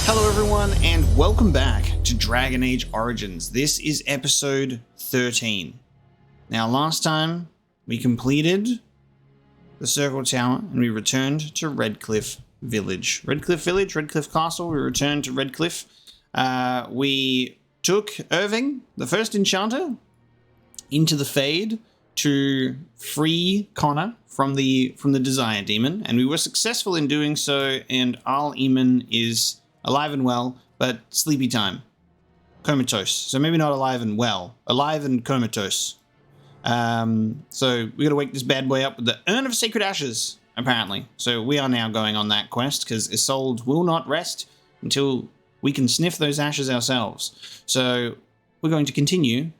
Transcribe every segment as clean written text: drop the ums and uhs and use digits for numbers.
Hello everyone and welcome back to Dragon Age Origins. This is episode 13. Now last time we completed the Circle Tower and we returned to Redcliffe Village. Redcliffe Castle, we returned to Redcliffe. We took Irving, the first enchanter, into the Fade to free Connor from the Desire Demon, and we were successful in doing so, and Al Eamon is alive and well, but sleepy time. Comatose. So maybe not alive and well. Alive and comatose. So we gotta wake this bad boy up with the Urn of Sacred Ashes, apparently. So we are now going on that quest, because Isolde will not rest until we can sniff those ashes ourselves. So we're going to continue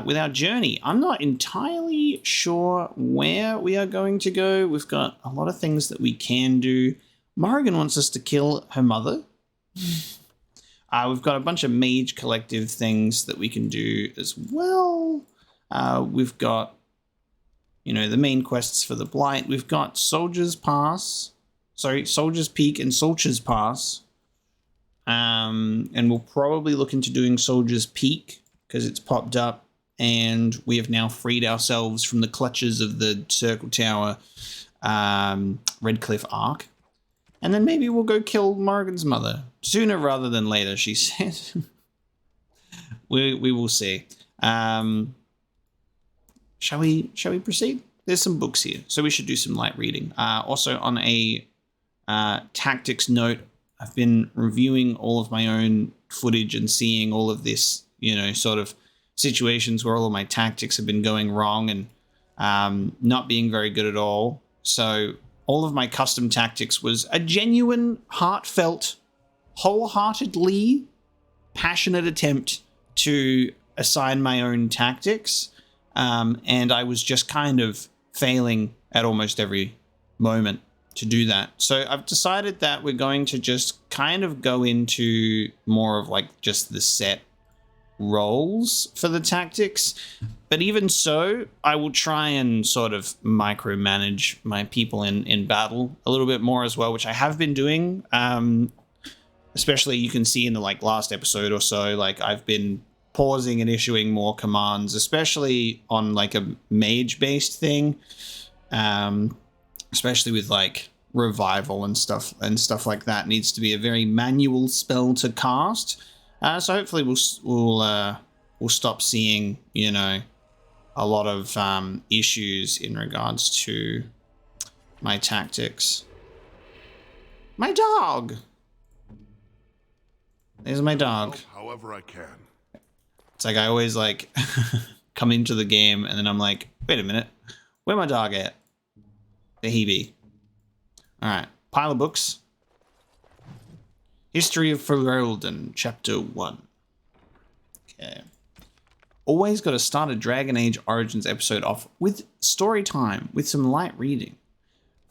with our journey. I'm not entirely sure where we are going to go. We've got a lot of things that we can do. Morrigan wants us to kill her mother. We've got a bunch of mage collective things that we can do as well. We've got, the main quests for the Blight. We've got Soldier's Peak and Soldier's Pass. And we'll probably look into doing Soldier's Peak because it's popped up and we have now freed ourselves from the clutches of the Circle Tower Redcliffe Arc. And then maybe we'll go kill Morrigan's mother. Sooner rather than later, she said. we will see. Shall we proceed? There's some books here, so we should do some light reading. Also, on a tactics note, I've been reviewing all of my own footage and seeing all of this, sort of situations where all of my tactics have been going wrong and not being very good at all. So all of my custom tactics was a genuine, heartfelt, wholeheartedly passionate attempt to assign my own tactics. And I was just kind of failing at almost every moment to do that. So I've decided that we're going to just kind of go into more of like just the set roles for the tactics. But even so, I will try and sort of micromanage my people in battle a little bit more as well, which I have been doing. Especially you can see in the last episode or so, I've been pausing and issuing more commands, especially on a mage-based thing. Especially with revival and stuff like that. It needs to be a very manual spell to cast. So hopefully we'll stop seeing, a lot of issues in regards to my tactics. My dog! There's my dog. However I can. It's I always come into the game and then I'm like, wait a minute, where my dog at? There he be. Alright, pile of books. History of Ferelden, Chapter 1. Okay. Always got to start a Dragon Age Origins episode off with story time, with some light reading.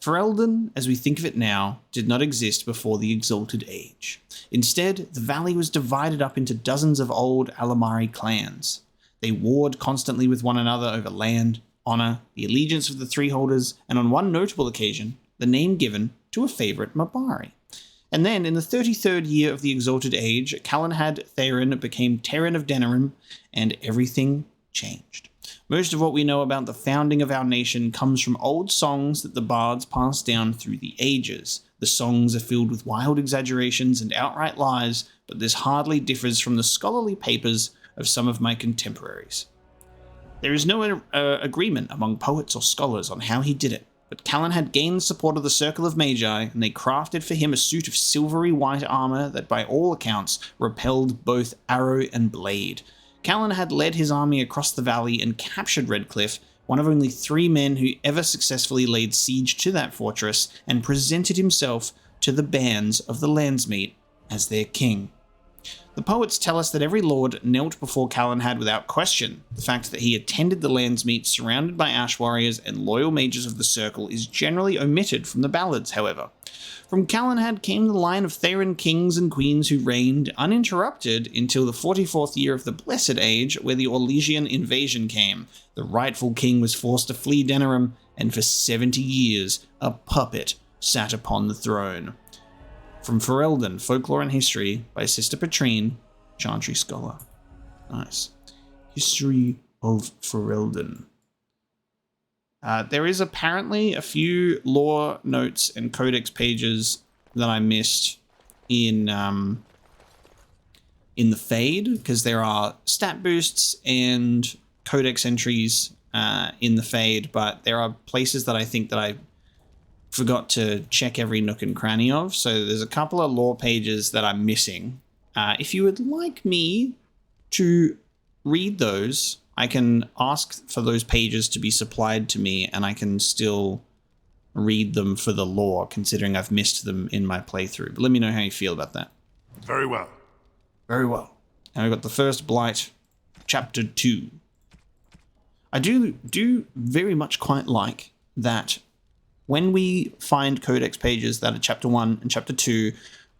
Ferelden, as we think of it now, did not exist before the Exalted Age. Instead, the valley was divided up into dozens of old Alamari clans. They warred constantly with one another over land, honor, the allegiance of the Three Holders, and on one notable occasion, the name given to a favourite Mabari. And then, in the 33rd year of the Exalted Age, Calenhad Theron became Terran of Denerim, and everything changed. Most of what we know about the founding of our nation comes from old songs that the bards passed down through the ages. The songs are filled with wild exaggerations and outright lies, but this hardly differs from the scholarly papers of some of my contemporaries. There is no agreement among poets or scholars on how he did it, but Callan had gained the support of the Circle of Magi, and they crafted for him a suit of silvery white armor that by all accounts repelled both arrow and blade. Callan had led his army across the valley and captured Redcliffe, one of only 3 men who ever successfully laid siege to that fortress, and presented himself to the bands of the Landsmeet as their king. The poets tell us that every lord knelt before Calenhad without question. The fact that he attended the Landsmeet surrounded by ash warriors and loyal mages of the Circle is generally omitted from the ballads, however. From Calenhad came the line of Theron kings and queens who reigned uninterrupted until the 44th year of the Blessed Age, where the Orlesian invasion came. The rightful king was forced to flee Denerim, and for 70 years a puppet sat upon the throne. From Ferelden, Folklore and History by Sister Petrine, Chantry Scholar. Nice. History of Ferelden. There is apparently a few lore notes and codex pages that I missed in the Fade, because there are stat boosts and codex entries in the Fade, but there are places that I think that I forgot to check every nook and cranny of. So there's a couple of lore pages that I'm missing. If you would like me to read those, I can ask for those pages to be supplied to me, and I can still read them for the lore, considering I've missed them in my playthrough. But let me know how you feel about that. Very well. Very well. And we've got the first blight, chapter 2. I do very much quite like that when we find codex pages that are chapter 1 and chapter 2,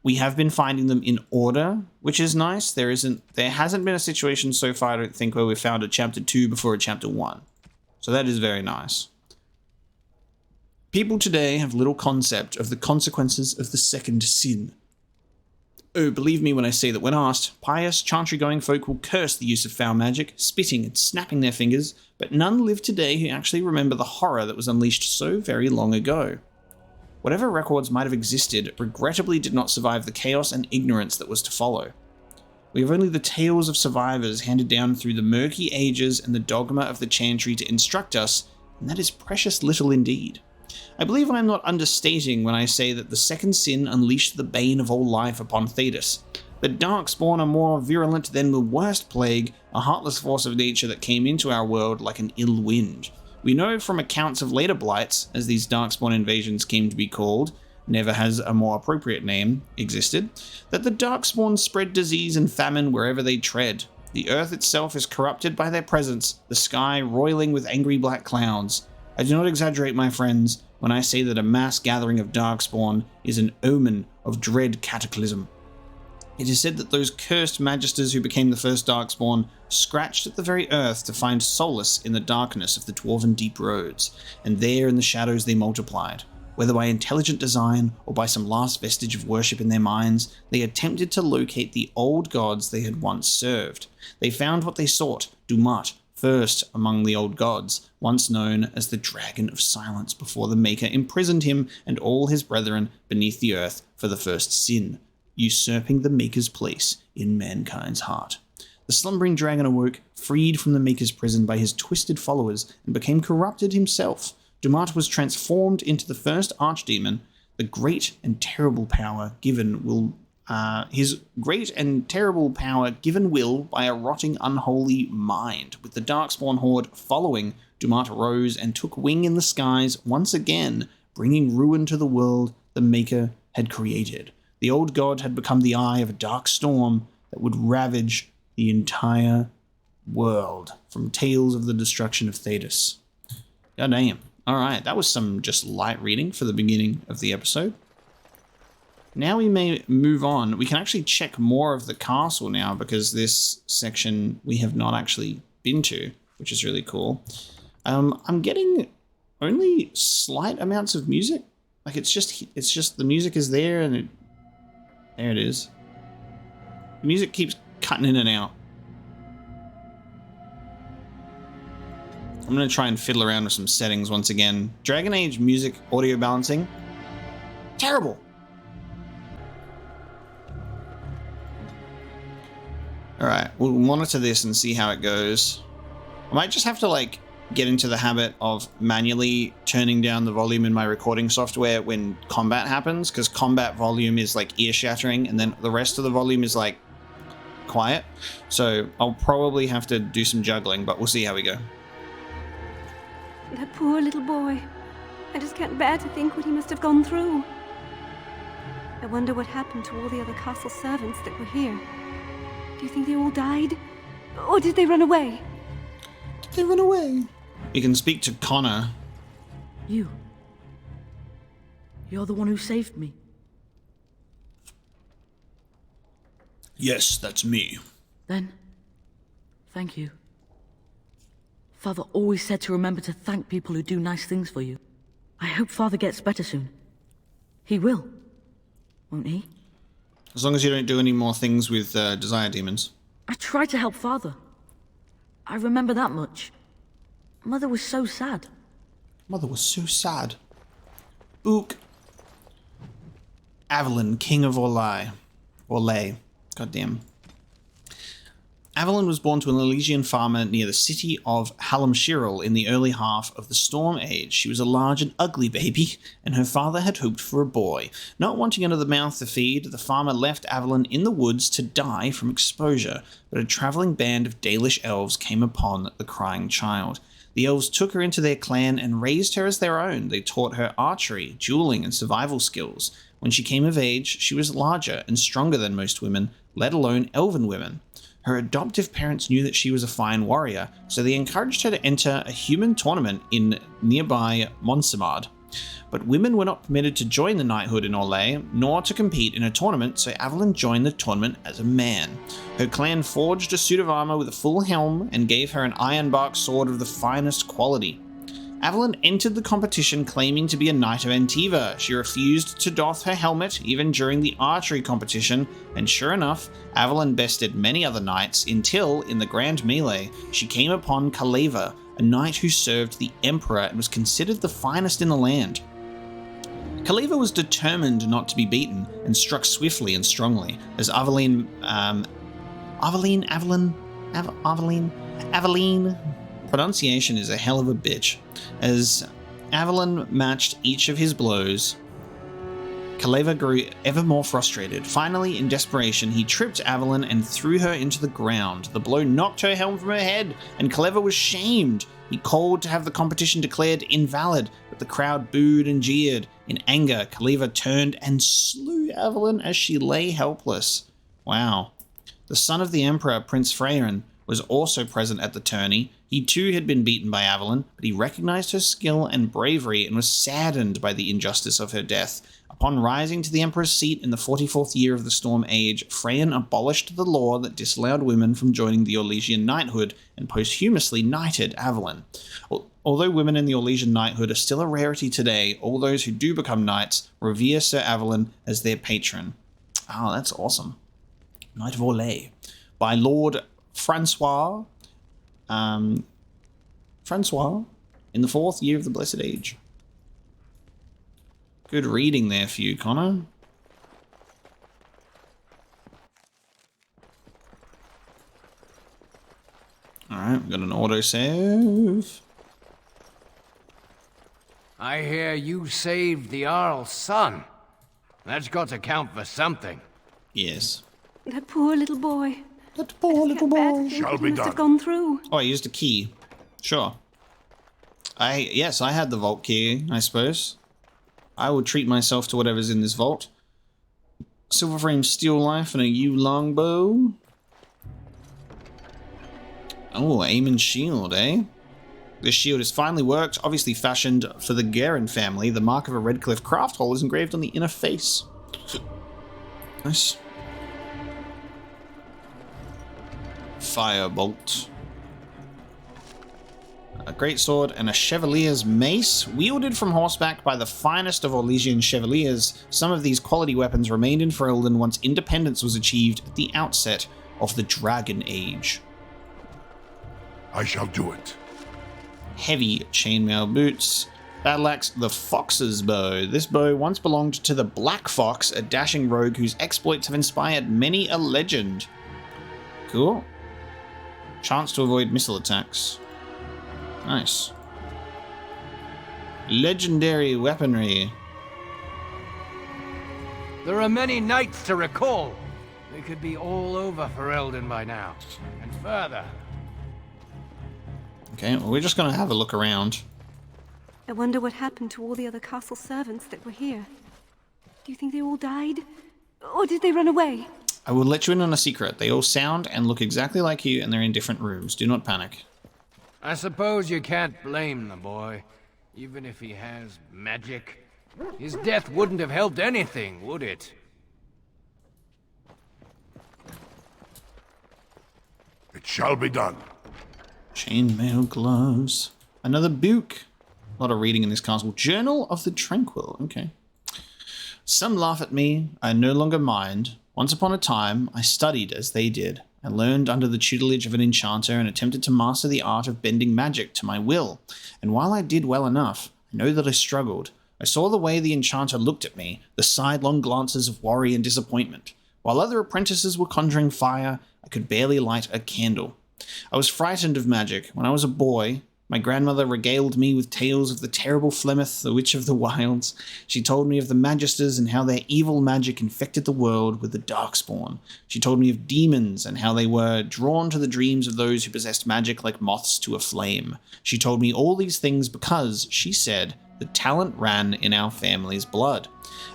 we have been finding them in order, which is nice. There hasn't been a situation so far, I don't think, where we found a chapter 2 before a chapter 1. So that is very nice. People today have little concept of the consequences of the second sin. Oh, believe me when I say that when asked, pious chantry-going folk will curse the use of foul magic, spitting and snapping their fingers, but none live today who actually remember the horror that was unleashed so very long ago. Whatever records might have existed regrettably did not survive the chaos and ignorance that was to follow. We have only the tales of survivors handed down through the murky ages and the dogma of the chantry to instruct us, and that is precious little indeed. I believe I am not understating when I say that the second sin unleashed the bane of all life upon Thedas. The Darkspawn are more virulent than the worst plague, a heartless force of nature that came into our world like an ill wind. We know from accounts of later blights, as these Darkspawn invasions came to be called, never has a more appropriate name existed, that the Darkspawn spread disease and famine wherever they tread. The earth itself is corrupted by their presence, the sky roiling with angry black clouds. I do not exaggerate, my friends, when I say that a mass gathering of Darkspawn is an omen of dread cataclysm. It is said that those cursed magisters who became the first Darkspawn scratched at the very earth to find solace in the darkness of the dwarven deep roads, and there in the shadows they multiplied. Whether by intelligent design or by some last vestige of worship in their minds, they attempted to locate the old gods they had once served. They found what they sought, Dumat, first among the old gods, once known as the Dragon of Silence, before the Maker imprisoned him and all his brethren beneath the earth for the first sin, usurping the Maker's place in mankind's heart. The slumbering dragon awoke, freed from the Maker's prison by his twisted followers, and became corrupted himself. Dumat was transformed into the first archdemon. The great and terrible power given will his great and terrible power given will by a rotting unholy mind. With the Darkspawn horde following, Dumat rose and took wing in the skies once again, bringing ruin to the world the Maker had created. The old god had become the eye of a dark storm that would ravage the entire world, from tales of the destruction of Thedas. God damn. Alright, that was some just light reading for the beginning of the episode. Now we may move on. We can actually check more of the castle now, because this section we have not actually been to, which is really cool. I'm getting only slight amounts of music. Like it's just the music is there, and there it is. The music keeps cutting in and out. I'm going to try and fiddle around with some settings once again. Dragon Age music audio balancing. Terrible. Alright, we'll monitor this and see how it goes. I might just have to, like, get into the habit of manually turning down the volume in my recording software when combat happens, because combat volume is, like, ear-shattering, and then the rest of the volume is, like, quiet. So I'll probably have to do some juggling, but we'll see how we go. That poor little boy. I just can't bear to think what he must have gone through. I wonder what happened to all the other castle servants that were here. Do you think they all died? Or did they run away? Did they run away? You can speak to Connor. You're the one who saved me. Yes, that's me. Then, thank you. Father always said to remember to thank people who do nice things for you. I hope Father gets better soon. He will, won't he? As long as you don't do any more things with desire demons. I tried to help Father. I remember that much. Mother was so sad. Mother was so sad. Book. Avalon, King of Orlais. Orlais. Goddamn. Avalon was born to an Elysian farmer near the city of Halamshiril in the early half of the Storm Age. She was a large and ugly baby, and her father had hoped for a boy. Not wanting another mouth to feed, the farmer left Avalon in the woods to die from exposure, but a travelling band of Dalish elves came upon the crying child. The elves took her into their clan and raised her as their own. They taught her archery, dueling, and survival skills. When she came of age, she was larger and stronger than most women, let alone elven women. Her adoptive parents knew that she was a fine warrior, so they encouraged her to enter a human tournament in nearby Monsimard. But women were not permitted to join the knighthood in Orlais, nor to compete in a tournament, so Avalon joined the tournament as a man. Her clan forged a suit of armor with a full helm and gave her an ironbark sword of the finest quality. Avalon entered the competition claiming to be a knight of Antiva. She refused to doff her helmet even during the archery competition, and sure enough, Avalon bested many other knights until, in the grand melee, she came upon Kaleva, a knight who served the Emperor and was considered the finest in the land. Kaleva was determined not to be beaten and struck swiftly and strongly as Aveline pronunciation is a hell of a bitch. As Avalon matched each of his blows, Kaleva grew ever more frustrated. Finally, in desperation, he tripped Avalon and threw her into the ground. The blow knocked her helm from her head, and Kaleva was shamed. He called to have the competition declared invalid, but the crowd booed and jeered. In anger, Kaleva turned and slew Avalon as she lay helpless. Wow. The son of the Emperor, Prince Freyren, was also present at the tourney. He too had been beaten by Avalon, but he recognized her skill and bravery and was saddened by the injustice of her death. Upon rising to the Emperor's seat in the 44th year of the Storm Age, Freyren abolished the law that disallowed women from joining the Orlesian knighthood and posthumously knighted Avalon. Although women in the Orlesian knighthood are still a rarity today, all those who do become knights revere Sir Avalon as their patron. Oh, that's awesome. Knight of Orlais. By Lord Francois in the 4th year of the Blessed Age. Good reading there for you, Connor. Alright, we've got an autosave. I hear you saved the Earl's son. That's got to count for something. Yes. That poor little boy. That poor little boy. Shall be done. Have gone through. Oh, I used a key. Sure. Yes, I had the vault key, I suppose. I will treat myself to whatever's in this vault. Silver frame steel life and a yew longbow. Oh, aim and shield, eh? This shield is finely worked, obviously fashioned for the Guerin family. The mark of a Redcliffe craft hole is engraved on the inner face. Nice. Firebolt. A greatsword and a chevalier's mace, wielded from horseback by the finest of Orlesian chevaliers. Some of these quality weapons remained in Ferelden once independence was achieved at the outset of the Dragon Age. I shall do it. Heavy chainmail boots. Battle axe, the Fox's bow. This bow once belonged to the Black Fox, a dashing rogue whose exploits have inspired many a legend. Cool. Chance to avoid missile attacks. Nice. Legendary weaponry. There are many knights to recall. They could be all over Ferelden by now, and further. Okay, well, we're just going to have a look around. I wonder what happened to all the other castle servants that were here. Do you think they all died? Or did they run away? I will let you in on a secret. They all sound and look exactly like you, and they're in different rooms. Do not panic. I suppose you can't blame the boy, even if he has magic. His death wouldn't have helped anything, would it? It shall be done. Chainmail gloves. Another book. A lot of reading in this castle. Journal of the Tranquil. Okay. Some laugh at me. I no longer mind. Once upon a time, I studied as they did. I learned under the tutelage of an enchanter and attempted to master the art of bending magic to my will. And while I did well enough, I know that I struggled. I saw the way the enchanter looked at me, the sidelong glances of worry and disappointment. While other apprentices were conjuring fire, I could barely light a candle. I was frightened of magic. When I was a boy, my grandmother regaled me with tales of the terrible Flemeth, the Witch of the Wilds. She told me of the Magisters and how their evil magic infected the world with the Darkspawn. She told me of demons and how they were drawn to the dreams of those who possessed magic like moths to a flame. She told me all these things because, she said, the talent ran in our family's blood.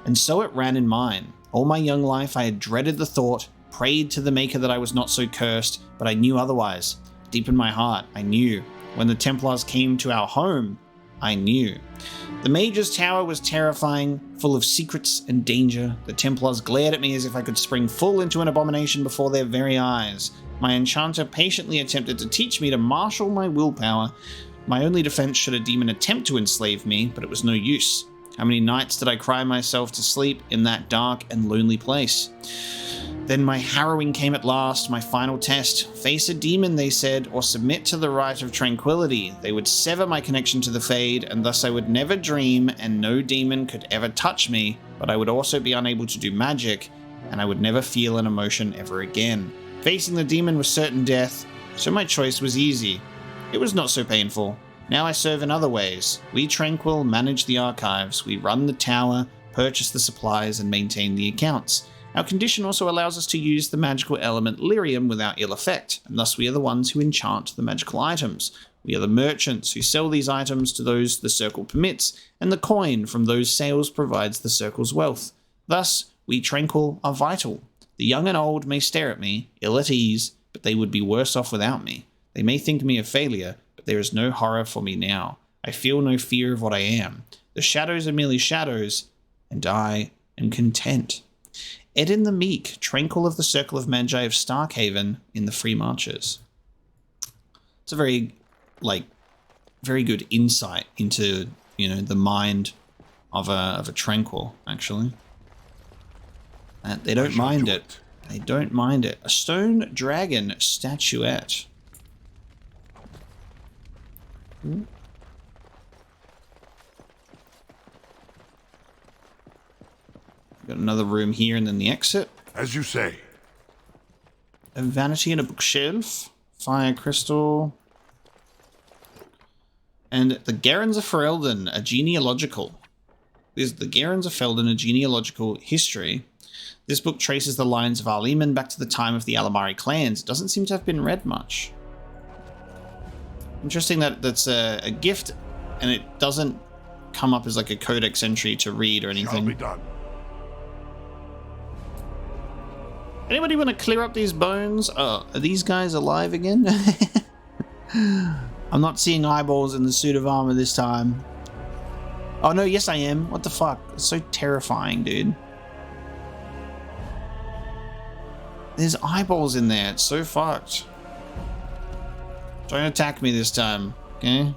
And so it ran in mine. All my young life I had dreaded the thought, prayed to the Maker that I was not so cursed, but I knew otherwise. Deep in my heart, I knew. When the Templars came to our home, I knew. The Mage's Tower was terrifying, full of secrets and danger. The Templars glared at me as if I could spring full into an abomination before their very eyes. My enchanter patiently attempted to teach me to marshal my willpower. My only defense should a demon attempt to enslave me, but it was no use. How many nights did I cry myself to sleep in that dark and lonely place? Then my harrowing came at last, my final test. Face a demon, they said, or submit to the rite of tranquility. They would sever my connection to the Fade, and thus I would never dream, and no demon could ever touch me, but I would also be unable to do magic, and I would never feel an emotion ever again. Facing the demon was certain death, so my choice was easy. It was not so painful. Now I serve in other ways. We Tranquil manage the archives, we run the tower, purchase the supplies, and maintain the accounts. Our condition also allows us to use the magical element lyrium without ill effect, and thus we are the ones who enchant the magical items. We are the merchants who sell these items to those the circle permits, and the coin from those sales provides the circle's wealth. Thus, we Tranquil are vital. The young and old may stare at me, ill at ease, but they would be worse off without me. They may think me a failure, but there is no horror for me now. I feel no fear of what I am. The shadows are merely shadows, and I am content. Edin the Meek, Tranquil of the Circle of Magi of Starkhaven in the Free Marches. It's a very good insight into, the mind of a Tranquil, actually. They don't mind it. They don't mind it. A stone dragon statuette. Got another room here and then the exit. As you say. A vanity and a bookshelf. Fire crystal. And the Gerons of Ferelden, a genealogical. This is the Gerons of Ferelden, a genealogical history. This book traces the lines of Arleman back to the time of the Alamari clans. It doesn't seem to have been read much. Interesting that that's a gift and it doesn't come up as like a codex entry to read or anything. Shall be done. Anybody want to clear up these bones? Oh, are these guys alive again? I'm not seeing eyeballs in the suit of armor this time. Oh no, yes I am. What the fuck? It's so terrifying, dude. There's eyeballs in there. It's so fucked. Don't attack me this time, okay?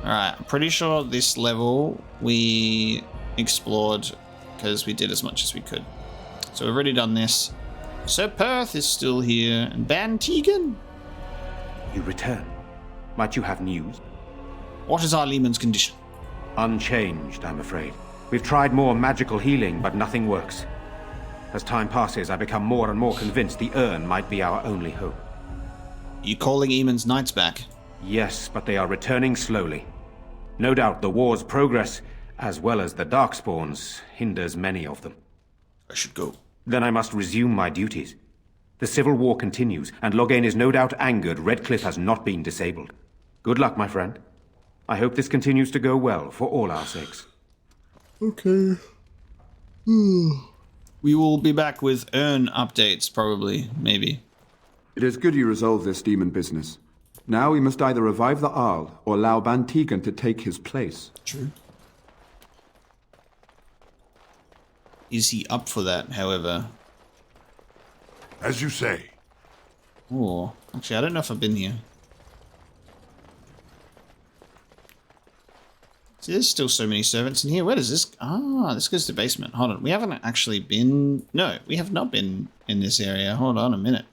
Alright, I'm pretty sure this level we explored because we did as much as we could. So we've already done this. Sir Perth is still here, and Ban Tegan. You return. Might you have news? What is Arleman's condition? Unchanged, I'm afraid. We've tried more magical healing, but nothing works. As time passes, I become more and more convinced the urn might be our only hope. You calling Eamon's knights back? Yes, but they are returning slowly. No doubt the war's progress, as well as the Darkspawns, hinders many of them. I should go. Then I must resume my duties. The civil war continues, and Loghain is no doubt angered Redcliffe has not been disabled. Good luck, my friend. I hope this continues to go well for all our sakes. Okay. We will be back with urn updates, probably, maybe. It is good you resolve this demon business. Now we must either revive the Arl or allow Ban Tegan to take his place. True. Is he up for that, however? As you say. Oh, actually, I don't know if I've been here. See, there's still so many servants in here. Where does this... Ah, this goes to the basement. Hold on. We haven't actually been... No, we have not been in this area. Hold on a minute.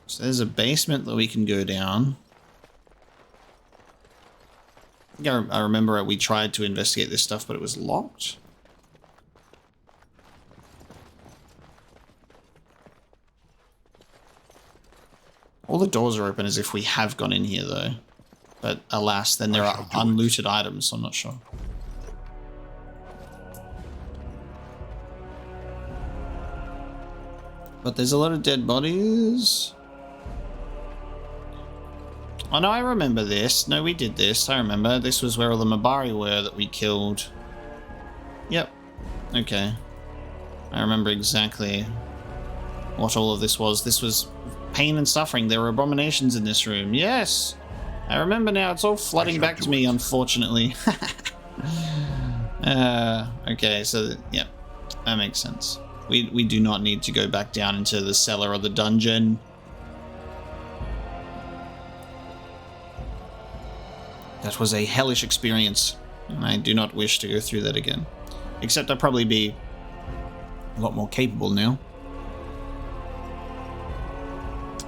So there's a basement that we can go down. I remember we tried to investigate this stuff, but it was locked. All the doors are open as if we have gone in here, though. But alas, then there are unlooted items, so I'm not sure. But there's a lot of dead bodies. Oh no, I remember this. No, we did this. I remember. This was where all the Mabari were that we killed. Yep. Okay. I remember exactly what all of this was. This was pain and suffering. There were abominations in this room. Yes! I remember now. It's all flooding back to me, unfortunately. Okay, so, yeah. That makes sense. We do not need to go back down into the cellar or the dungeon. That was a hellish experience, and I do not wish to go through that again. Except I'll probably be a lot more capable now.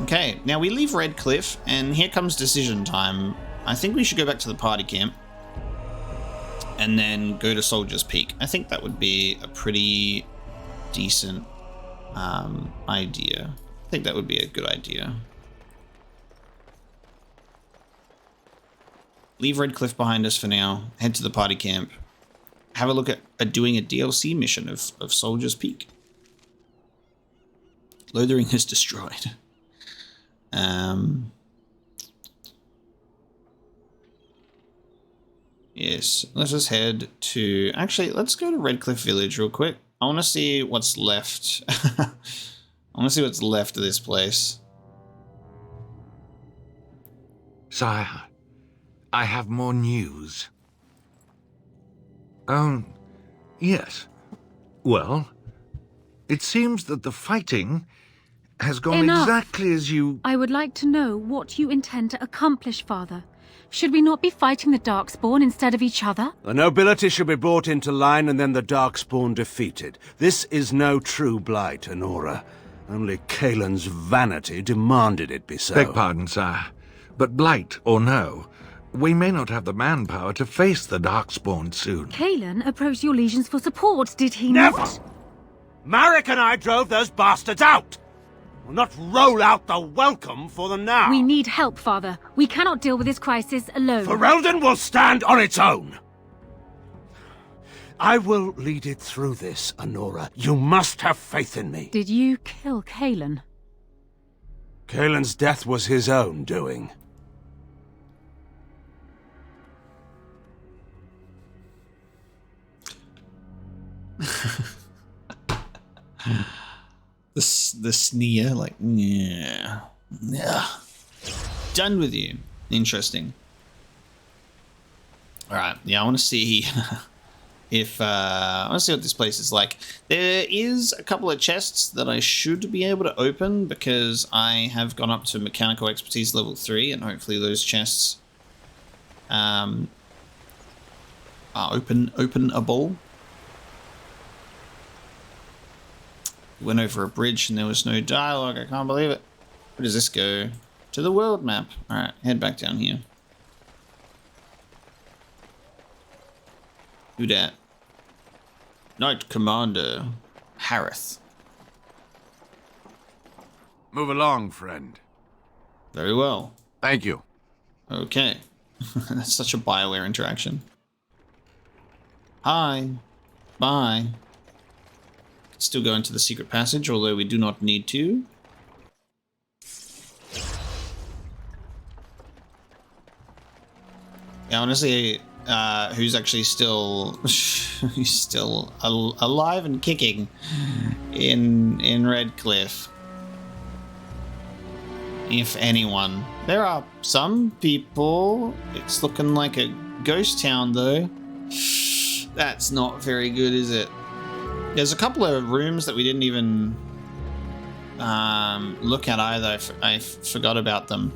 Okay, now we leave Redcliffe, and here comes decision time. I think we should go back to the party camp, and then go to Soldier's Peak. I think that would be a pretty decent idea. I think that would be a good idea. Leave Redcliffe behind us for now. Head to the party camp. Have a look at doing a DLC mission of Soldier's Peak. Lothering is destroyed. Yes, let's just head to... Actually, let's go to Redcliffe Village real quick. I want to see what's left. I want to see what's left of this place. Sire, I have more news. Oh, yes. Well, it seems that the fighting has gone Enough. exactly as you... I would like to know what you intend to accomplish, Father. Should we not be fighting the Darkspawn instead of each other? The nobility should be brought into line and then the Darkspawn defeated. This is no true blight, Honora. Only Kaelin's vanity demanded it be so. Beg pardon, sire. But blight or no, we may not have the manpower to face the Darkspawn soon. Kaelin approached your legions for support, did he Never! not? Marek and I drove those bastards out! We'll not roll out the welcome for them now. We need help, Father. We cannot deal with this crisis alone. Ferelden will stand on its own. I will lead it through this, Honora. You must have faith in me. Did you kill Kaelin? Kaelin's death was his own doing. The sneer, like, yeah. Done with you. Interesting. Alright, yeah, I want to see if, I want to see what this place is like. There is a couple of chests that I should be able to open because I have gone up to mechanical expertise level 3, and hopefully those chests are openable. Went over a bridge and there was no dialogue. I can't believe it. Where does this go? To the world map. Alright, head back down here. Who dat? Knight Commander Harith. Move along, friend. Very well. Thank you. Okay. That's such a BioWare interaction. Hi. Bye. Still go into the secret passage, although we do not need to. Yeah, honestly, who's actually still who's still alive and kicking in Redcliffe? If anyone. There are some people. It's looking like a ghost town, though. That's not very good, is it? There's a couple of rooms that we didn't even look at either. I forgot about them.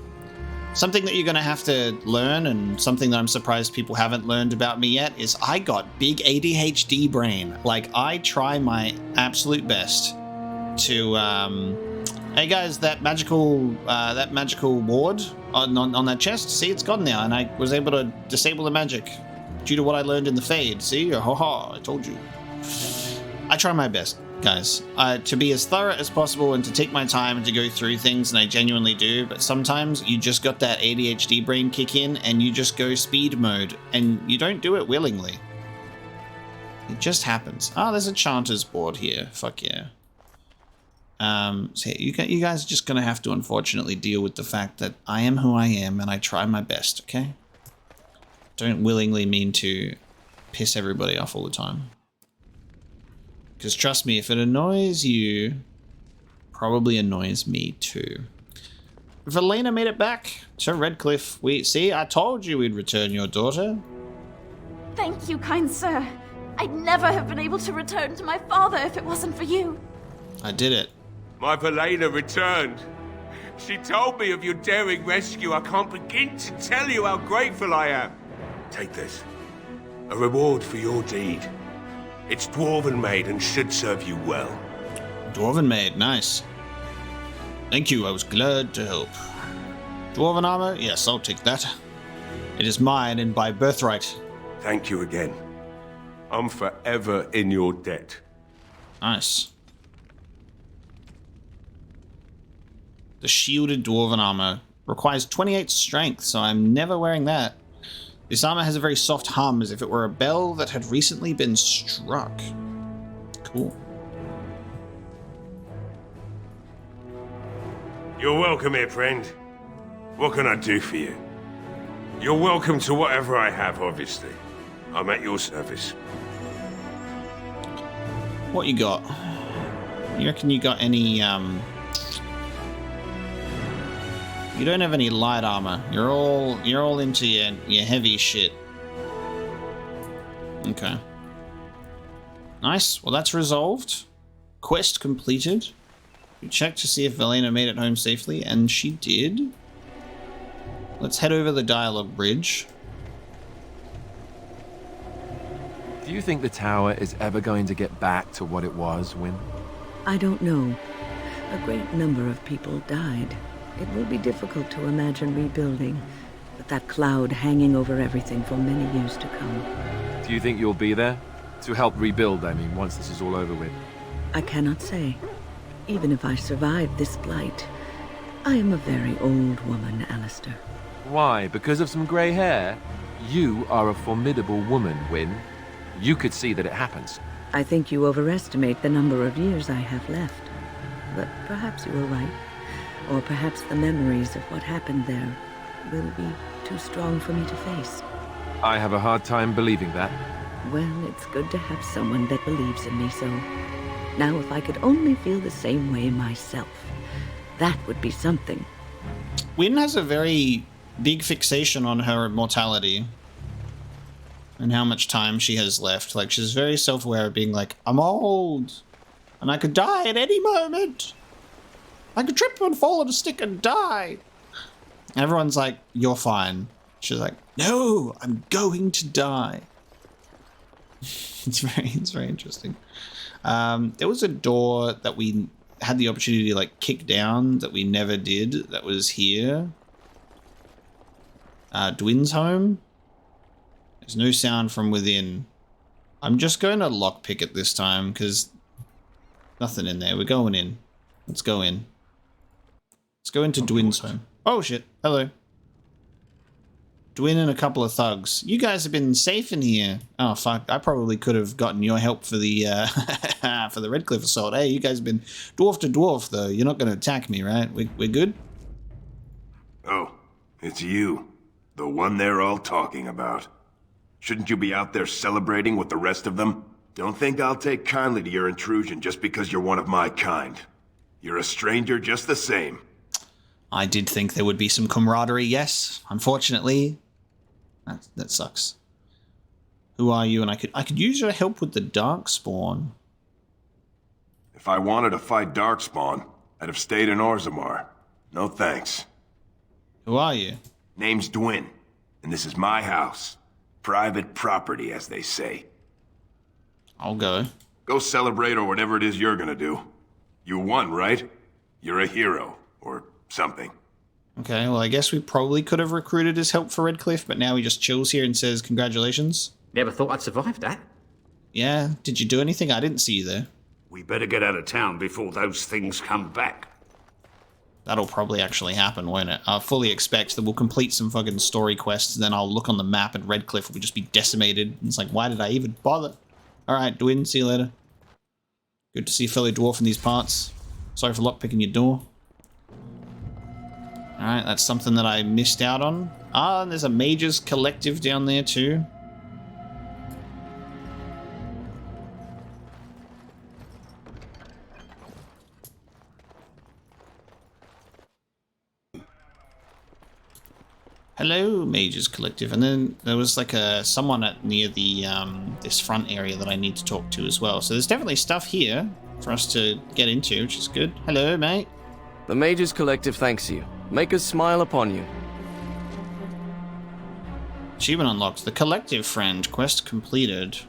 Something that you're going to have to learn, and something that I'm surprised people haven't learned about me yet, is I got big ADHD brain. Like, I try my absolute best to, hey guys, that magical ward on that chest, see, it's gone now, and I was able to disable the magic due to what I learned in the Fade. See, I told you. I try my best, guys, to be as thorough as possible and to take my time and to go through things, and I genuinely do, but sometimes you just got that ADHD brain kick in and you just go speed mode, and you don't do it willingly. It just happens. Oh, there's a Chanter's board here. Fuck yeah. So you guys are just gonna have to unfortunately deal with the fact that I am who I am and I try my best, okay? Don't willingly mean to piss everybody off all the time. Because trust me, if it annoys you, probably annoys me too. Valena made it back to Redcliffe. See, I told you we'd return your daughter. Thank you, kind sir. I'd never have been able to return to my father if it wasn't for you. I did it. My Valena returned. She told me of your daring rescue. I can't begin to tell you how grateful I am. Take this. A reward for your deed. It's dwarven made and should serve you well. Dwarven made, nice. Thank you, I was glad to help. Dwarven armor? Yes, I'll take that. It is mine and by birthright. Thank you again. I'm forever in your debt. Nice. The shielded dwarven armor requires 28 strength, so I'm never wearing that. This armor has a very soft hum, as if it were a bell that had recently been struck. Cool. You're welcome here, friend. What can I do for you? You're welcome to whatever I have, obviously. I'm at your service. What you got? You reckon you got any, You don't have any light armor. You're all into your heavy shit. Okay. Nice. Well, that's resolved. Quest completed. We checked to see if Valena made it home safely, and she did. Let's head over the dialogue bridge. Do you think the tower is ever going to get back to what it was, Wynne? I don't know. A great number of people died. It will be difficult to imagine rebuilding, with that cloud hanging over everything for many years to come. Do you think you'll be there? To help rebuild, I mean, once this is all over with? I cannot say. Even if I survive this blight, I am a very old woman, Alistair. Why? Because of some grey hair? You are a formidable woman, Wynne. You could see that it happens. I think you overestimate the number of years I have left. But perhaps you are right. Or perhaps the memories of what happened there will be too strong for me to face. I have a hard time believing that. Well, it's good to have someone that believes in me so. Now, if I could only feel the same way myself, that would be something. Wynne has a very big fixation on her mortality and how much time she has left. Like, she's very self-aware of being like, I'm old, and I could die at any moment. I could trip and fall on a stick and die. Everyone's like, you're fine. She's like, no, I'm going to die. It's very interesting. There was a door that we had the opportunity to like kick down that we never did. That was here. Dwin's home. There's no sound from within. I'm just going to lockpick it this time because nothing in there. We're going in. Let's go in. Let's go into Dwin's home. Oh shit. Hello. Dwin and a couple of thugs. You guys have been safe in here. Oh fuck. I probably could have gotten your help for the for the Redcliffe assault. Hey, you guys have been dwarf to dwarf though. You're not going to attack me, right? We're good? Oh, it's you. The one they're all talking about. Shouldn't you be out there celebrating with the rest of them? Don't think I'll take kindly to your intrusion just because you're one of my kind. You're a stranger just the same. I did think there would be some camaraderie, yes. Unfortunately, that sucks. Who are you? And I could use your help with the Darkspawn. If I wanted to fight Darkspawn, I'd have stayed in Orzammar. No thanks. Who are you? Name's Dwin, and this is my house. Private property, as they say. I'll go. Go celebrate or whatever it is you're gonna do. You won, right? You're a hero, or something. Okay, well, I guess we probably could have recruited his help for Redcliffe, but now he just chills here and says congratulations. Never thought I'd survive that. Yeah, did you do anything? I didn't see you there. We better get out of town before those things come back. That'll probably actually happen, won't it? I fully expect that we'll complete some fucking story quests, and then I'll look on the map and Redcliffe will just be decimated. It's like, why did I even bother? Alright, Dwin, see you later. Good to see a fellow dwarf in these parts. Sorry for lockpicking your door. Alright, that's something that I missed out on. Ah, and there's a Mages Collective down there too. Hello, Mages Collective. And then there was like someone near the this front area that I need to talk to as well. So there's definitely stuff here for us to get into, which is good. Hello, mate. The Mages Collective thanks you. Make us smile upon you. Achievement unlocked. The Collective Friend. Quest completed.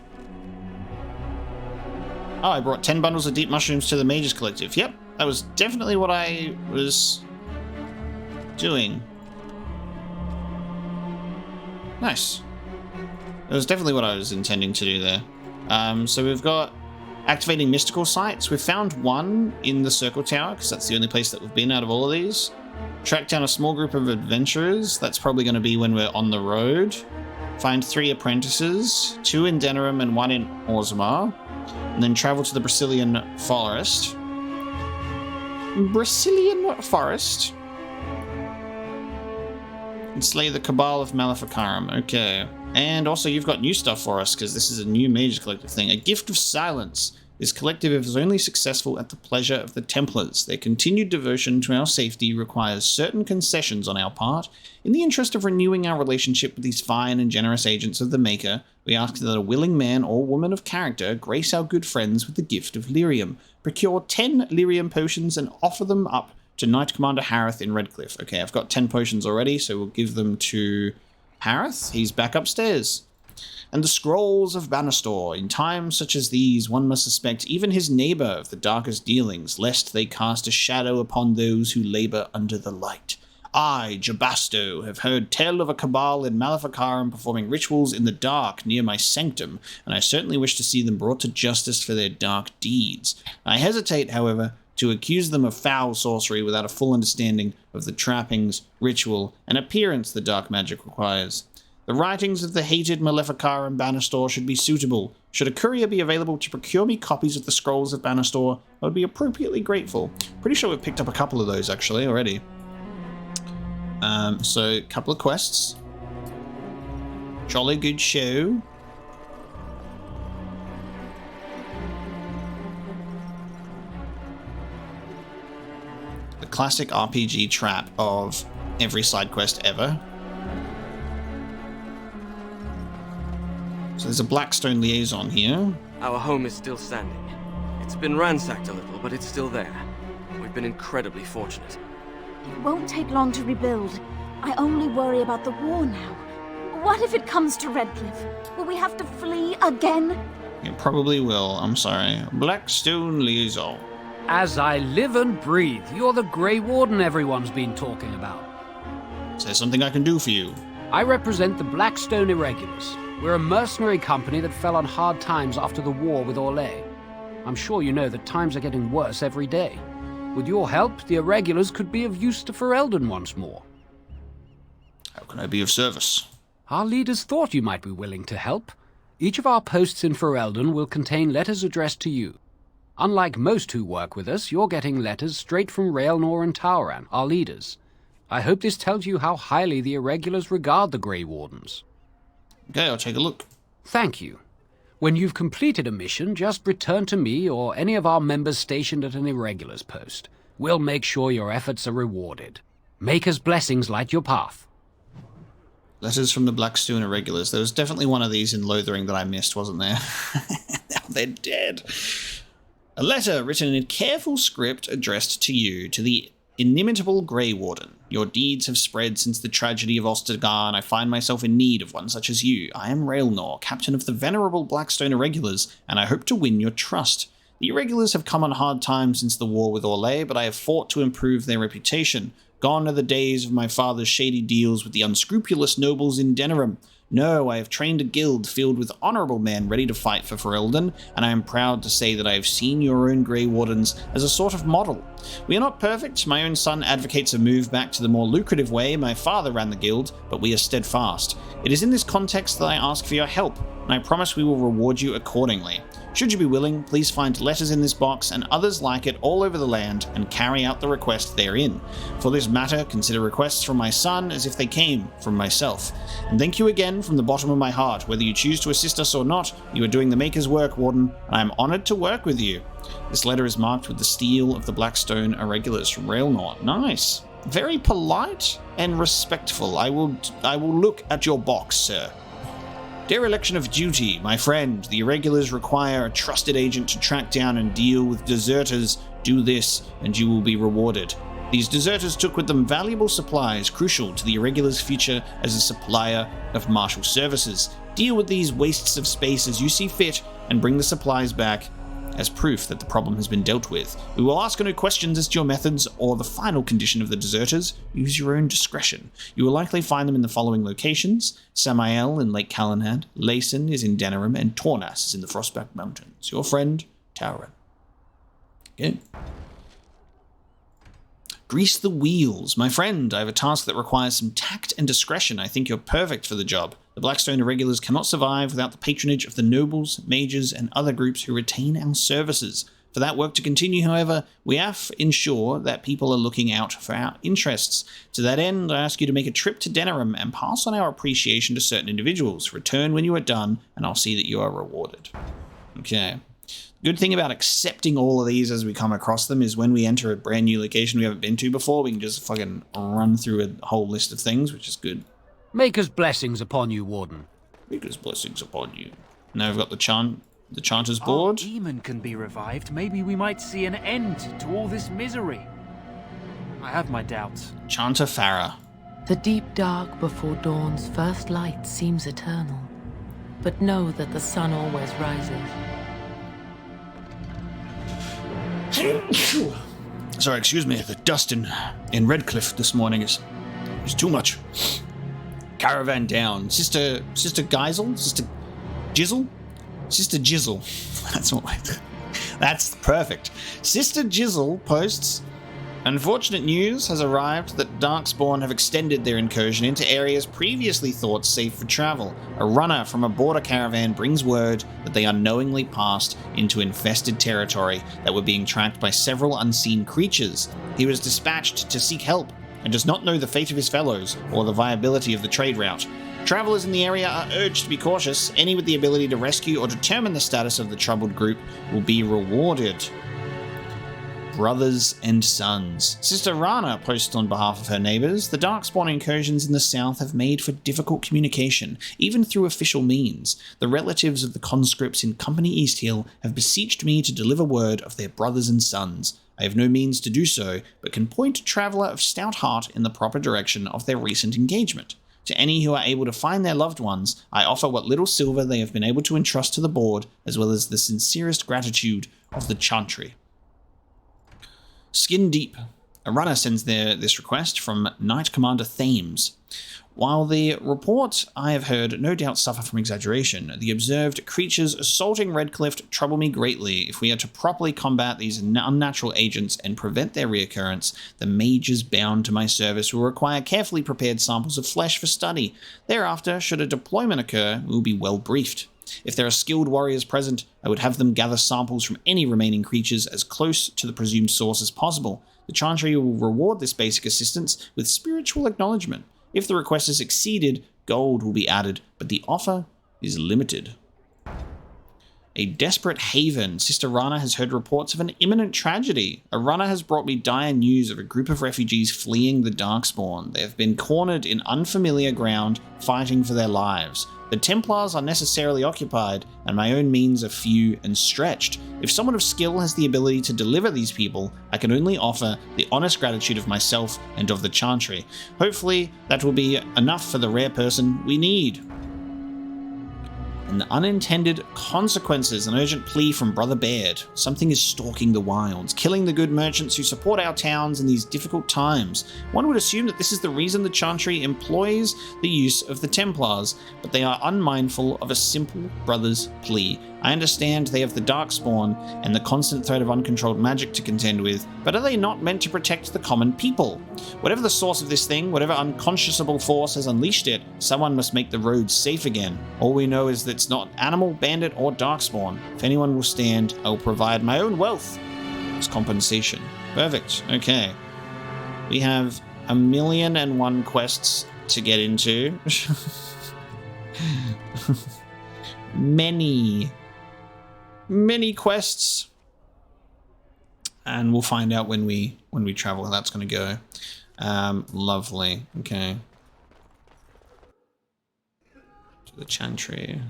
Oh, I brought 10 bundles of deep mushrooms to the Mages Collective. Yep, that was definitely what I was doing. Nice. That was definitely what I was intending to do there. So we've got activating mystical sites. We've found one in the Circle Tower, because that's the only place that we've been out of all of these. Track down a small group of adventurers. That's probably going to be when we're on the road. Find 3 apprentices, 2 in Denerim and 1 in Orzammar. And then travel to the Brazilian Forest. Brazilian Forest? And slay the Cabal of Maleficarum. Okay. And also you've got new stuff for us, because this is a new Mages Collective thing. A Gift of Silence. This collective is only successful at the pleasure of the Templars. Their continued devotion to our safety requires certain concessions on our part. In the interest of renewing our relationship with these fine and generous agents of the Maker, we ask that a willing man or woman of character grace our good friends with the gift of lyrium. Procure 10 lyrium potions and offer them up to Knight Commander Harith in Redcliffe. Okay, I've got 10 potions already, so we'll give them to Harith. He's back upstairs. And the Scrolls of Banastor. In times such as these, one must suspect even his neighbour of the darkest dealings, lest they cast a shadow upon those who labour under the light. I, Jabasto, have heard tell of a cabal in Maleficarum performing rituals in the dark near my sanctum, and I certainly wish to see them brought to justice for their dark deeds. I hesitate, however, to accuse them of foul sorcery without a full understanding of the trappings, ritual, and appearance the dark magic requires. The writings of the hated Maleficarum Banastor should be suitable. Should a courier be available to procure me copies of the Scrolls of Banastor, I would be appropriately grateful. Pretty sure we've picked up a couple of those, actually, already. So, a couple of quests. Jolly good show. The classic RPG trap of every side quest ever. So there's a Blackstone liaison here. Our home is still standing. It's been ransacked a little, but it's still there. We've been incredibly fortunate. It won't take long to rebuild. I only worry about the war now. What if it comes to Redcliffe? Will we have to flee again? It probably will, I'm sorry. Blackstone liaison. As I live and breathe, you're the Grey Warden everyone's been talking about. Is there something I can do for you? I represent the Blackstone Irregulars. We're a mercenary company that fell on hard times after the war with Orlais. I'm sure you know that times are getting worse every day. With your help, the Irregulars could be of use to Ferelden once more. How can I be of service? Our leaders thought you might be willing to help. Each of our posts in Ferelden will contain letters addressed to you. Unlike most who work with us, you're getting letters straight from Raelnor and Tauran, our leaders. I hope this tells you how highly the Irregulars regard the Grey Wardens. Okay, I'll take a look. Thank you. When you've completed a mission, just return to me or any of our members stationed at an Irregulars post. We'll make sure your efforts are rewarded. Maker's blessings light your path. Letters from the Blackstone Irregulars. There was definitely one of these in Lothering that I missed, wasn't there? Now they're dead. A letter written in careful script addressed to you, to the inimitable Grey Warden. Your deeds have spread since the tragedy of Ostergar, and I find myself in need of one such as you. I am Raelnor, captain of the venerable Blackstone Irregulars, and I hope to win your trust. The Irregulars have come on hard times since the war with Orlais, but I have fought to improve their reputation. Gone are the days of my father's shady deals with the unscrupulous nobles in Denerim. No, I have trained a guild filled with honourable men ready to fight for Ferelden, and I am proud to say that I have seen your own Grey Wardens as a sort of model. We are not perfect. My own son advocates a move back to the more lucrative way my father ran the guild, but we are steadfast. It is in this context that I ask for your help, and I promise we will reward you accordingly. Should you be willing, please find letters in this box and others like it all over the land and carry out the request therein. For this matter, consider requests from my son as if they came from myself. And thank you again from the bottom of my heart. Whether you choose to assist us or not, you are doing the Maker's work, Warden, and I am honoured to work with you. This letter is marked with the steel of the Blackstone Irregulars from Raelnor. Nice. Very polite and respectful. I will look at your box, sir. Dereliction of duty, my friend. The Irregulars require a trusted agent to track down and deal with deserters. Do this, and you will be rewarded. These deserters took with them valuable supplies crucial to the Irregulars' future as a supplier of martial services. Deal with these wastes of space as you see fit, and bring the supplies back as proof that the problem has been dealt with. We will ask no questions as to your methods or the final condition of the deserters. Use your own discretion. You will likely find them in the following locations: Samael in Lake Calenhad, Layson is in Denerim, and Tornas is in the Frostback Mountains. Your friend, Tauren. Okay. Grease the wheels. My friend, I have a task that requires some tact and discretion. I think you're perfect for the job. The Blackstone Irregulars cannot survive without the patronage of the nobles, mages, and other groups who retain our services. For that work to continue, however, we have to ensure that people are looking out for our interests. To that end, I ask you to make a trip to Denerim and pass on our appreciation to certain individuals. Return when you are done, and I'll see that you are rewarded. Okay. Good thing about accepting all of these as we come across them is when we enter a brand new location we haven't been to before, we can just fucking run through a whole list of things, which is good. Maker's blessings upon you, Warden. Maker's blessings upon you. Now we've got the Chanter's board. Our demon can be revived. Maybe we might see an end to all this misery. I have my doubts. Chanter Farah. The deep dark before dawn's first light seems eternal, but know that the sun always rises. Sorry, excuse me. The dust in Redcliffe this morning is too much. Caravan down. Sister Geisel? Sister Jizzle? Sister Jizzle. That's perfect. Sister Jizzle posts, unfortunate news has arrived that Darkspawn have extended their incursion into areas previously thought safe for travel. A runner from a border caravan brings word that they unknowingly passed into infested territory that were being tracked by several unseen creatures. He was dispatched to seek help and does not know the fate of his fellows or the viability of the trade route. Travelers in the area are urged to be cautious. Any with the ability to rescue or determine the status of the troubled group will be rewarded. Brothers and sons. Sister Rana posts on behalf of her neighbours, the Darkspawn incursions in the south have made for difficult communication, even through official means. The relatives of the conscripts in Company Easthill have beseeched me to deliver word of their brothers and sons. I have no means to do so, but can point a traveller of stout heart in the proper direction of their recent engagement. To any who are able to find their loved ones, I offer what little silver they have been able to entrust to the board, as well as the sincerest gratitude of the Chantry. Skin Deep. A runner sends this request from Knight Commander Thames. While the report I have heard no doubt suffer from exaggeration, the observed creatures assaulting Redcliffe trouble me greatly. If we are to properly combat these unnatural agents and prevent their reoccurrence, the mages bound to my service will require carefully prepared samples of flesh for study. Thereafter, should a deployment occur, we will be well briefed. If there are skilled warriors present, I would have them gather samples from any remaining creatures as close to the presumed source as possible. The Chantry will reward this basic assistance with spiritual acknowledgement. If the request is exceeded, gold will be added, but the offer is limited. A desperate haven. Sister Rana has heard reports of an imminent tragedy. A runner has brought me dire news of a group of refugees fleeing the Darkspawn. They have been cornered in unfamiliar ground, fighting for their lives. The Templars are necessarily occupied, and my own means are few and stretched. If someone of skill has the ability to deliver these people, I can only offer the honest gratitude of myself and of the Chantry. Hopefully, that will be enough for the rare person we need. And the unintended consequences, an urgent plea from Brother Baird. Something is stalking the wilds, killing the good merchants who support our towns in these difficult times. One would assume that this is the reason the Chantry employs the use of the Templars, but they are unmindful of a simple brother's plea. I understand they have the Darkspawn and the constant threat of uncontrolled magic to contend with, but are they not meant to protect the common people? Whatever the source of this thing, whatever unconscionable force has unleashed it, someone must make the roads safe again. All we know is that it's not animal, bandit, or Darkspawn. If anyone will stand, I will provide my own wealth as compensation. Perfect. Okay. We have 1,000,001 quests to get into. Many quests, and we'll find out when we travel how that's going to go. Lovely. Okay, to the Chantry.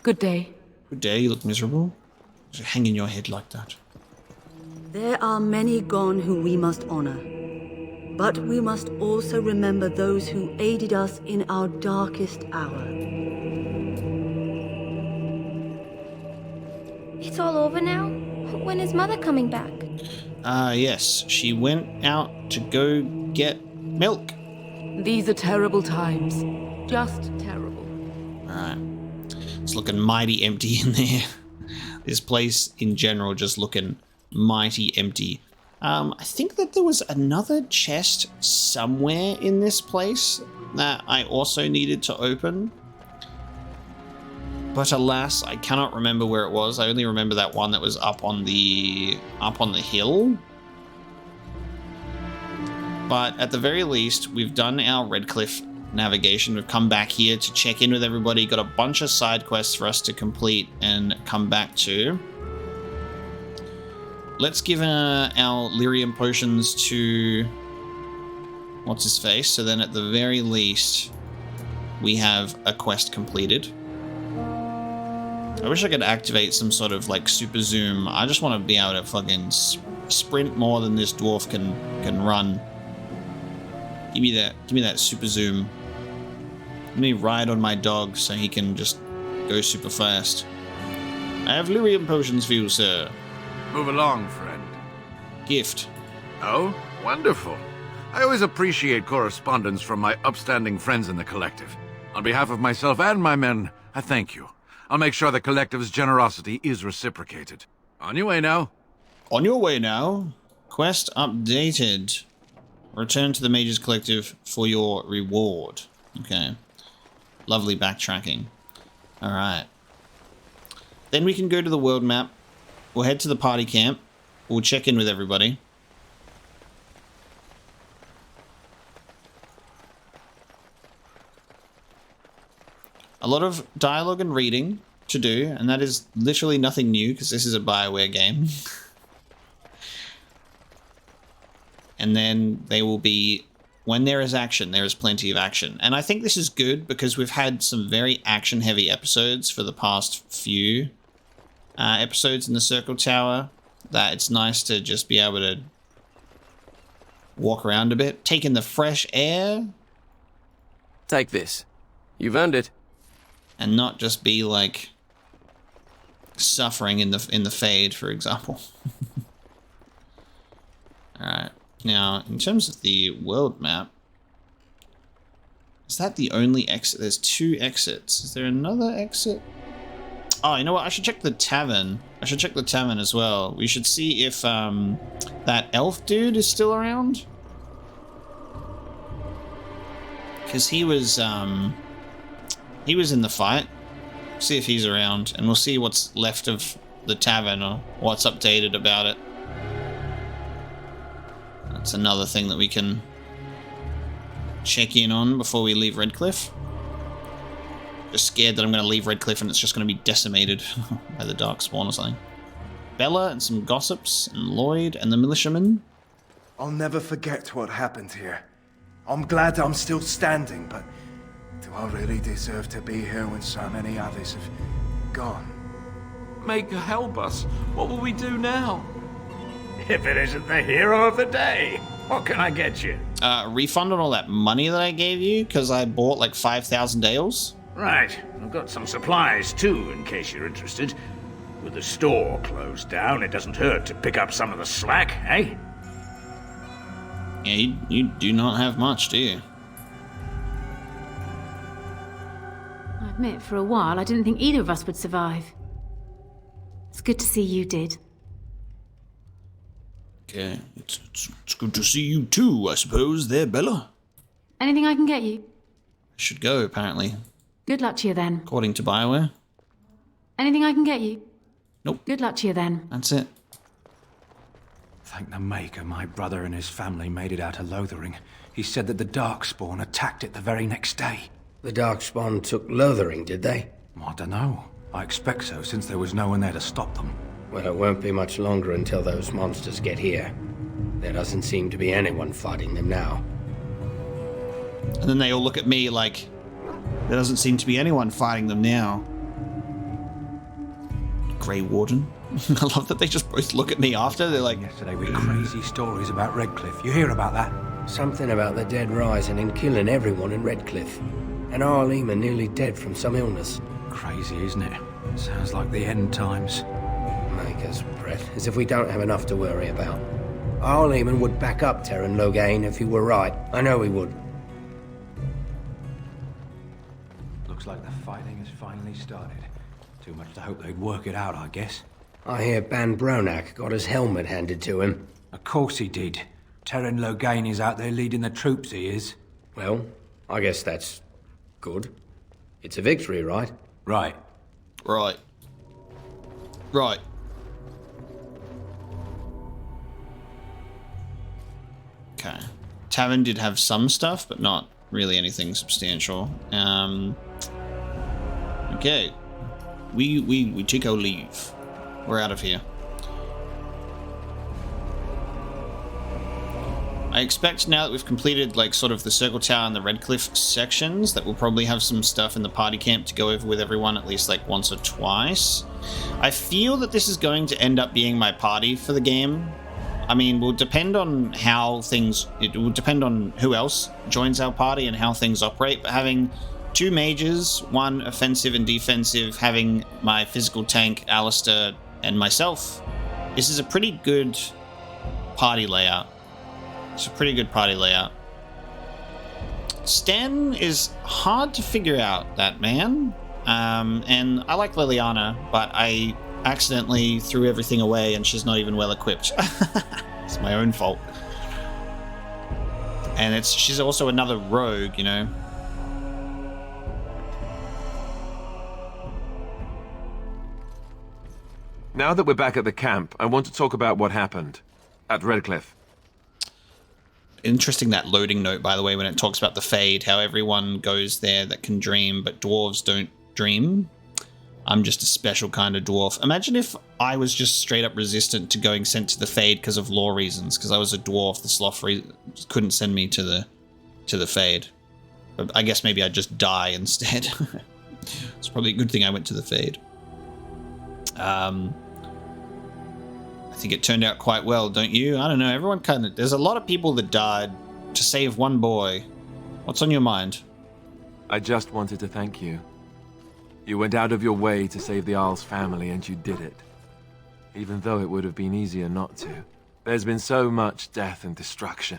Good day. Good day. You look miserable. Just hanging your head like that. There are many gone who we must honor, but we must also remember those who aided us in our darkest hour. It's all over now? When is Mother coming back? Yes. She went out to go get milk. These are terrible times. Just terrible. Alright. It's looking mighty empty in there. This place, in general, just looking mighty empty. I think that there was another chest somewhere in this place that I also needed to open. But alas, I cannot remember where it was. I only remember that one that was up on the hill. But at the very least, we've done our Redcliffe navigation. We've come back here to check in with everybody. Got a bunch of side quests for us to complete and come back to. Let's give our lyrium potions to what's his face. So then at the very least, we have a quest completed. I wish I could activate some sort of like super zoom. I just want to be able to fucking sprint more than this dwarf can run. Give me that super zoom. Let me ride on my dog so he can just go super fast. I have lyrium potions for you, sir. Move along, friend. Gift. Oh, wonderful. I always appreciate correspondence from my upstanding friends in the Collective. On behalf of myself and my men, I thank you. I'll make sure the Collective's generosity is reciprocated. On your way now. On your way now. Quest updated. Return to the Mages Collective for your reward. Okay. Lovely backtracking. Alright. Then we can go to the world map. We'll head to the party camp. We'll check in with everybody. A lot of dialogue and reading to do, and that is literally nothing new because this is a BioWare game. And then they will be, when there is action, there is plenty of action. And I think this is good because we've had some very action-heavy episodes for the past few episodes in the Circle Tower, that it's nice to just be able to walk around a bit, take in the fresh air. Take this. You've earned it. And not just be like suffering in the Fade, for example. Alright. Now, in terms of the world map, is that the only exit? There's 2 exits. Is there another exit? Oh, you know what? I should check the tavern. I should check the tavern as well. We should see if that elf dude is still around. Because he was in the fight. See if he's around, and we'll see what's left of the tavern or what's updated about it. That's another thing that we can check in on before we leave Redcliffe. scared that I'm going to leave Redcliffe and it's just going to be decimated by the Darkspawn or something. Bella and some gossips, and Lloyd and the militiaman. I'll never forget what happened here. I'm glad I'm still standing, but do I really deserve to be here when so many others have gone? Maker, help us. What will we do now? If it isn't the hero of the day, what can I get you? Refund on all that money that I gave you because I bought like 5,000 ales. Right, I've got some supplies too, in case you're interested. With the store closed down, it doesn't hurt to pick up some of the slack, eh? Yeah, you do not have much, do you? I admit, for a while, I didn't think either of us would survive. It's good to see you did. Okay, it's good to see you too, I suppose, there, Bella. Anything I can get you? I should go, apparently, Good luck to you then. according to BioWare. Anything I can get you? Nope. Good luck to you then. That's it. Thank the Maker, my brother and his family made it out of Lothering. He said that the Darkspawn attacked it the very next day. The Darkspawn took Lothering, did they? I don't know. I expect so, since there was no one there to stop them. Well, it won't be much longer until those monsters get here. There doesn't seem to be anyone fighting them now. And then they all look at me like, there doesn't seem to be anyone fighting them now. Grey Warden. I love that they just both look at me after. They're like... Yesterday with crazy stories about Redcliffe. You hear about that? Something about the dead rising and killing everyone in Redcliffe. And Arlema nearly dead from some illness. Crazy, isn't it? Sounds like the end times. Maker's breath, as if we don't have enough to worry about. Arlema would back up Terran Logain if he were right. I know he would. Looks like the fighting has finally started. Too much to hope they'd work it out, I guess. I hear Ban Bronak got his helmet handed to him. Of course he did. Terran Logain is out there leading the troops, he is. Well, I guess that's good. It's a victory, right? Right. Right. Right. Okay. Tavern did have some stuff, but not really anything substantial. Okay. We take our leave. We're out of here. I expect now that we've completed like sort of the Circle Tower and the Redcliffe sections that we'll probably have some stuff in the party camp to go over with everyone at least like once or twice. I feel that this is going to end up being my party for the game. I mean, will depend on how things, it will depend on who else joins our party and how things operate, but having two mages, one offensive and defensive, having my physical tank, Alistair, and myself, this is a pretty good party layout. It's a pretty good party layout. Stan is hard to figure out, that man. And I like Liliana, but I accidentally threw everything away and she's not even well equipped. It's my own fault. And she's also another rogue, you know. Now that we're back at the camp, I want to talk about what happened at Redcliffe. Interesting, that loading note, by the way, when it talks about the Fade, how everyone goes there that can dream, but dwarves don't dream. I'm just a special kind of dwarf. Imagine if I was just straight up resistant to going sent to the Fade because of lore reasons, because I was a dwarf. The sloth couldn't send me to the Fade. But I guess maybe I'd just die instead. It's probably a good thing I went to the Fade. I think it turned out quite well, don't you? I don't know, everyone kind of... There's a lot of people that died to save one boy. What's on your mind? I just wanted to thank you. You went out of your way to save the Isle's family, and you did it. Even though it would have been easier not to. There's been so much death and destruction.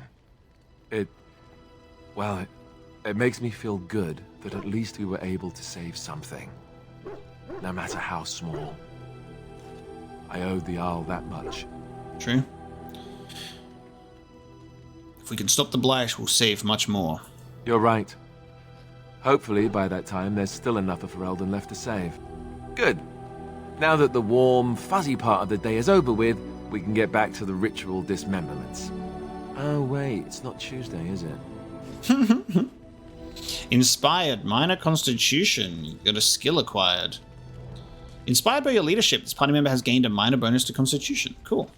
It makes me feel good that at least we were able to save something. No matter how small. I owed the Isle that much. True. If we can stop the blight, we'll save much more. You're right. Hopefully, by that time, there's still enough of Ferelden left to save. Good. Now that the warm, fuzzy part of the day is over with, we can get back to the ritual dismemberments. Oh, wait, it's not Tuesday, is it? Inspired, minor constitution. You got a skill acquired. Inspired by your leadership, this party member has gained a minor bonus to constitution. Cool.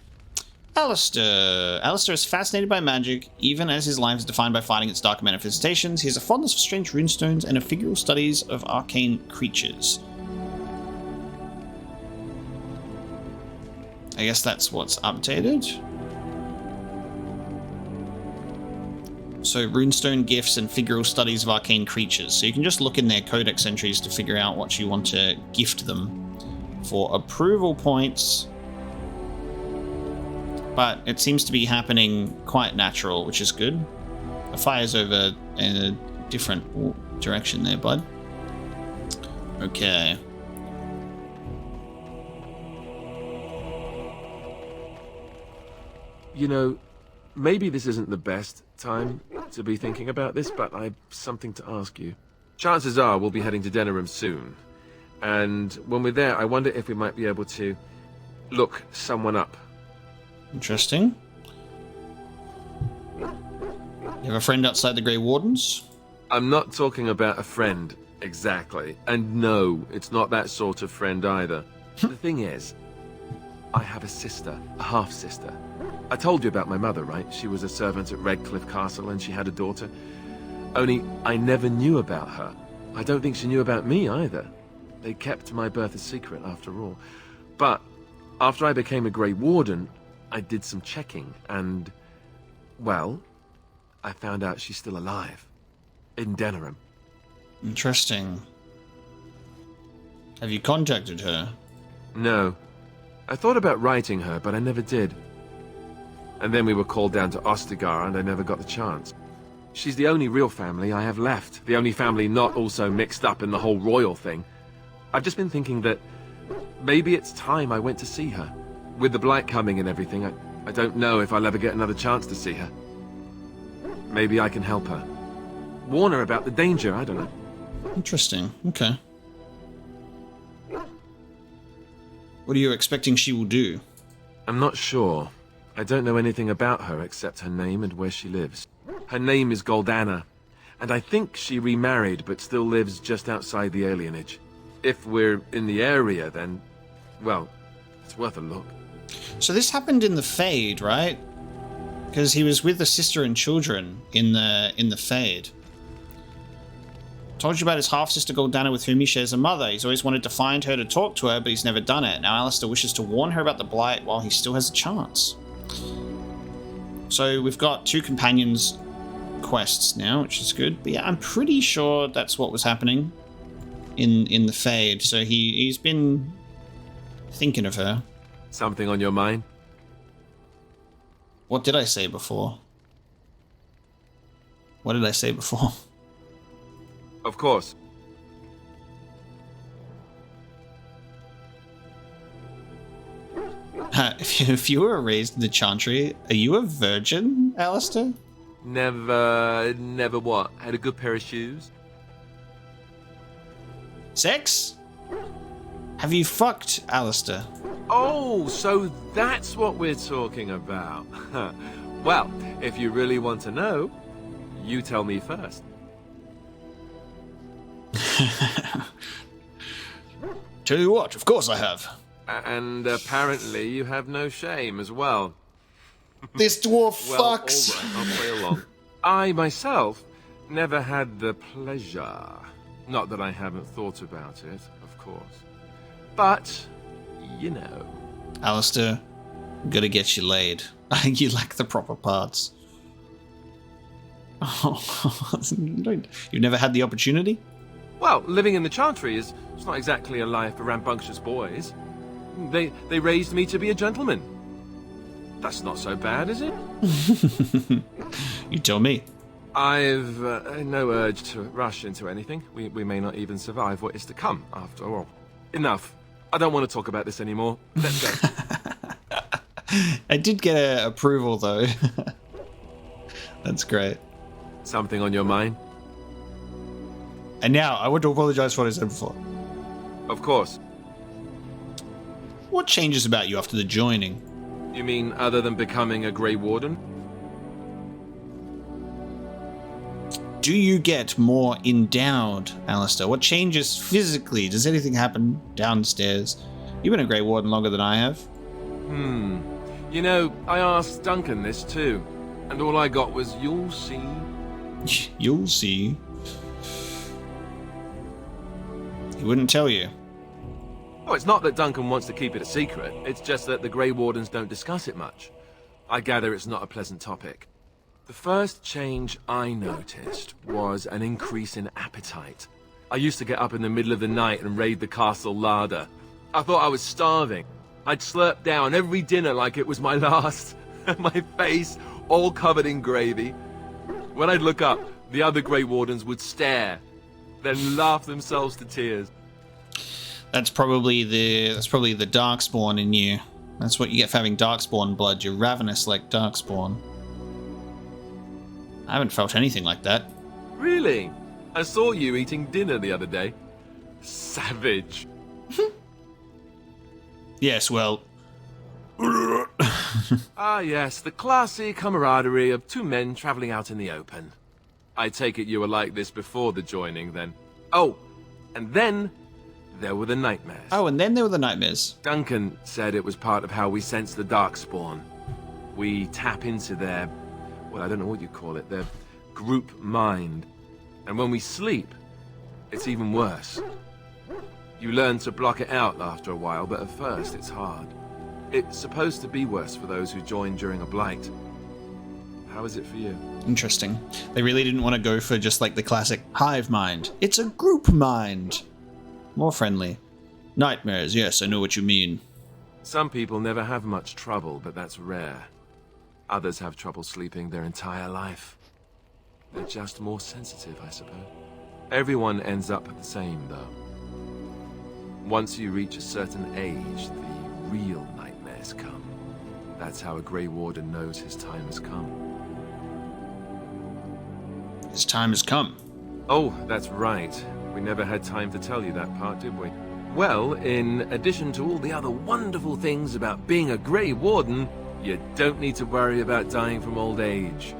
Alistair. Alistair is fascinated by magic, even as his life is defined by fighting its dark manifestations. He has a fondness for strange runestones and a figural studies of arcane creatures. I guess that's what's updated. So runestone gifts and figural studies of arcane creatures. So you can just look in their codex entries to figure out what you want to gift them for approval points. But it seems to be happening quite natural, which is good. The fire's over in a different direction there, bud. Okay. You know, maybe this isn't the best time to be thinking about this, but I've something to ask you. Chances are we'll be heading to Denerim soon. And when we're there, I wonder if we might be able to look someone up. Interesting. You have a friend outside the Grey Wardens? I'm not talking about a friend, exactly. And no, it's not that sort of friend either. The thing is, I have a sister, a half-sister. I told you about my mother, right? She was a servant at Redcliffe Castle and she had a daughter. Only I never knew about her. I don't think she knew about me either. They kept my birth a secret after all. But after I became a Grey Warden, I did some checking and, well, I found out she's still alive. In Denerim. Interesting. Have you contacted her? No. I thought about writing her, but I never did. And then we were called down to Ostagar, and I never got the chance. She's the only real family I have left. The only family not also mixed up in the whole royal thing. I've just been thinking that maybe it's time I went to see her. With the blight coming and everything, I don't know if I'll ever get another chance to see her. Maybe I can help her. Warn her about the danger, I don't know. Interesting. Okay. What are you expecting she will do? I'm not sure. I don't know anything about her except her name and where she lives. Her name is Goldana, and I think she remarried but still lives just outside the alienage. If we're in the area, then, well, it's worth a look. So this happened in the Fade, right? Because he was with the sister and children in the Fade. Told you about his half-sister Goldana with whom he shares a mother. He's always wanted to find her to talk to her, but he's never done it. Now Alistair wishes to warn her about the blight while he still has a chance. So we've got 2 companions quests now, which is good. But yeah, I'm pretty sure that's what was happening in the Fade. So he's been thinking of her. Something on your mind? What did I say before? What did I say before? Of course. If you were raised in the Chantry, are you a virgin, Alistair? Never what? Had a good pair of shoes? Sex? Have you fucked, Alistair? Oh, so that's what we're talking about. Well, if you really want to know, you tell me first. Tell you what, of course I have. And apparently you have no shame as well. This dwarf well, fucks. All right, I'll play along. I myself never had the pleasure. Not that I haven't thought about it, of course. But, you know. Alistair, I'm gonna get you laid. You lack the proper parts. Oh, you've never had the opportunity? Well, living in the Chantry it's not exactly a life for rambunctious boys. They raised me to be a gentleman. That's not so bad, is it? You tell me. I've no urge to rush into anything. We may not even survive what is to come, after all. Enough. I don't want to talk about this anymore. Let's go. I did get approval, though. That's great. Something on your mind? And now, I want to apologize for what I said before. Of course. What changes about you after the joining? You mean other than becoming a Grey Warden? Do you get more endowed, Alistair? What changes physically? Does anything happen downstairs? You've been a Grey Warden longer than I have. You know, I asked Duncan this too, and all I got was, "You'll see." You'll see. He wouldn't tell you. Oh, it's not that Duncan wants to keep it a secret. It's just that the Grey Wardens don't discuss it much. I gather it's not a pleasant topic. The first change I noticed was an increase in appetite. I used to get up in the middle of the night and raid the castle larder. I thought I was starving. I'd slurp down every dinner like it was my last. My face all covered in gravy. When I'd look up, the other Grey Wardens would stare, then laugh themselves to tears. That's probably the Darkspawn in you. That's what you get for having Darkspawn blood. You're ravenous like Darkspawn. I haven't felt anything like that. Really? I saw you eating dinner the other day. Savage. Yes, well... Ah, yes, the classy camaraderie of two men traveling out in the open. I take it you were like this before the joining, then. Oh, and then there were the nightmares. Oh, and then there were the nightmares. Duncan said it was part of how we sense the Darkspawn. We tap into their, well, I don't know what you call it, their group mind. And when we sleep, it's even worse. You learn to block it out after a while, but at first it's hard. It's supposed to be worse for those who join during a blight. How is it for you? Interesting. They really didn't want to go for just like the classic hive mind. It's a group mind. More friendly. Nightmares, yes, I know what you mean. Some people never have much trouble, but that's rare. Others have trouble sleeping their entire life. They're just more sensitive, I suppose. Everyone ends up the same, though. Once you reach a certain age, the real nightmares come. That's how a Grey Warden knows his time has come. His time has come. Oh, that's right. We never had time to tell you that part, did we? Well, in addition to all the other wonderful things about being a Grey Warden, you don't need to worry about dying from old age.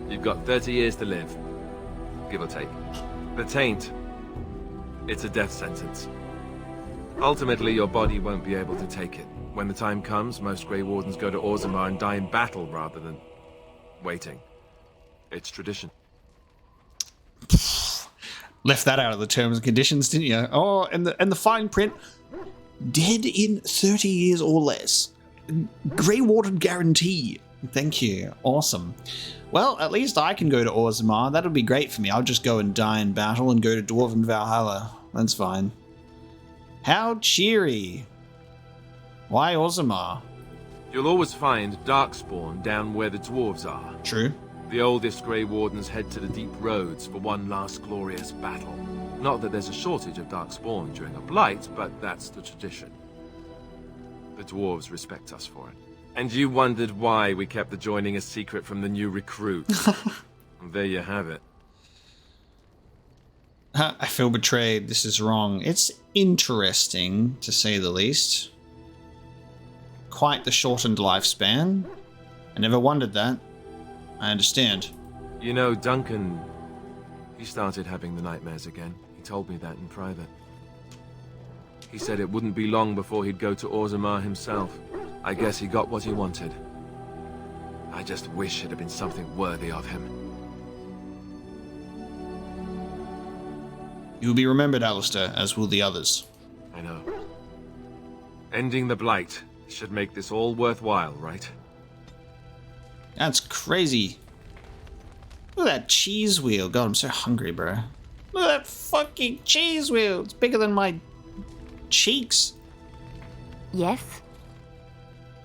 You've got 30 years to live, give or take. The taint, it's a death sentence. Ultimately, your body won't be able to take it. When the time comes, most Grey Wardens go to Orzammar and die in battle rather than waiting. It's tradition. Left that out of the terms and conditions, didn't you? Oh, and the fine print. Dead in 30 years or less. Grey Warden guarantee. Thank you. Awesome. Well, at least I can go to Orzammar. That'll be great for me. I'll just go and die in battle and go to Dwarven Valhalla. That's fine. How cheery. Why Orzammar? You'll always find Darkspawn down where the dwarves are. True. The oldest Grey Wardens head to the deep roads for one last glorious battle. Not that there's a shortage of Darkspawn during a blight, but that's the tradition. The dwarves respect us for it. And you wondered why we kept the joining a secret from the new recruit. There you have it. I feel betrayed. This is wrong. It's interesting, to say the least. Quite the shortened lifespan. I never wondered that. I understand. You know, Duncan, he started having the nightmares again. He told me that in private. He said it wouldn't be long before he'd go to Orzammar himself. I guess he got what he wanted. I just wish it had been something worthy of him. You'll be remembered, Alistair, as will the others. I know. Ending the blight should make this all worthwhile, right? That's crazy. Look at that cheese wheel. God, I'm so hungry, bro. Look at that fucking cheese wheel. It's bigger than my cheeks. Yes?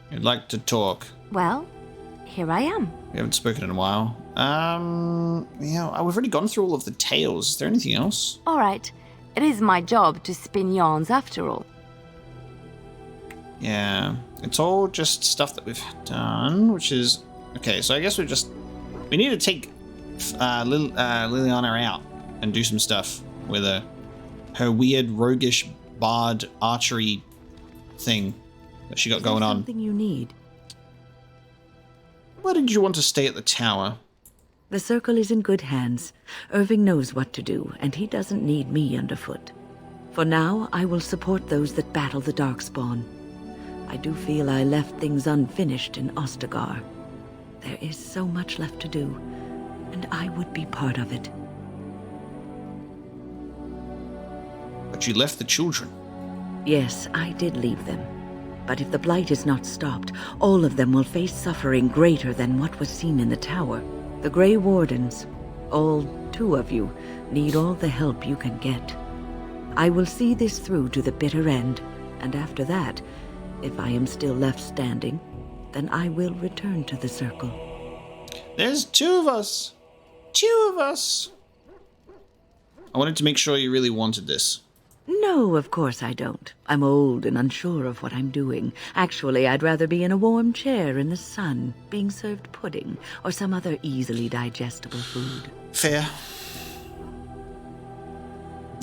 You'd like to talk. Well, here I am. We haven't spoken in a while. Yeah, we've already gone through all of the tales. Is there anything else? All right. It is my job to spin yarns after all. Yeah, it's all just stuff that we've done, which is... Okay, so I guess we need to take Liliana out and do some stuff with her weird roguish bard archery thing that she got going on. Something you need? Why did you want to stay at the tower? The Circle is in good hands. Irving knows what to do, and he doesn't need me underfoot. For now, I will support those that battle the Darkspawn. I do feel I left things unfinished in Ostagar. There is so much left to do, and I would be part of it. But you left the children. Yes, I did leave them. But if the Blight is not stopped, all of them will face suffering greater than what was seen in the tower. The Grey Wardens, all 2 of you, need all the help you can get. I will see this through to the bitter end, and after that, if I am still left standing, then I will return to the Circle. There's 2 of us! 2 of us! I wanted to make sure you really wanted this. No, of course I don't. I'm old and unsure of what I'm doing. Actually, I'd rather be in a warm chair in the sun, being served pudding, or some other easily digestible food. Fair.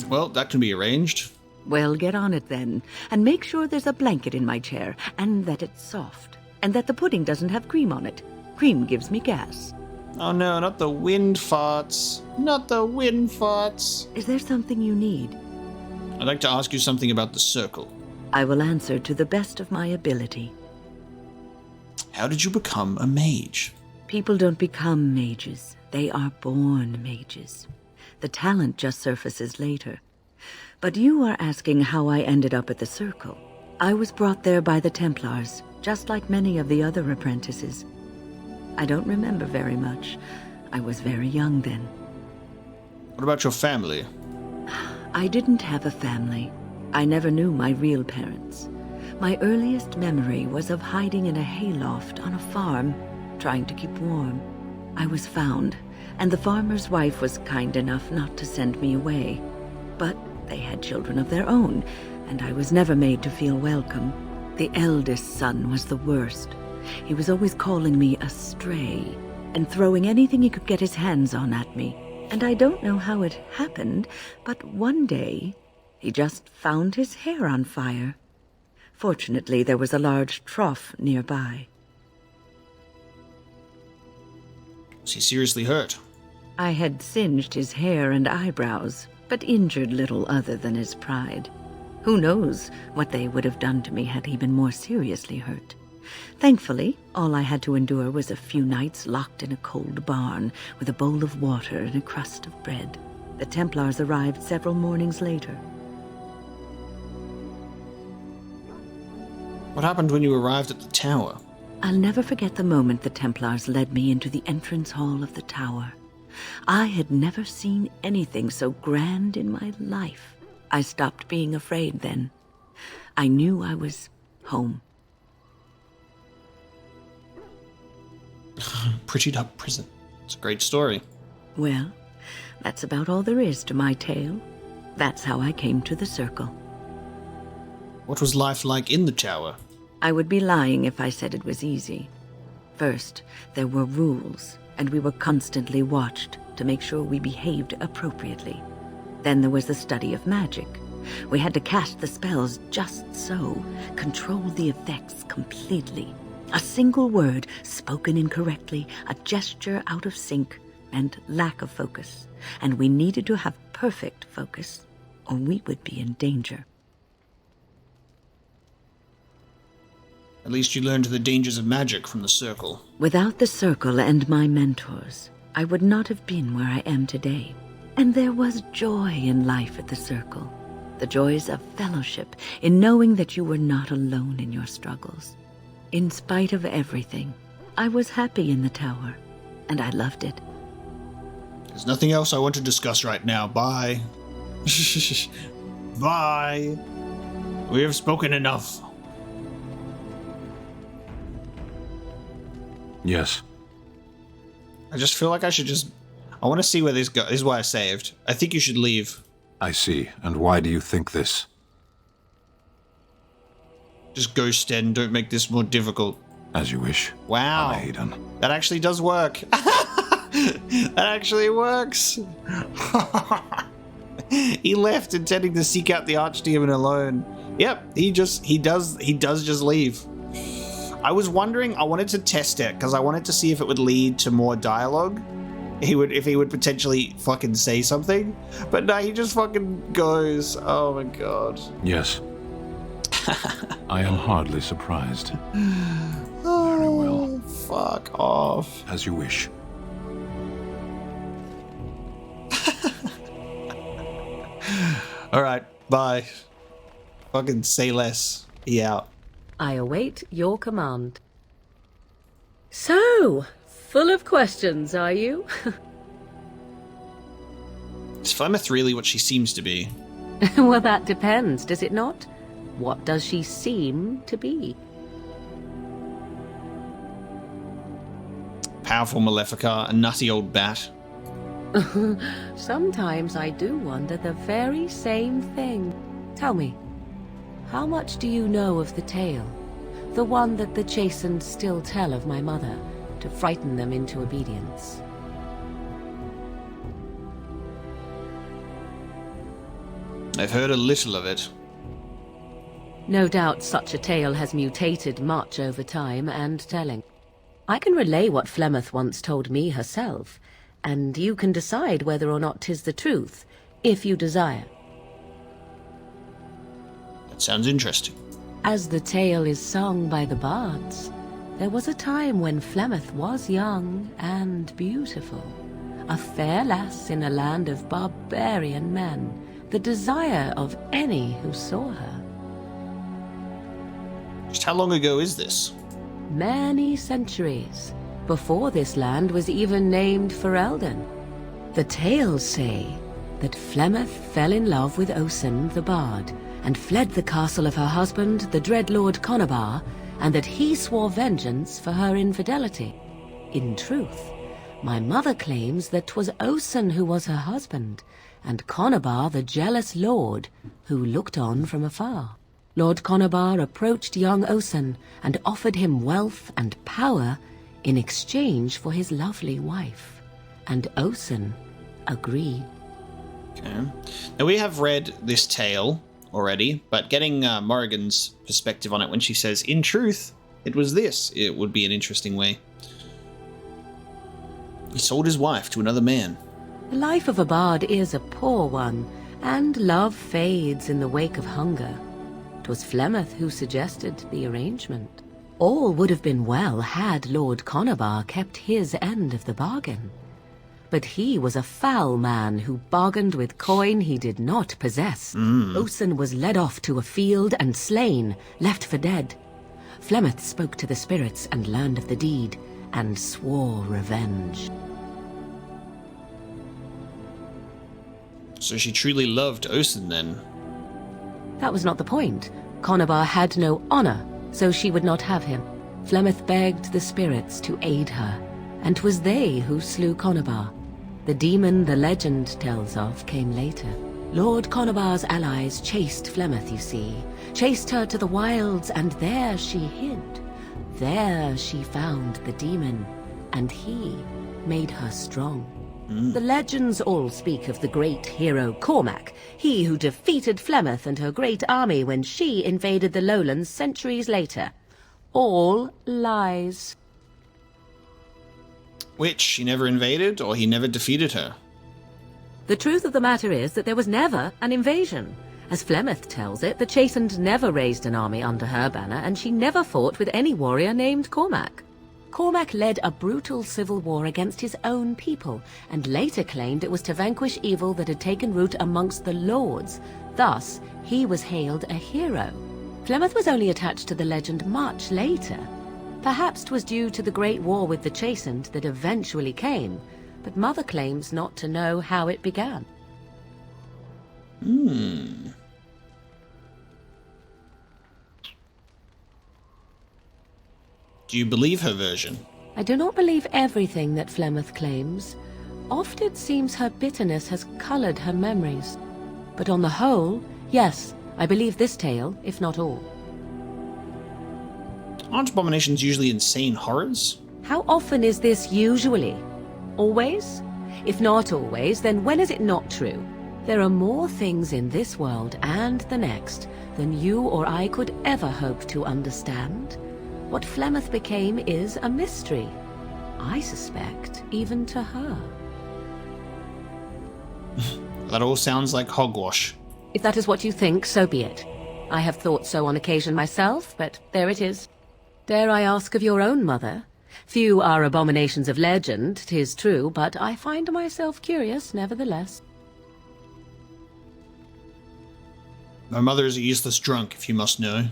Well, that can be arranged. Well, get on it then, and make sure there's a blanket in my chair, and that it's soft, and that the pudding doesn't have cream on it. Cream gives me gas. Oh no, not the wind farts. Not the wind farts. Is there something you need? I'd like to ask you something about the Circle. I will answer to the best of my ability. How did you become a mage? People don't become mages. They are born mages. The talent just surfaces later. But you are asking how I ended up at the Circle. I was brought there by the Templars, just like many of the other apprentices. I don't remember very much. I was very young then. What about your family? I didn't have a family. I never knew my real parents. My earliest memory was of hiding in a hayloft on a farm, trying to keep warm. I was found, and the farmer's wife was kind enough not to send me away. But they had children of their own, and I was never made to feel welcome. The eldest son was the worst. He was always calling me a stray, and throwing anything he could get his hands on at me. And I don't know how it happened, but one day, he just found his hair on fire. Fortunately, there was a large trough nearby. Was he seriously hurt? I had singed his hair and eyebrows, but injured little other than his pride. Who knows what they would have done to me had he been more seriously hurt. Thankfully, all I had to endure was a few nights locked in a cold barn with a bowl of water and a crust of bread. The Templars arrived several mornings later. What happened when you arrived at the tower? I'll never forget the moment the Templars led me into the entrance hall of the tower. I had never seen anything so grand in my life. I stopped being afraid then. I knew I was home. Prettied up prison. It's a great story. Well, that's about all there is to my tale. That's how I came to the Circle. What was life like in the tower? I would be lying if I said it was easy. First, there were rules, and we were constantly watched to make sure we behaved appropriately. Then there was the study of magic. We had to cast the spells just so, control the effects completely. A single word spoken incorrectly, a gesture out of sync, and lack of focus. And we needed to have perfect focus, or we would be in danger. At least you learned the dangers of magic from the Circle. Without the Circle and my mentors, I would not have been where I am today. And there was joy in life at the Circle. The joys of fellowship, in knowing that you were not alone in your struggles. In spite of everything, I was happy in the tower, and I loved it. There's nothing else I want to discuss right now. Bye. Bye. We have spoken enough. Yes. I just feel like I should just... I want to see where this goes. This is why I saved. I think you should leave. I see. And why do you think this? Just go, Sten. Don't make this more difficult. As you wish. Wow. That actually does work. That actually works. He left intending to seek out the Archdemon alone. Yep, he does just leave. I was wondering, I wanted to test it because I wanted to see if it would lead to more dialogue. if he would potentially fucking say something, but no, he just fucking goes. Oh my god. Yes. I am hardly surprised. Very well. Fuck off. As you wish. All right, bye. Fucking say less. Be out. I await your command. So, full of questions, are you? Is Flemeth really what she seems to be? Well, that depends, does it not? What does she seem to be? Powerful Malefica, a nutty old bat. Sometimes I do wonder the very same thing. Tell me, how much do you know of the tale? The one that the chastened still tell of my mother, to frighten them into obedience. I've heard a little of it. No doubt such a tale has mutated much over time and telling. I can relay what Flemeth once told me herself, and you can decide whether or not 'tis the truth, if you desire. That sounds interesting. As the tale is sung by the bards, there was a time when Flemeth was young and beautiful, a fair lass in a land of barbarian men, the desire of any who saw her. Just how long ago is this? Many centuries, before this land was even named Ferelden. The tales say that Flemeth fell in love with Osen the Bard, and fled the castle of her husband, the dread Lord Conabar, and that he swore vengeance for her infidelity. In truth, my mother claims that 'twas Osen who was her husband, and Conabar the jealous lord who looked on from afar. Lord Conabar approached young Osen and offered him wealth and power in exchange for his lovely wife, and Osen agreed. Okay. Now we have read this tale already, but getting Morrigan's perspective on it when she says, in truth, it was this, it would be an interesting way. He sold his wife to another man. The life of a bard is a poor one, and love fades in the wake of hunger. 'Twas Flemeth who suggested the arrangement. All would have been well had Lord Conabar kept his end of the bargain. But he was a foul man who bargained with coin he did not possess. Osen was led off to a field and slain, left for dead. Flemeth spoke to the spirits and learned of the deed, and swore revenge. So she truly loved Osen then? That was not the point. Conabar had no honor, so she would not have him. Flemeth begged the spirits to aid her, and 'twas they who slew Conabar. The demon the legend tells of came later. Lord Conabar's allies chased Flemeth, you see, chased her to the wilds, and there she hid. There she found the demon, and he made her strong. The legends all speak of the great hero Cormac, he who defeated Flemeth and her great army when she invaded the lowlands centuries later. All lies. Which, she never invaded, or he never defeated her? The truth of the matter is that there was never an invasion. As Flemeth tells it, the Chastened never raised an army under her banner, and she never fought with any warrior named Cormac. Cormac led a brutal civil war against his own people, and later claimed it was to vanquish evil that had taken root amongst the lords. Thus, he was hailed a hero. Flemeth was only attached to the legend much later. Perhaps 'twas due to the great war with the Chastened that eventually came, but Mother claims not to know how it began. Do you believe her version? I do not believe everything that Flemeth claims. Oft it seems her bitterness has colored her memories. But on the whole, yes, I believe this tale, if not all. Aren't abominations usually insane horrors? How often is this usually? Always? If not always, then when is it not true? There are more things in this world and the next than you or I could ever hope to understand. What Flemeth became is a mystery. I suspect even to her. That all sounds like hogwash. If that is what you think, so be it. I have thought so on occasion myself, but there it is. Dare I ask of your own mother? Few are abominations of legend, 'tis true, but I find myself curious, nevertheless. My mother is a useless drunk, if you must know.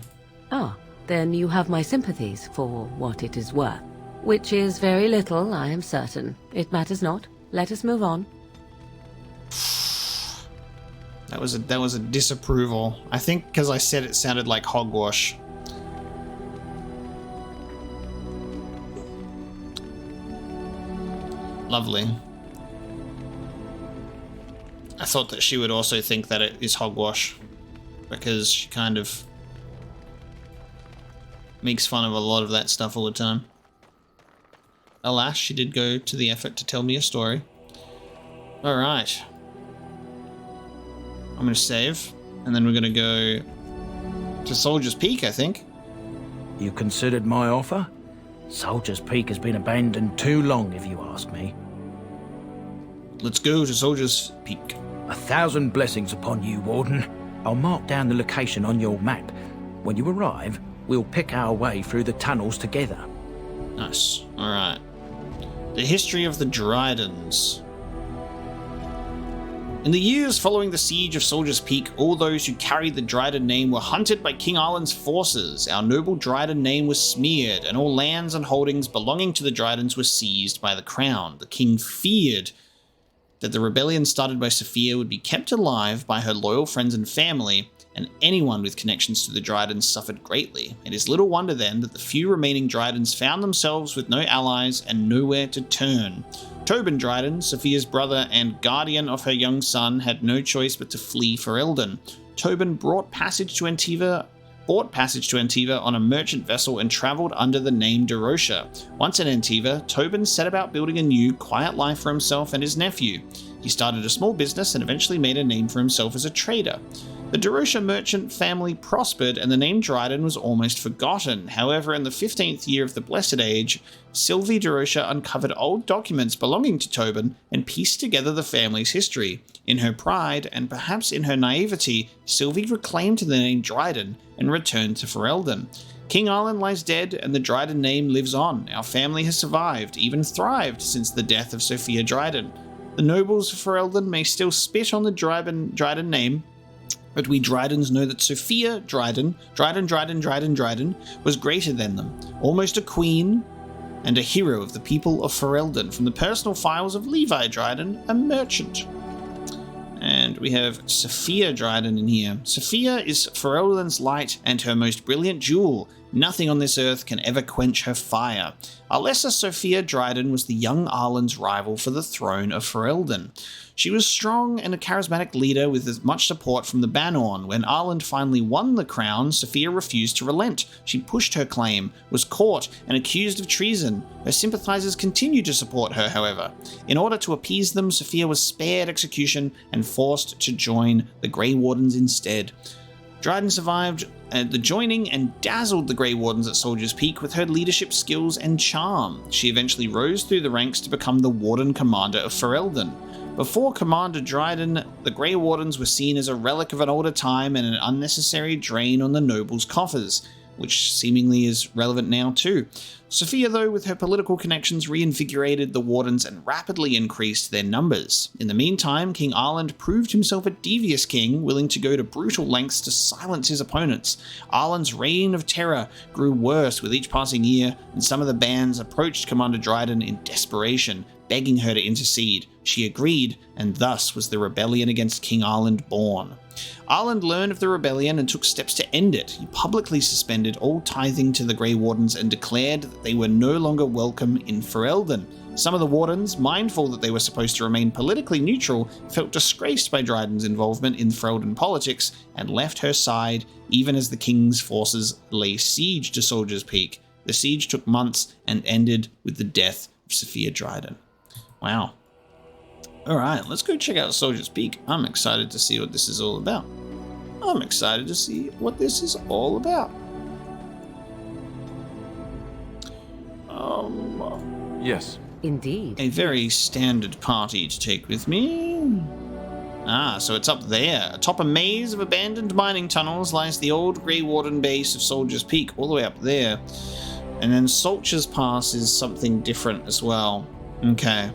Ah, then you have my sympathies for what it is worth. Which is very little, I am certain. It matters not. Let us move on. That was a disapproval. I think because I said it sounded like hogwash. Lovely. I thought that she would also think that it is hogwash, because she kind of makes fun of a lot of that stuff all the time. Alas, she did go to the effort to tell me a story. Alright. I'm going to save, and then we're going to go to Soldier's Peak, I think. You considered my offer? Soldier's Peak has been abandoned too long, if you ask me. Let's go to Soldier's Peak. 1,000 blessings upon you, Warden. I'll mark down the location on your map. When you arrive, we'll pick our way through the tunnels together. Nice. Alright. The history of the Drydens. In the years following the siege of Soldier's Peak, all those who carried the Dryden name were hunted by King Arlen's forces. Our noble Dryden name was smeared, and all lands and holdings belonging to the Drydens were seized by the crown. The king feared that the rebellion started by Sophia would be kept alive by her loyal friends and family, and anyone with connections to the Drydens suffered greatly. It is little wonder then that the few remaining Drydens found themselves with no allies and nowhere to turn. Tobin Dryden, Sophia's brother and guardian of her young son, had no choice but to flee for Eldon. Tobin brought passage to Antiva on a merchant vessel and travelled under the name Derosha. Once in Antiva, Tobin set about building a new, quiet life for himself and his nephew. He started a small business and eventually made a name for himself as a trader. The Derosha merchant family prospered and the name Dryden was almost forgotten. However, in the 15th year of the Blessed Age, Sylvie Derosha uncovered old documents belonging to Tobin and pieced together the family's history. In her pride, and perhaps in her naivety, Sylvie reclaimed the name Dryden and returned to Ferelden. King Arlen lies dead and the Dryden name lives on. Our family has survived, even thrived, since the death of Sophia Dryden. The nobles of Ferelden may still spit on the Dryden name, but we Drydens know that Sophia Dryden was greater than them, almost a queen and a hero of the people of Ferelden, from the personal files of Levi Dryden, a merchant. And we have Sophia Dryden in here. Sophia is Ferelden's light and her most brilliant jewel. Nothing on this earth can ever quench her fire. Our lesser Sophia Dryden was the young Arlen's rival for the throne of Ferelden. She was strong and a charismatic leader with as much support from the Banorn. When Arlen finally won the crown, Sophia refused to relent. She pushed her claim, was caught, and accused of treason. Her sympathizers continued to support her, however. In order to appease them, Sophia was spared execution and forced to join the Grey Wardens instead. Dryden survived the joining and dazzled the Grey Wardens at Soldier's Peak with her leadership skills and charm. She eventually rose through the ranks to become the Warden Commander of Ferelden. Before Commander Dryden, the Grey Wardens were seen as a relic of an older time and an unnecessary drain on the nobles' coffers, which seemingly is relevant now too. Sophia, though, with her political connections, reinvigorated the Wardens and rapidly increased their numbers. In the meantime, King Arlen proved himself a devious king, willing to go to brutal lengths to silence his opponents. Arlen's reign of terror grew worse with each passing year, and some of the bands approached Commander Dryden in desperation, begging her to intercede. She agreed, and thus was the rebellion against King Arlen born. Arlen learned of the rebellion and took steps to end it. He publicly suspended all tithing to the Grey Wardens and declared that they were no longer welcome in Ferelden. Some of the Wardens, mindful that they were supposed to remain politically neutral, felt disgraced by Dryden's involvement in Ferelden politics and left her side even as the king's forces lay siege to Soldier's Peak. The siege took months and ended with the death of Sophia Dryden. Wow. Alright, let's go check out Soldier's Peak. I'm excited to see what this is all about. Yes. Indeed. A very standard party to take with me. Ah, so it's up there. Atop a maze of abandoned mining tunnels lies the old Grey Warden base of Soldier's Peak, all the way up there. And then Soldiers Pass is something different as well. Okay.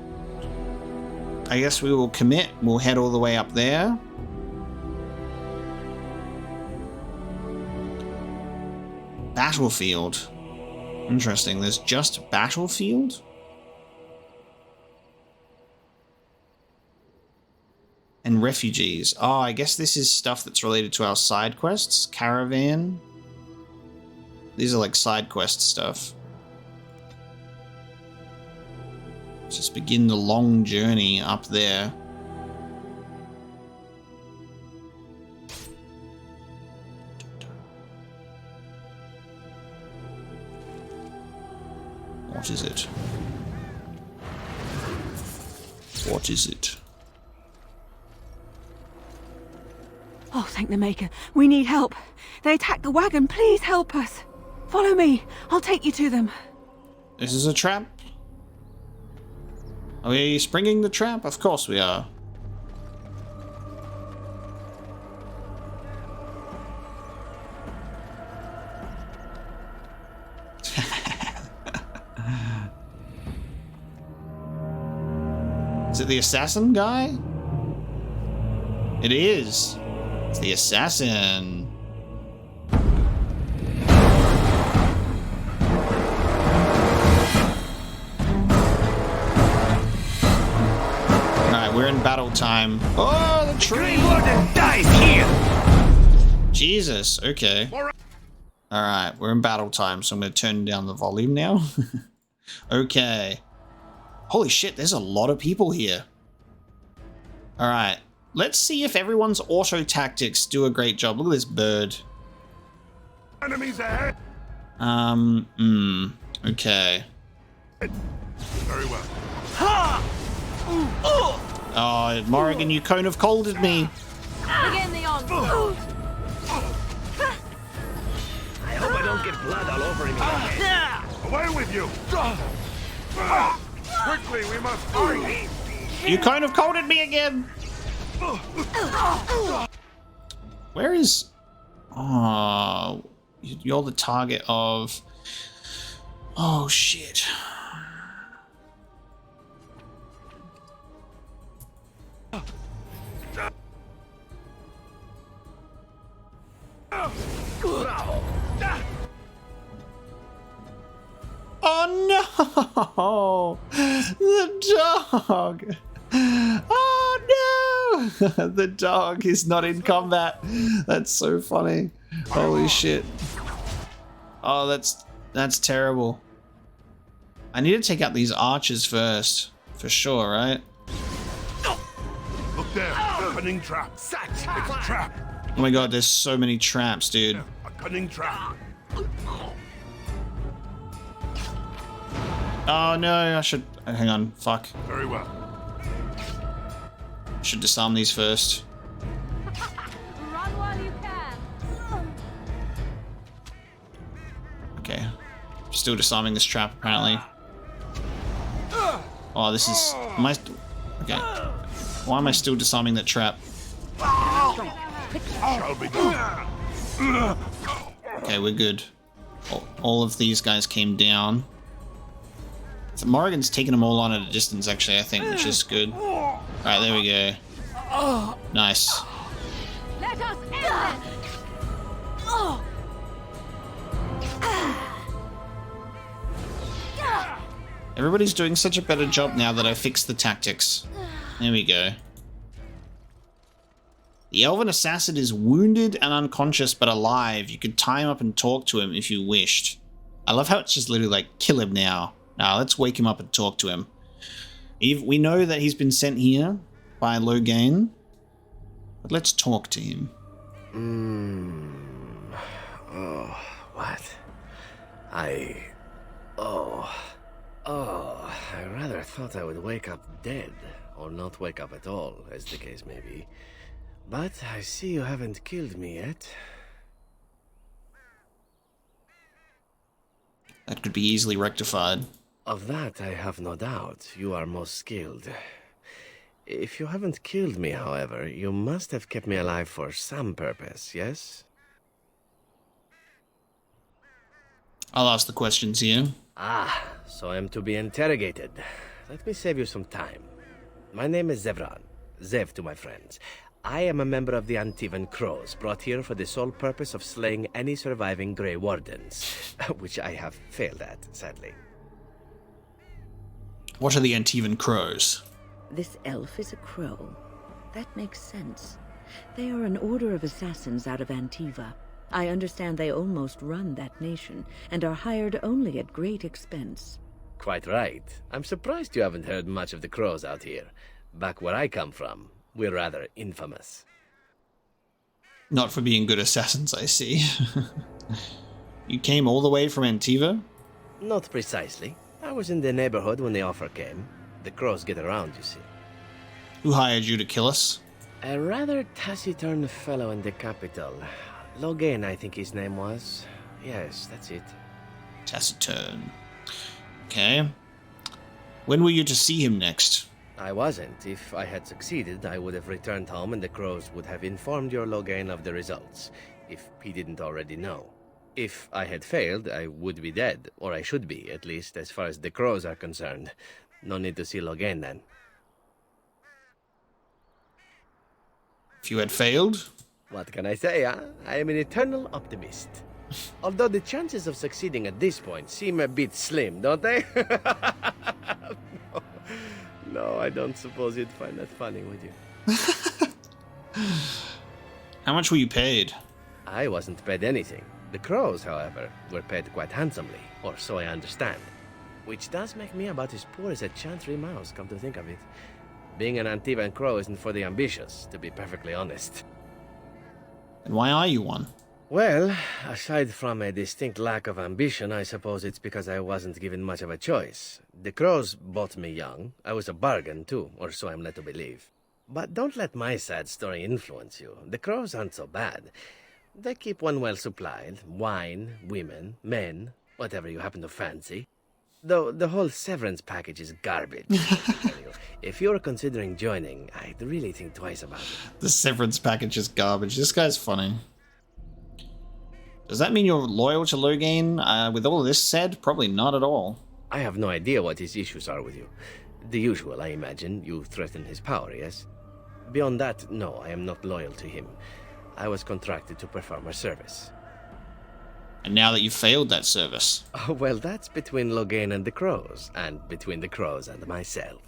I guess we will commit. We'll head all the way up there. Battlefield. Interesting. There's just Battlefield? And refugees. Oh, I guess this is stuff that's related to our side quests. Caravan. These are like side quest stuff. Let's just begin the long journey up there. What is it? What is it? Oh, thank the Maker. We need help. They attacked the wagon. Please help us. Follow me. I'll take you to them. This is a trap. Are we springing the trap? Of course we are. Is it the assassin guy? It is. It's the assassin. Alright, we're in battle time. Oh, the tree! Dies here! Jesus, okay. Alright, we're in battle time, so I'm going to turn down the volume now. Okay. Holy shit, there's a lot of people here. Alright, let's see if everyone's auto tactics do a great job. Look at this bird. Enemies ahead. Okay. Very well. Oh, Morrigan, you cone of colded me. Begin the onslaught. I hope I don't get blood all over him again. Away with you! Quickly, we must fight! You cone of colded me again. Where is... Oh, you're the target of... Oh, shit. Oh no! The dog! Oh no! The dog is not in combat. That's so funny. Holy shit. Oh, that's terrible. I need to take out these archers first. For sure, right? Look there, a cunning trap. It's a trap. Oh my god, there's so many traps, dude. A cunning trap. Oh no, I should... Hang on, fuck. Very well. Should disarm these first. Run while you can. Okay. Still disarming this trap, apparently. Oh, this is... Am I... Okay. Why am I still disarming that trap? Shall be done. Okay, we're good. All of these guys came down. So Morrigan's taking them all on at a distance, actually, I think, which is good. Alright, there we go. Nice. Let us end this. Everybody's doing such a better job now that I fixed the tactics. There we go. The elven assassin is wounded and unconscious but alive. You could tie him up and talk to him if you wished. I love how it's just literally like, kill him now. Now let's wake him up and talk to him. We know that he's been sent here by Logain, but let's talk to him. Oh, what? I rather thought I would wake up dead, or not wake up at all, as the case may be. But I see you haven't killed me yet. That could be easily rectified. Of that I have no doubt. You are most skilled. If you haven't killed me, however, you must have kept me alive for some purpose, yes? I'll ask the questions here. Ah, so I'm to be interrogated. Let me save you some time. My name is Zevran. Zev to my friends. I am a member of the Antivan Crows, brought here for the sole purpose of slaying any surviving Grey Wardens, which I have failed at, sadly. What are the Antivan Crows? This elf is a crow. That makes sense. They are an order of assassins out of Antiva. I understand they almost run that nation, and are hired only at great expense. Quite right. I'm surprised you haven't heard much of the Crows out here. Back where I come from, we're rather infamous. Not for being good assassins, I see. You came all the way from Antiva? Not precisely. I was in the neighborhood when the offer came. The Crows get around, you see. Who hired you to kill us? A rather taciturn fellow in the capital. Logan, I think his name was. Yes, that's it. Taciturn. Okay. When were you to see him next? I wasn't. If I had succeeded, I would have returned home and the Crows would have informed your Logan of the results, if he didn't already know. If I had failed, I would be dead, or I should be, at least as far as the Crows are concerned. No need to see Logan then. If you had failed? What can I say, huh? I am an eternal optimist. Although the chances of succeeding at this point seem a bit slim, don't they? No, I don't suppose you'd find that funny, would you? How much were you paid? I wasn't paid anything. The Crows, however, were paid quite handsomely, or so I understand. Which does make me about as poor as a Chantry mouse, come to think of it. Being an Antivan Crow isn't for the ambitious, to be perfectly honest. And why are you one? Well, aside from a distinct lack of ambition, I suppose it's because I wasn't given much of a choice. The Crows bought me young. I was a bargain, too, or so I'm led to believe. But don't let my sad story influence you. The Crows aren't so bad. They keep one well supplied. Wine, women, men, whatever you happen to fancy. Though the whole severance package is garbage. If you're considering joining, I'd really think twice about it. The severance package is garbage. This guy's funny. Does that mean you're loyal to Logan? With all of this said, probably not at all. I have no idea what his issues are with you. The usual, I imagine. You threaten his power, yes? Beyond that, no, I am not loyal to him. I was contracted to perform a service. And now that you've failed that service? Oh, well, that's between Logan and the Crows, and between the Crows and myself.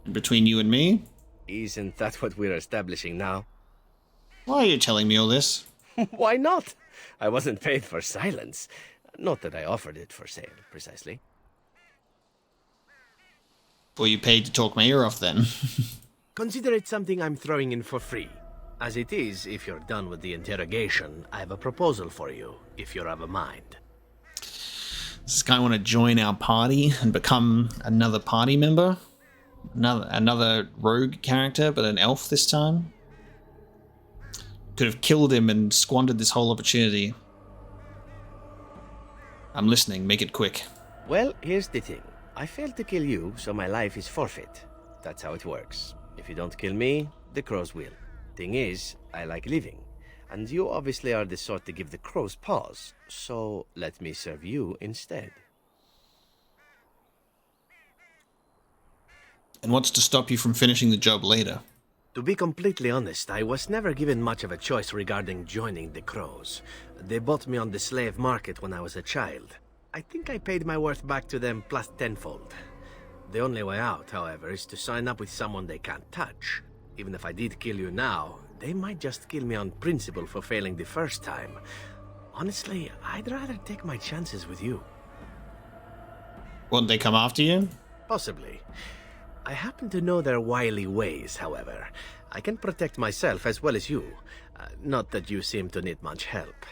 And between you and me? Isn't that what we're establishing now? Why are you telling me all this? Why not? I wasn't paid for silence. Not that I offered it for sale, precisely. Were you paid to talk my ear off, then? Consider it something I'm throwing in for free. As it is, if you're done with the interrogation, I have a proposal for you, if you're of a mind. Does this guy want to join our party and become another party member? Another rogue character, but an elf this time? Could have killed him and squandered this whole opportunity. I'm listening, make it quick. Well, here's the thing. I failed to kill you, so my life is forfeit. That's how it works. If you don't kill me, the Crows will. Thing is, I like living. And you obviously are the sort to give the Crows pause. So, let me serve you instead. And what's to stop you from finishing the job later? To be completely honest, I was never given much of a choice regarding joining the Crows. They bought me on the slave market when I was a child. I think I paid my worth back to them plus tenfold. The only way out, however, is to sign up with someone they can't touch. Even if I did kill you now, they might just kill me on principle for failing the first time. Honestly, I'd rather take my chances with you. Won't they come after you? Possibly. I happen to know their wily ways, however. I can protect myself as well as you. Not that you seem to need much help.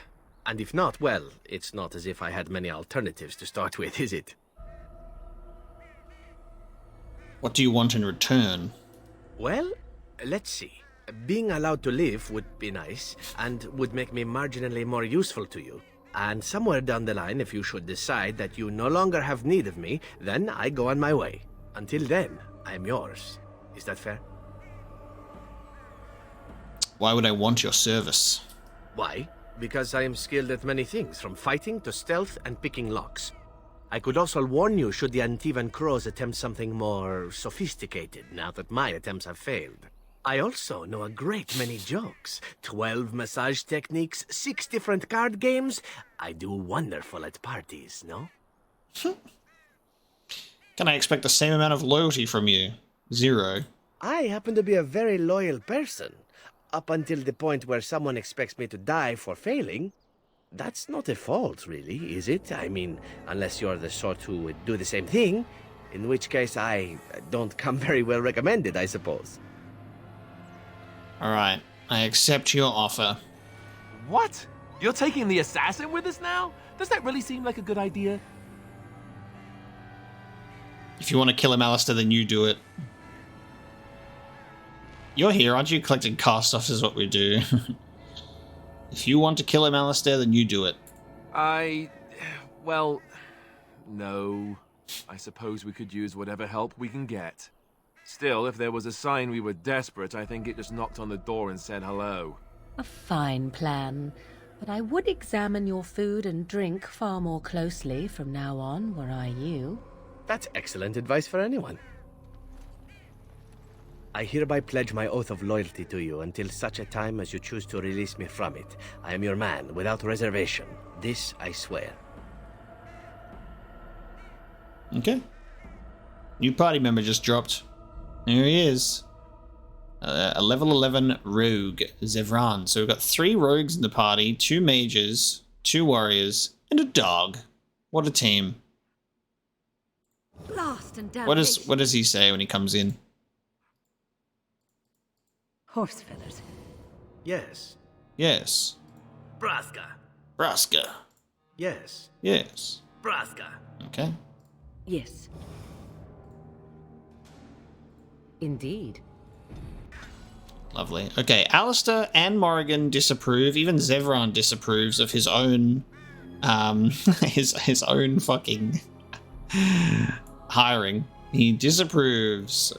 And if not, well, it's not as if I had many alternatives to start with, is it? What do you want in return? Well, let's see. Being allowed to live would be nice, and would make me marginally more useful to you. And somewhere down the line, if you should decide that you no longer have need of me, then I go on my way. Until then, I'm yours. Is that fair? Why would I want your service? Why? Because I am skilled at many things, from fighting to stealth and picking locks. I could also warn you should the Antivan crows attempt something more sophisticated, now that my attempts have failed. I also know a great many jokes. 12 massage techniques, 6 different card games. I do wonderful at parties, no? Can I expect the same amount of loyalty from you? 0. I happen to be a very loyal person. Up until the point where someone expects me to die for failing. That's not a fault, really, is it? I mean, unless you're the sort who would do the same thing, in which case I don't come very well recommended, I suppose. Alright, I accept your offer. What? You're taking the assassin with us now? Does that really seem like a good idea? If you want to kill him, Alistair, then you do it. You're here, aren't you? Collecting cast-offs is what we do. If you want to kill him, Alistair, then you do it. Well, no. I suppose we could use whatever help we can get. Still, if there was a sign we were desperate, I think it just knocked on the door and said hello. A fine plan, but I would examine your food and drink far more closely from now on, were I you. That's excellent advice for anyone. I hereby pledge my oath of loyalty to you until such a time as you choose to release me from it. I am your man, without reservation. This I swear. Okay. New party member just dropped. There he is. A level 11 rogue, Zevran. So we've got 3 rogues in the party, 2 mages, 2 warriors, and a dog. What a team. Blast and What does he say when he comes in? Horse feathers. Yes. Yes. Braska. Braska. Yes. Yes. Braska. Okay. Yes. Indeed. Lovely. Okay, Alistair and Morrigan disapprove. Even Zevran disapproves of his own, his own fucking hiring. He disapproves.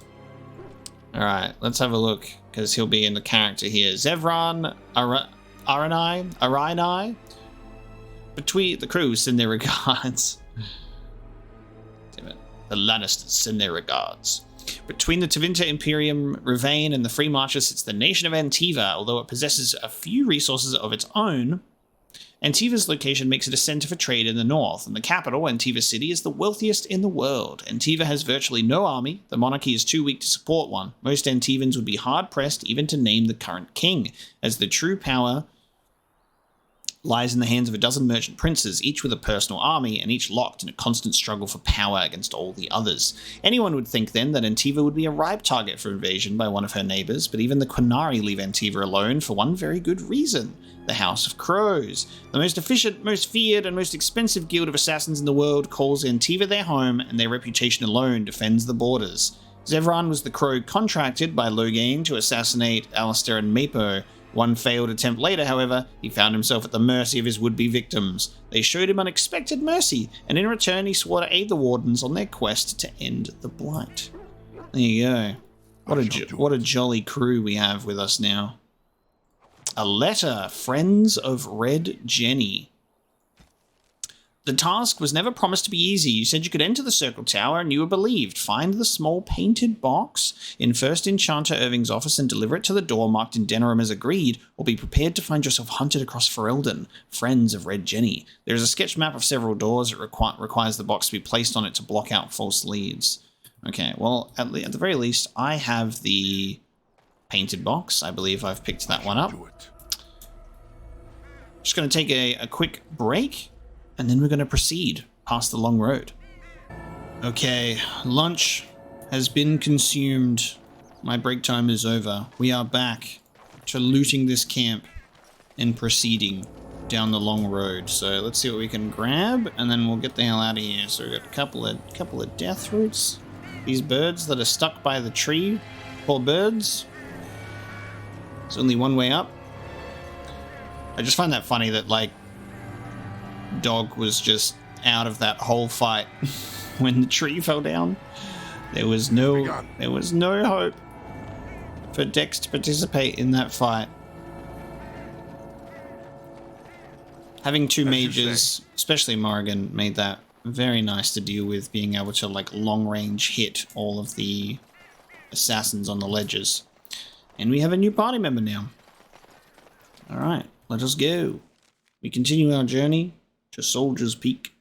All right, let's have a look because he'll be in the character here. Zevran, Arinai. Between the crew send their regards. Damn it. The Lannisters send their regards. Between the Tevinter Imperium, Rivain, and the Free Marchers sits the nation of Antiva. Although it possesses a few resources of its own, Antiva's location makes it a center for trade in the north, and the capital, Antiva City, is the wealthiest in the world. Antiva has virtually no army. The monarchy is too weak to support one. Most Antivans would be hard-pressed even to name the current king, as the true power lies in the hands of a dozen merchant princes, each with a personal army, and each locked in a constant struggle for power against all the others. Anyone would think then that Antiva would be a ripe target for invasion by one of her neighbors, but even the Qunari leave Antiva alone for one very good reason: the House of Crows. The most efficient, most feared, and most expensive guild of assassins in the world calls Antiva their home, and their reputation alone defends the borders. Zevran was the crow contracted by Loghain to assassinate Alistair and Mapo. One failed attempt later, however, he found himself at the mercy of his would-be victims. They showed him unexpected mercy, and in return he swore to aid the Wardens on their quest to end the Blight. There you go. What a jolly crew we have with us now. A letter, Friends of Red Jenny. The task was never promised to be easy. You said you could enter the Circle Tower and you were believed. Find the small painted box first in Chanter Irving's office and deliver it to the door marked in Denerim as agreed, or be prepared to find yourself hunted across Ferelden. Friends of Red Jenny. There is a sketch map of several doors. It requires the box to be placed on it to block out false leads. Okay, well, at the very least, I have the painted box. I believe I've picked that one up. Just going to take a quick break, and then we're going to proceed past the long road. Okay, lunch has been consumed. My break time is over. We are back to looting this camp and proceeding down the long road. So let's see what we can grab, and then we'll get the hell out of here. So we've got a couple of death roots. These birds that are stuck by the tree. Poor birds. There's only one way up. I just find that funny that, like, Dog was just out of that whole fight when the tree fell down. There was no hope. for Dex to participate in that fight. Having two mages, especially Morrigan, made that very nice to deal with, being able to like long range hit all of the assassins on the ledges. And we have a new party member now. Alright, let us go. We continue our journey to Soldier's Peak.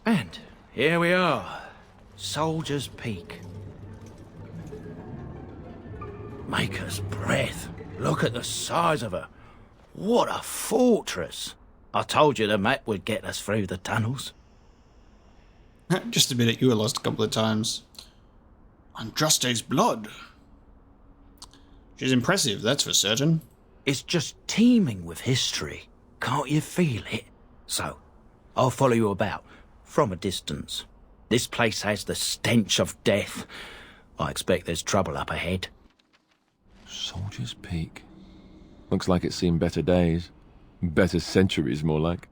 And here we are, Soldier's Peak. Maker's breath. Look at the size of her. What a fortress. I told you the map would get us through the tunnels. Just a minute, you were lost a couple of times. Andraste's blood. She's impressive, that's for certain. It's just teeming with history. Can't you feel it? So, I'll follow you about, from a distance. This place has the stench of death. I expect there's trouble up ahead. Soldier's Peak. Looks like it's seen better days. Better centuries, more like.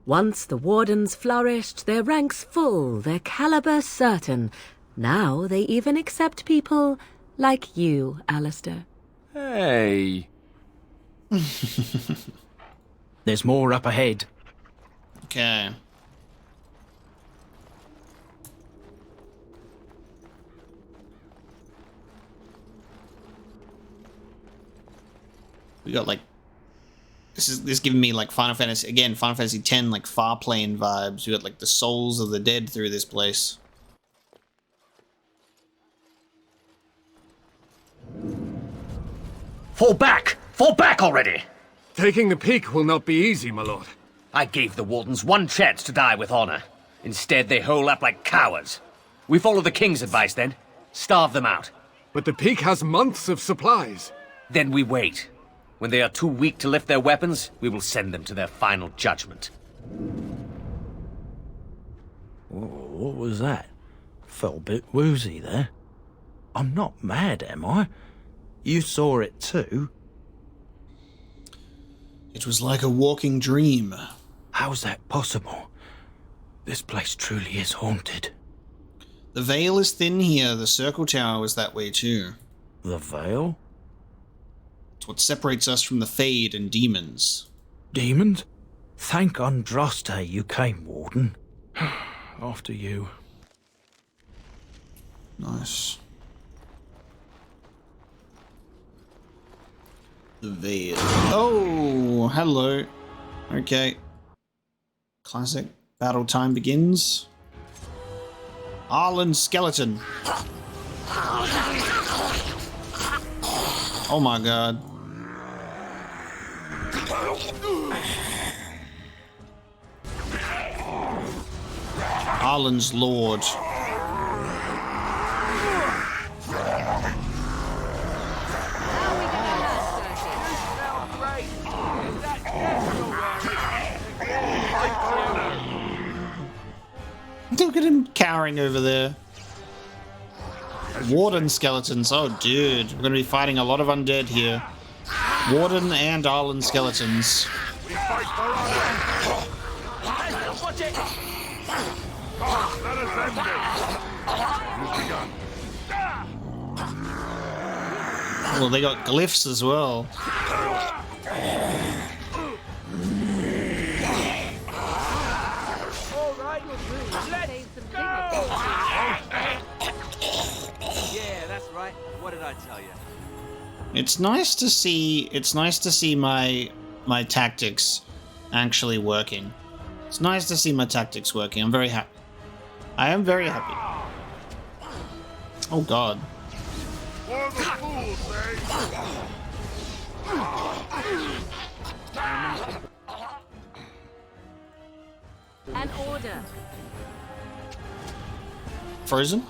Once the wardens flourished, their ranks full, their caliber certain. Now they even accept people like you, Alistair. Hey! There's more up ahead. Okay. We got like this is giving me like Final Fantasy X like far plane vibes. We got like the souls of the dead through this place. Fall back! Fall back already! Taking the peak will not be easy, my lord. I gave the wardens one chance to die with honor. Instead, they hole up like cowards. We follow the king's advice then. Starve them out. But the peak has months of supplies. Then we wait. When they are too weak to lift their weapons, we will send them to their final judgment. What was that? Felt a bit woozy there. I'm not mad, am I? You saw it too? It was like a walking dream. How's that possible? This place truly is haunted. The veil is thin here. The circle tower was that way too. The veil? It's what separates us from the Fade and demons. Demons? Thank Andraste you came, Warden. After you. Nice. The veil. Oh, hello. Okay. Classic. Battle time begins. Arlen's skeleton. Oh my god. Arlen's lord. Look at him cowering over there. Warden skeletons. Oh, dude. We're going to be fighting a lot of undead here. Warden and Arlen skeletons. Well, they got glyphs as well. Yeah, that's right. What did I tell you? It's nice to see my tactics actually working. It's nice to see my tactics working. I'm very happy. I am very happy. Oh god. An order. Frozen?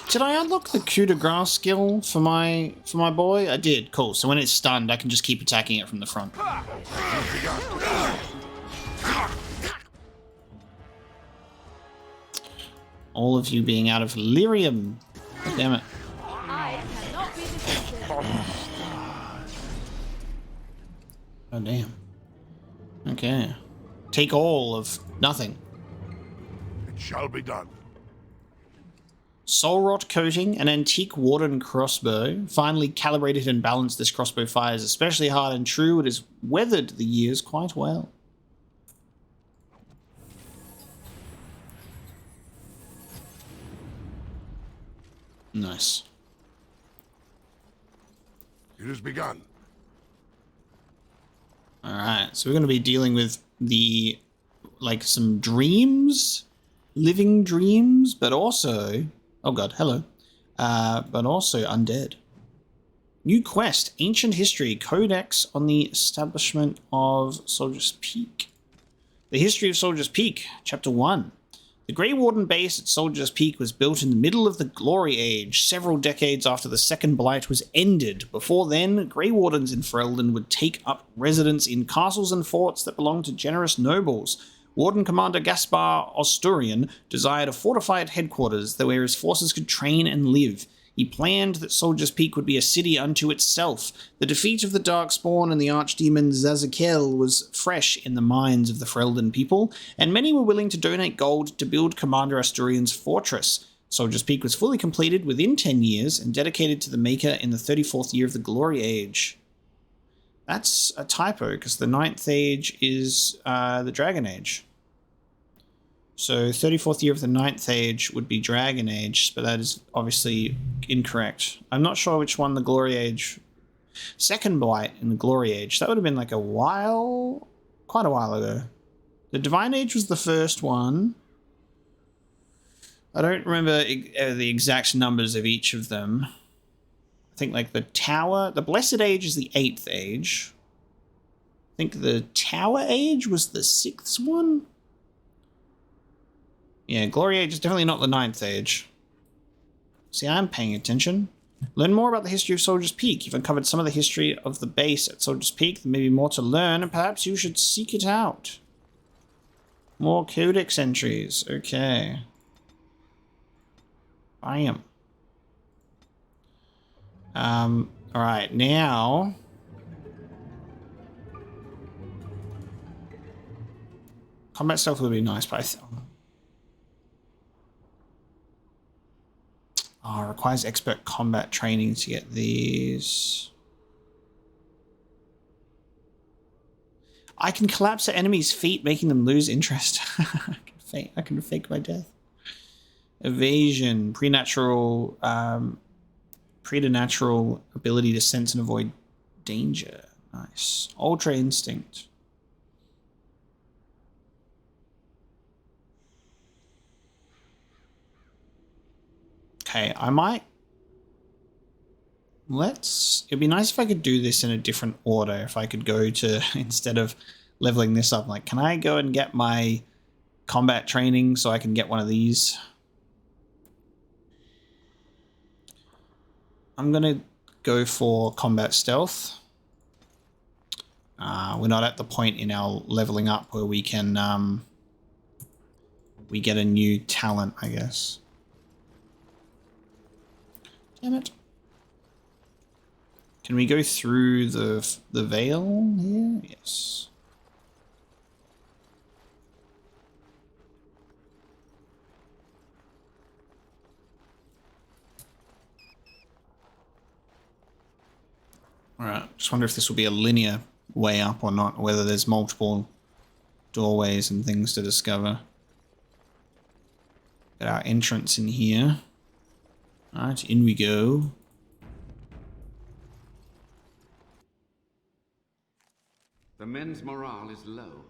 Did I unlock the coup de grace skill for my boy? I did. Cool. So when it's stunned, I can just keep attacking it from the front. All of you being out of lyrium. God damn it. I cannot be defeated. Oh, damn. Okay. Take all of nothing. It shall be done. Soul rot coating, an antique Warden crossbow. Finely calibrated and balanced, this crossbow fires especially hard and true. It has weathered the years quite well. Nice. It has begun. Alright, so we're going to be dealing with the, like, some dreams, living dreams, but also, oh god, hello, but also undead. New quest, Ancient History, Codex on the Establishment of Soldier's Peak. The History of Soldier's Peak, Chapter 1. The Grey Warden base at Soldier's Peak was built in the middle of the Glory Age, several decades after the Second Blight was ended. Before then, Grey Wardens in Ferelden would take up residence in castles and forts that belonged to generous nobles. Warden Commander Gaspar Osturian desired a fortified headquarters where his forces could train and live. He planned that Soldier's Peak would be a city unto itself. The defeat of the Darkspawn and the Archdemon Zazakel was fresh in the minds of the Ferelden people, and many were willing to donate gold to build Commander Asturian's fortress. Soldier's Peak was fully completed within 10 years and dedicated to the Maker in the 34th year of the Glory Age. That's a typo, because the 9th Age is the Dragon Age. So 34th year of the 9th Age would be Dragon Age, but that is obviously incorrect. I'm not sure which one the Glory Age... Second Blight in the Glory Age. That would have been like a while... quite a while ago. The Divine Age was the first one. I don't remember the exact numbers of each of them. I think like the Tower... The Blessed Age is the 8th Age. I think the Tower Age was the 6th one. Yeah, Glory Age is definitely not the 9th Age. See, I'm paying attention. Learn more about the history of Soldier's Peak. You've uncovered some of the history of the base at Soldier's Peak. There may be more to learn, and perhaps you should seek it out. More codex entries. Okay. I am. Alright, now... Combat stealth would be nice, but requires expert combat training to get these. I can collapse at enemies' feet, making them lose interest. I can fake my death. Evasion, preternatural ability to sense and avoid danger. Nice. Ultra instinct. Okay, I might... It'd be nice if I could do this in a different order. If I could go to, instead of leveling this up, like, can I go and get my combat training so I can get one of these? I'm gonna go for combat stealth. We're not at the point in our leveling up where we can, we get a new talent, I guess. Damn it. Can we go through the veil here? Yes. Alright, just wonder if this will be a linear way up or not, or whether there's multiple doorways and things to discover. Got our entrance in here. Alright, in we go. The men's morale is low.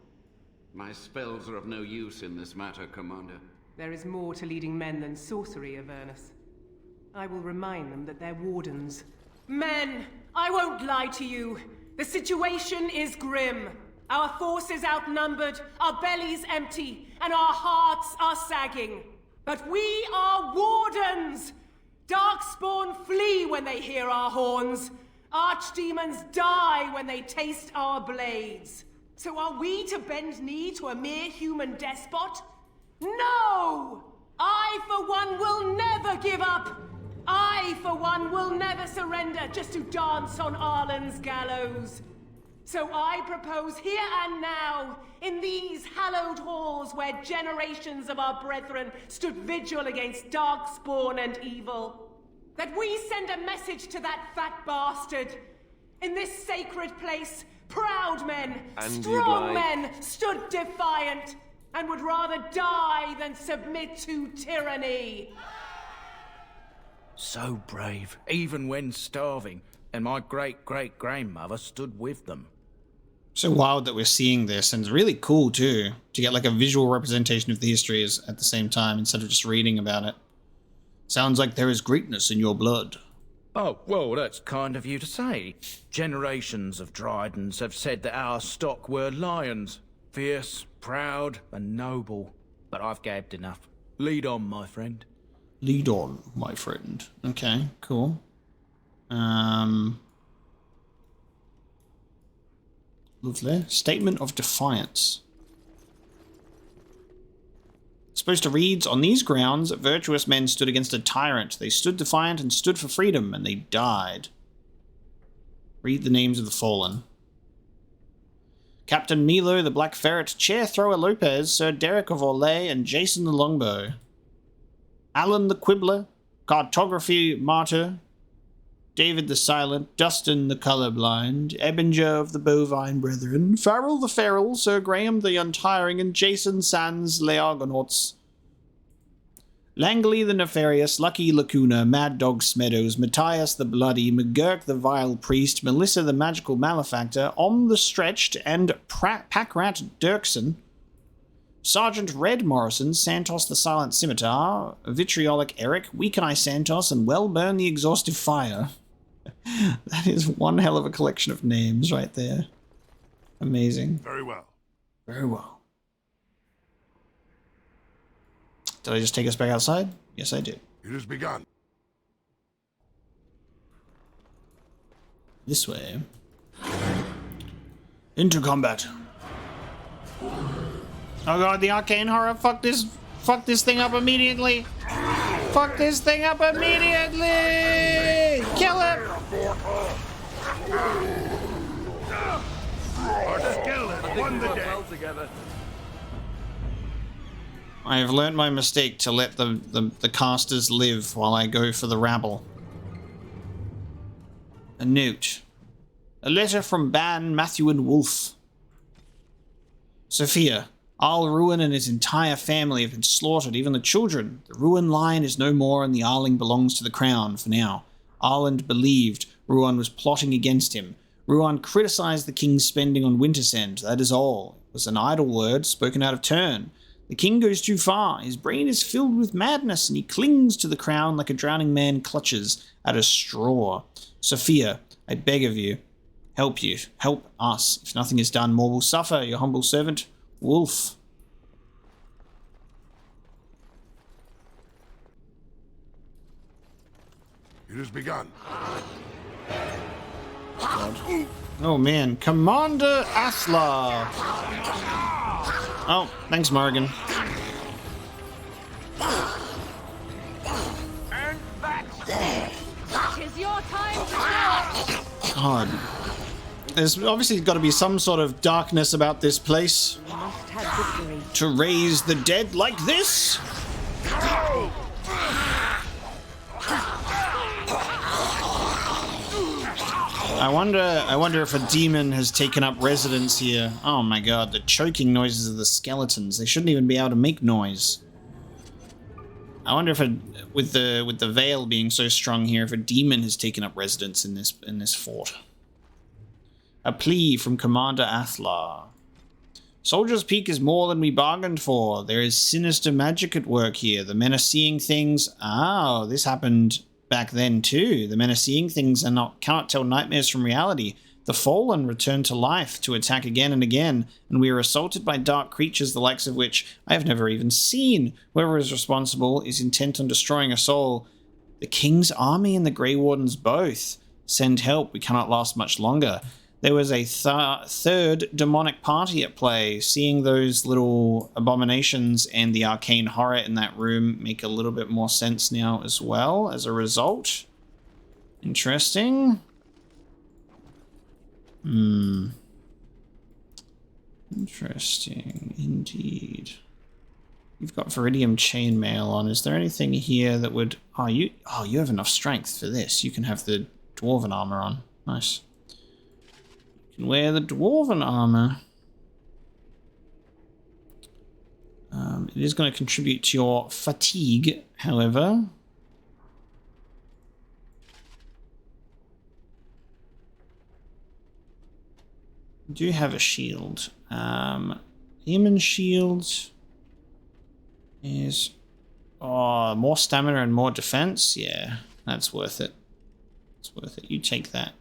My spells are of no use in this matter, Commander. There is more to leading men than sorcery, Avernus. I will remind them that they're wardens. Men! I won't lie to you. The situation is grim. Our forces outnumbered, our bellies empty, and our hearts are sagging. But we are wardens! Darkspawn flee when they hear our horns. Archdemons die when they taste our blades. So are we to bend knee to a mere human despot? No! I, for one, will never give up! I, for one, will never surrender just to dance on Arlen's gallows. So I propose here and now, in these hallowed halls where generations of our brethren stood vigil against darkspawn and evil, that we send a message to that fat bastard. In this sacred place, proud men, strong men stood defiant and would rather die than submit to tyranny. So brave, even when starving, and my great-great-grandmother stood with them. So wild that we're seeing this, and it's really cool too, to get like a visual representation of the histories at the same time instead of just reading about it. Sounds like there is greatness in your blood. Oh, well, that's kind of you to say. Generations of Drydens have said that our stock were lions. Fierce, proud, and noble. But I've gabbed enough. Lead on, my friend. Lead on, my friend. Okay, cool. Lovely. Statement of defiance. Supposed to read, on these grounds, virtuous men stood against a tyrant. They stood defiant and stood for freedom, and they died. Read the names of the fallen. Captain Milo, the Black Ferret, Chair Thrower Lopez, Sir Derek of Orlais, and Jason the Longbow. Alan the Quibbler, Cartography Martyr, David the Silent, Dustin the Colorblind, Ebinger of the Bovine Brethren, Farrell the Feral, Sir Graham the Untiring, and Jason Sands the Argonauts. Langley the Nefarious, Lucky Lacuna, Mad Dog Smeadows, Matthias the Bloody, McGurk the Vile Priest, Melissa the Magical Malefactor, Om the Stretched, and Packrat Dirksen. Sergeant Red Morrison, Santos the Silent Scimitar, Vitriolic Eric, Weaken Eye Santos, and Wellburn the Exhaustive Fire. That is one hell of a collection of names right there. Amazing. Very well. Very well. Did I just take us back outside? Yes, I did. It has begun. This way. Into combat. Oh god, the arcane horror. Fuck this thing up immediately. Fuck this thing up immediately. Kill it. Our skill has won the day. I have learnt my mistake to let the casters live while I go for the rabble. A note. A letter from Ban, Matthew, and Wolf. Sophia. Arl Ruin and his entire family have been slaughtered, even the children. The Ruin line is no more, and the Arling belongs to the crown for now. Arland believed Ruan was plotting against him. Ruan criticized the king's spending on Wintersend, that is all. It was an idle word spoken out of turn. The king goes too far. His brain is filled with madness, and he clings to the crown like a drowning man clutches at a straw. Sophia, I beg of you, help us. If nothing is done, more will suffer. Your humble servant, Wolf. It has begun. Oh man, Commander Aslar. Oh, thanks, Morrigan. And that is your time to God. There's obviously got to be some sort of darkness about this place. To raise the dead like this? I wonder if a demon has taken up residence here. Oh my god, the choking noises of the skeletons. They shouldn't even be able to make noise. I wonder if with the veil being so strong here, if a demon has taken up residence in this fort. A plea from Commander Athlar. Soldier's Peak is more than we bargained for. There is sinister magic at work here. The men are seeing things. Oh, this happened back then too. The men are seeing things and cannot tell nightmares from reality. The fallen return to life to attack again and again, and we are assaulted by dark creatures the likes of which I have never even seen. Whoever is responsible is intent on destroying us all. The King's army and the Grey Wardens both. Send help. We cannot last much longer. there was a third demonic party at play. Seeing those little abominations and the arcane horror in that room make a little bit more sense now as well as a result. Interesting. Interesting indeed. You've got Viridium chainmail on. Is there anything here that would... Oh, you have enough strength for this. You can have the dwarven armor on. Nice. You can wear the dwarven armor. It is going to contribute to your fatigue, however. You do have a shield. Human shield is more stamina and more defense. Yeah, that's worth it. It's worth it. You take that.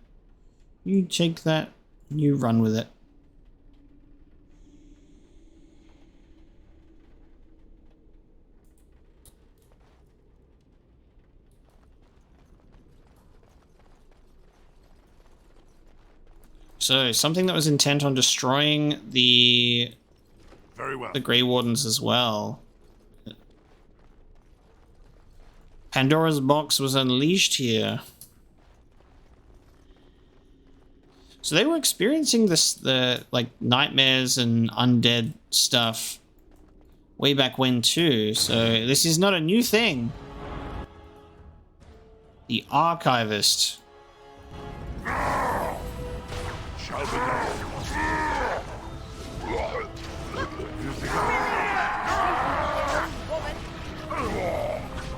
You take that. You run with it. So, something that was intent on destroying the Grey Wardens as well. Pandora's box was unleashed here. So they were experiencing the nightmares and undead stuff way back when too. So this is not a new thing. The Archivist. Shall be done.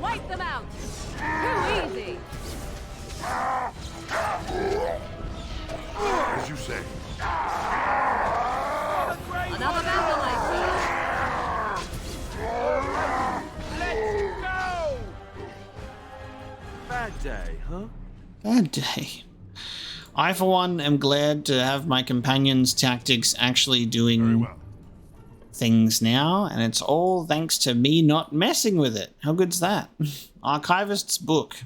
Wipe them out! Too easy! As you say. Another battle, I see. Let's go! Bad day, huh? Bad day. I, for one, am glad to have my companion's tactics actually doing things now, and it's all thanks to me not messing with it. How good's that? Archivist's book.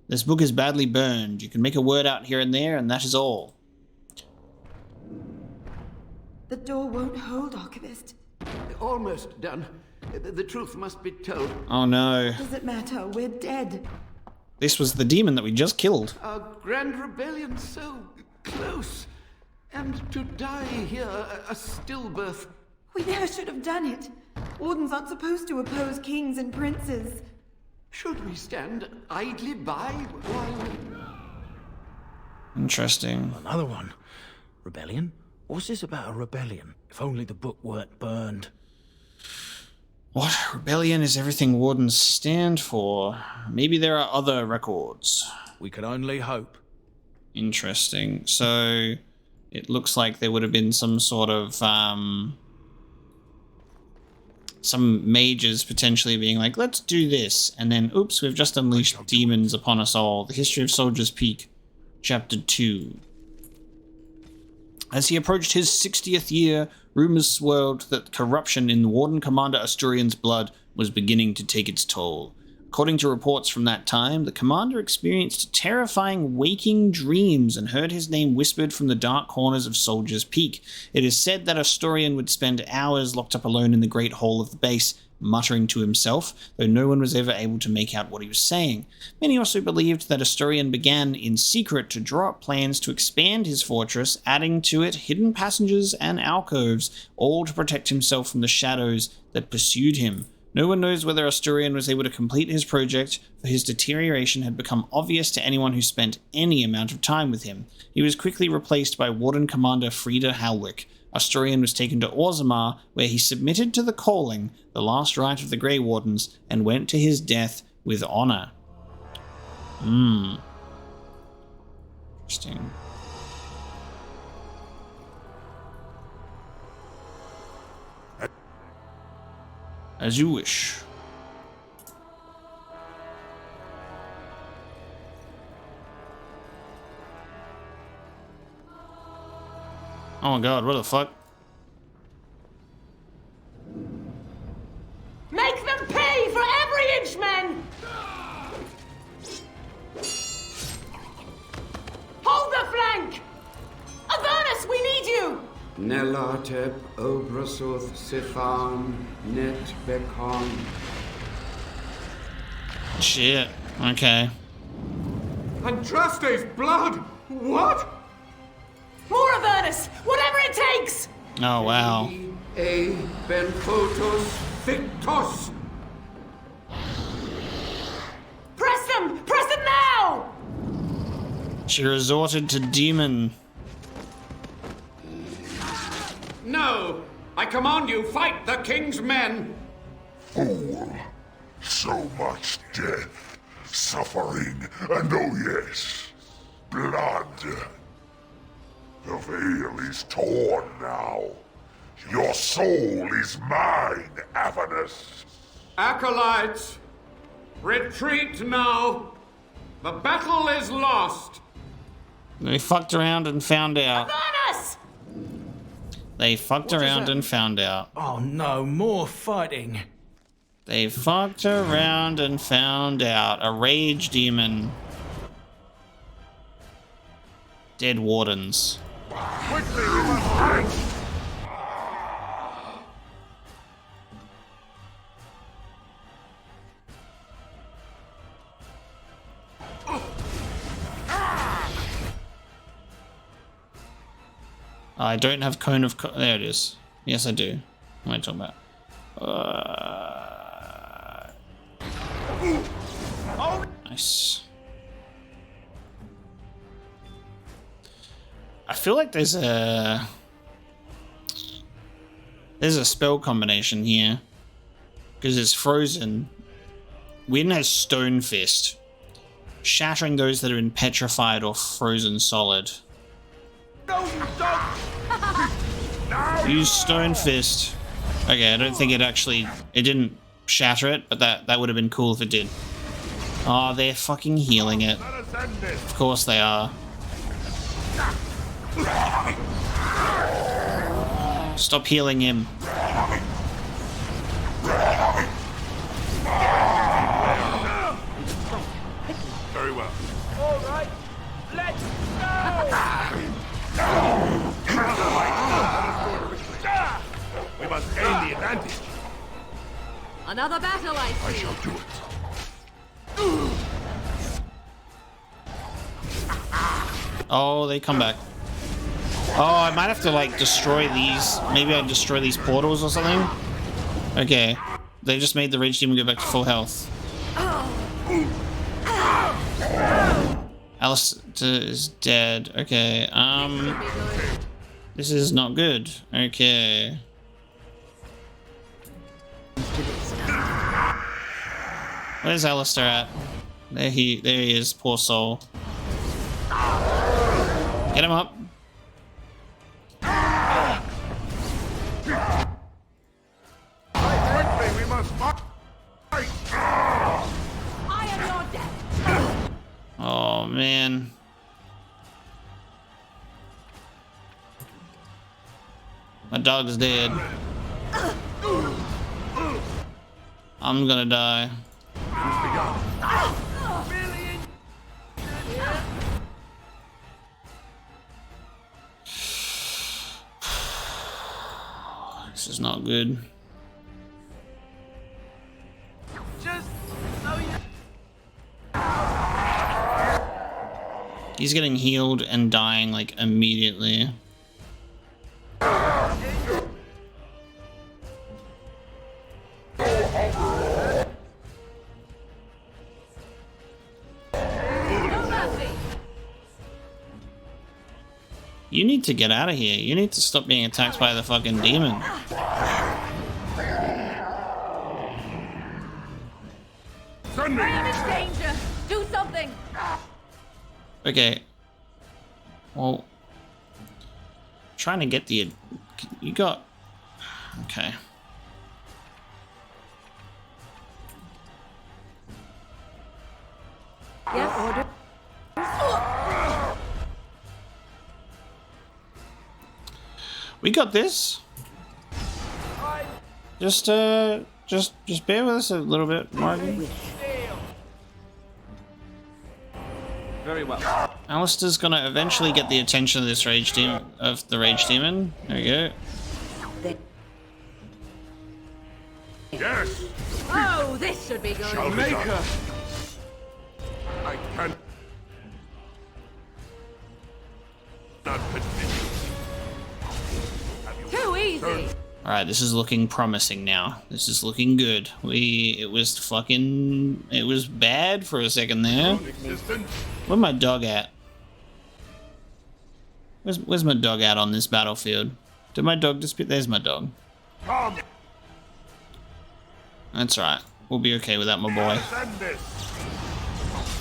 This book is badly burned. You can make a word out here and there, and that is all. The door won't hold, Archivist. Almost done. The truth must be told. Oh no. Does it matter? We're dead. This was the demon that we just killed. Our grand rebellion so close. And to die here, a stillbirth. We never should have done it. Wardens aren't supposed to oppose kings and princes. Should we stand idly by while... Interesting. Another one. Rebellion? What's this about a rebellion? If only the book weren't burned. What? Rebellion is everything wardens stand for. Maybe there are other records. We can only hope. Interesting. So, it looks like there would have been some sort of, some mages potentially being like, let's do this. And then, oops, we've just unleashed demons upon us all. The History of Soldier's Peak, Chapter 2. As he approached his 60th year, rumors swirled that corruption in Warden Commander Asturian's blood was beginning to take its toll. According to reports from that time, the commander experienced terrifying waking dreams and heard his name whispered from the dark corners of Soldier's Peak. It is said that Asturian would spend hours locked up alone in the great hall of the base, muttering to himself, though no one was ever able to make out what he was saying. Many also believed that Asturian began in secret to draw up plans to expand his fortress, adding to it hidden passages and alcoves, all to protect himself from the shadows that pursued him. No one knows whether Asturian was able to complete his project, for his deterioration had become obvious to anyone who spent any amount of time with him. He was quickly replaced by Warden Commander Frieda Howlick. Asturian was taken to Orzammar, where he submitted to the calling, the last rite of the Grey Wardens, and went to his death with honor. Interesting. As you wish. Oh my god, what the fuck? Make them pay for every inch, men! Hold the flank! Avert! Nelatep Obrasuth Sifan Net Bekon. Shit. Okay. Andraste's blood! What? More Avernus! Whatever it takes! Oh, wow. A Benfotos Fictos. Press them! Press them now! She resorted to demon. No! I command you, fight the king's men! Fool. So much death, suffering, and oh yes, blood. The veil is torn now. Your soul is mine, Avernus. Acolytes, retreat now! The battle is lost! They fucked around and found out. Avernus! They fucked around and found out. Oh no, more fighting. They fucked around and found out. A rage demon. Dead wardens. Quickly, we must fight! I don't have cone of... there it is. Yes, I do. What am I talking about? Nice. I feel like there's a spell combination here because it's frozen. Wynn has Stone Fist, shattering those that have been petrified or frozen solid. No, you don't! Use Stone Fist. Okay, I don't think it didn't shatter it, but that would have been cool if it did. Oh, they're fucking healing it. Of course they are. Stop healing him. Very well. All right, let's We must gain the advantage. Another battle, I see. I shall do it. Oh, they come back. Oh, I might have to like destroy these. Maybe I destroy these portals or something. Okay, they just made the rage demon go back to full health. Alistair is dead. Okay, this is not good. Okay. Where's Alistair at? There he is, poor soul. Get him up. Quickly, we must fight. I am your death. Oh man. My dog is dead. I'm gonna die. This is not good. He's getting healed and dying like immediately. You need to get out of here. You need to stop being attacked by the fucking demon. I am in danger. Do something. Okay. Well, trying to get the... You got... Okay. Yes, order. We got this. Just bear with us a little bit, Morrigan. Very well. Alistair's gonna eventually get the attention of this rage demon. There we go. Yes! Oh, this should be good. Shall make her. I can't. Not continue. Too easy. All right, this is looking promising now. This is looking good. It was bad for a second there. Where's my dog at? Where's my dog at on this battlefield? Did my dog disappear? There's my dog. Come. That's right. We'll be okay without my boy.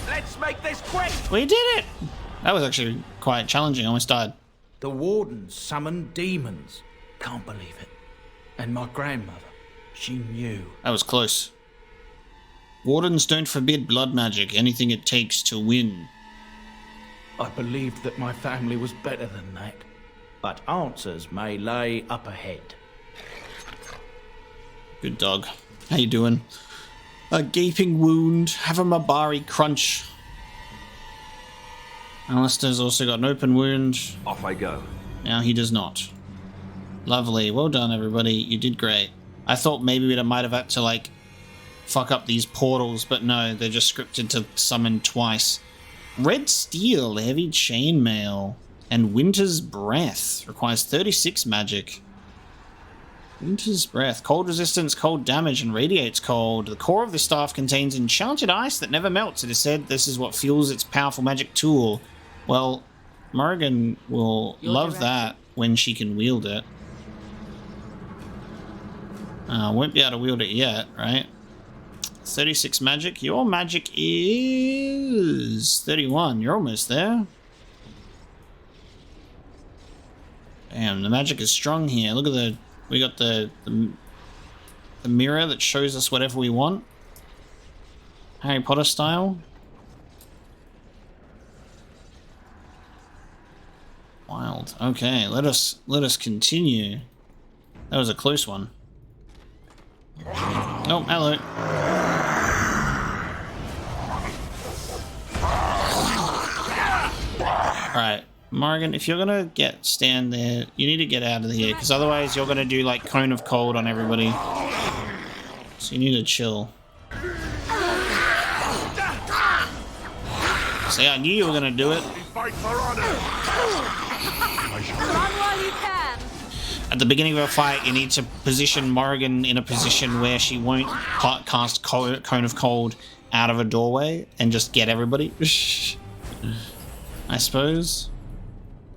Let's make this quick. We did it! That was actually quite challenging. I almost died. The wardens summoned demons. Can't believe it. And my grandmother, she knew. That was close. Wardens don't forbid blood magic, anything it takes to win. I believed that my family was better than that. But answers may lay up ahead. Good dog. How you doing? A gaping wound. Have a Mabari crunch. Alistair's also got an open wound. Off I go. Now he does not. Lovely. Well done, everybody. You did great. I thought maybe we might have had to, like, fuck up these portals, but no, they're just scripted to summon twice. Red Steel, Heavy Chainmail, and Winter's Breath. Requires 36 magic. Winter's Breath. Cold resistance, cold damage, and radiates cold. The core of the staff contains enchanted ice that never melts. It is said this is what fuels its powerful magic tool. Well, Morrigan will love that when she can wield it. Won't be able to wield it yet, right? 36 magic. Your magic is 31. You're almost there. Damn, the magic is strong here. Look at the... We got the mirror that shows us whatever we want. Harry Potter style. Wild. Okay, let us continue. That was a close one. Oh, hello. Alright, Morrigan, if you're gonna stand there, you need to get out of here, because otherwise you're gonna do like cone of cold on everybody. So you need to chill. See, I knew you were gonna do it. Fight for honor. Run while you can. At the beginning of a fight, you need to position Morrigan in a position where she won't cast Cone of Cold out of a doorway and just get everybody. I suppose.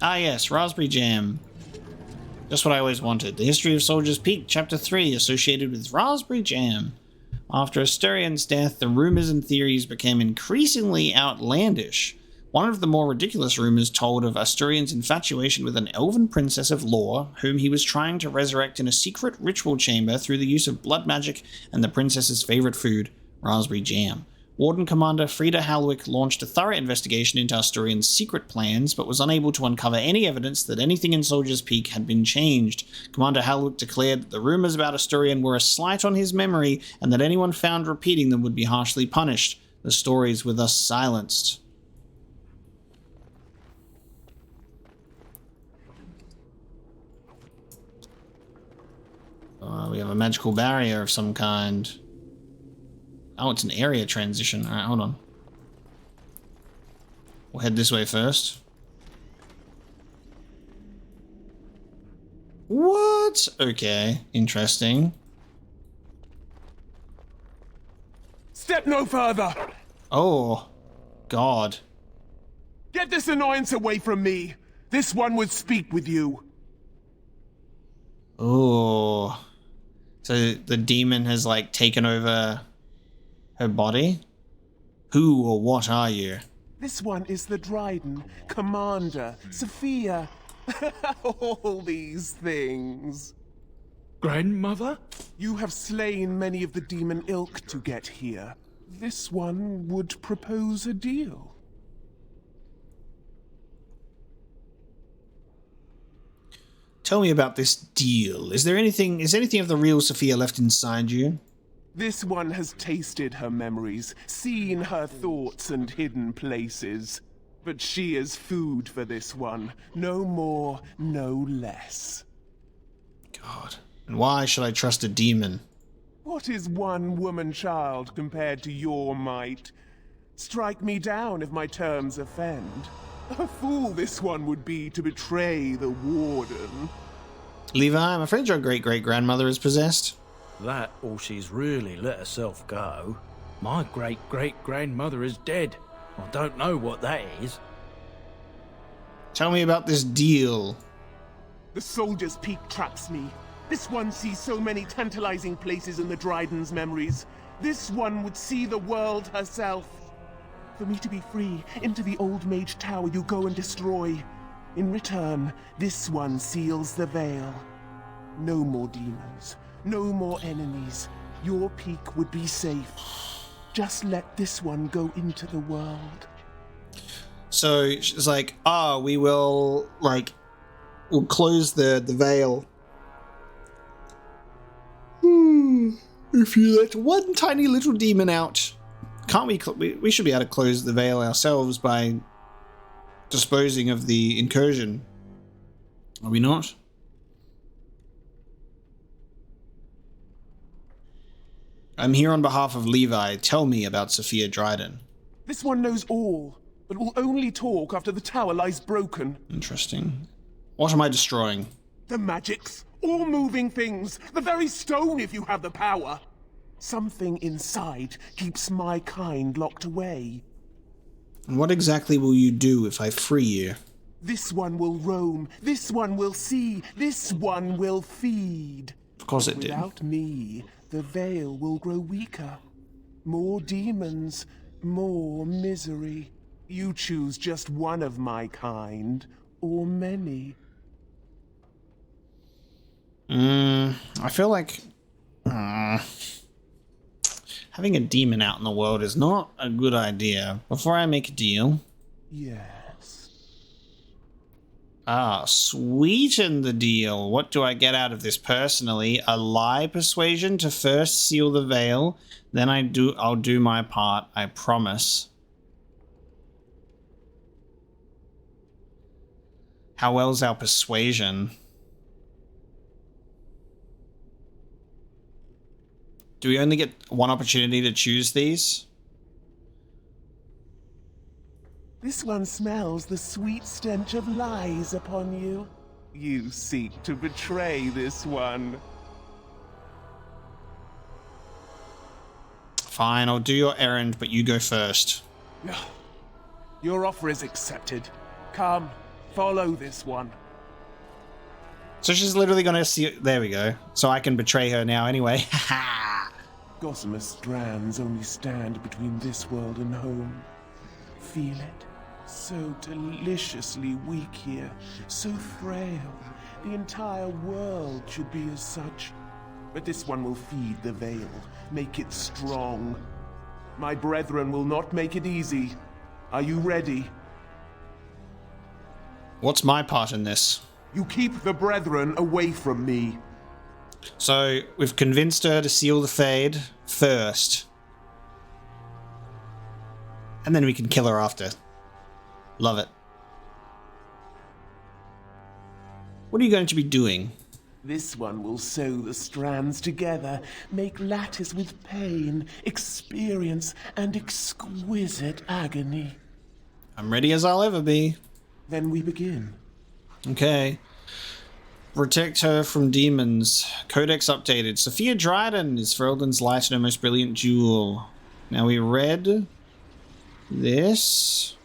Ah yes, Raspberry Jam. Just what I always wanted. The History of Soldiers Peak, Chapter 3, associated with Raspberry Jam. After Asturion's death, the rumors and theories became increasingly outlandish. One of the more ridiculous rumors told of Asturion's infatuation with an elven princess of lore, whom he was trying to resurrect in a secret ritual chamber through the use of blood magic and the princess's favorite food, raspberry jam. Warden Commander Frida Halwick launched a thorough investigation into Asturion's secret plans, but was unable to uncover any evidence that anything in Soldier's Peak had been changed. Commander Halwick declared that the rumors about Asturion were a slight on his memory, and that anyone found repeating them would be harshly punished. The stories were thus silenced. We have a magical barrier of some kind. Oh, it's an area transition. Alright, hold on. We'll head this way first. What? Okay, interesting. Step no further. Oh, God. Get this annoyance away from me. This one would speak with you. Oh. So the demon has, like, taken over her body? Who or what are you? This one is the Dryden, Commander, Sophia. All these things. Grandmother? You have slain many of the demon ilk to get here. This one would propose a deal. Tell me about this deal. Is anything of the real Sophia left inside you? This one has tasted her memories, seen her thoughts and hidden places. But she is food for this one. No more, no less. God. And why should I trust a demon? What is one woman child compared to your might? Strike me down if my terms offend. A fool this one would be to betray the warden. Levi, I'm afraid your great-great-grandmother is possessed. That, or she's really let herself go. My great-great-grandmother is dead. I don't know what that is. Tell me about this deal. The Soldier's Peak traps me. This one sees so many tantalizing places in the Dryden's memories. This one would see the world herself. For me to be free, into the Old Mage Tower you go and destroy. In return, this one seals the veil. No more demons, no more enemies. Your peak would be safe. Just let this one go into the world. So it's like, we will, we'll close the veil. If you let one tiny little demon out, can't we should be able to close the veil ourselves by disposing of the incursion. Are we not? I'm here on behalf of Levi. Tell me about Sophia Dryden. This one knows all, but will only talk after the tower lies broken. Interesting. What am I destroying? The magics, all moving things, the very stone if you have the power. Something inside keeps my kind locked away. And what exactly will you do if I free you? This one will roam, this one will see, this one will feed. Of course it did. Without me, the veil will grow weaker. More demons, more misery. You choose just one of my kind, or many. I feel like having a demon out in the world is not a good idea. Before I make a deal. Yes. Sweeten the deal. What do I get out of this personally? A lie persuasion to first seal the veil. Then I'll do my part, I promise. How well's our persuasion? Do we only get one opportunity to choose these? This one smells the sweet stench of lies upon you. You seek to betray this one. Fine, I'll do your errand, but you go first. Your offer is accepted. Come, follow this one. So she's literally gonna see. There we go. So I can betray her now anyway. Gossamer strands only stand between this world and home. Feel it? So deliciously weak here, so frail. The entire world should be as such. But this one will feed the veil, make it strong. My brethren will not make it easy. Are you ready? What's my part in this? You keep the brethren away from me. So we've convinced her to seal the fade first. And then we can kill her after. Love it. What are you going to be doing? This one will sew the strands together, make lattice with pain, experience, and exquisite agony. I'm ready as I'll ever be. Then we begin. Okay. Protect her from demons. Codex updated. Sophia Dryden is Ferelden's light and her most brilliant jewel. Now we read this.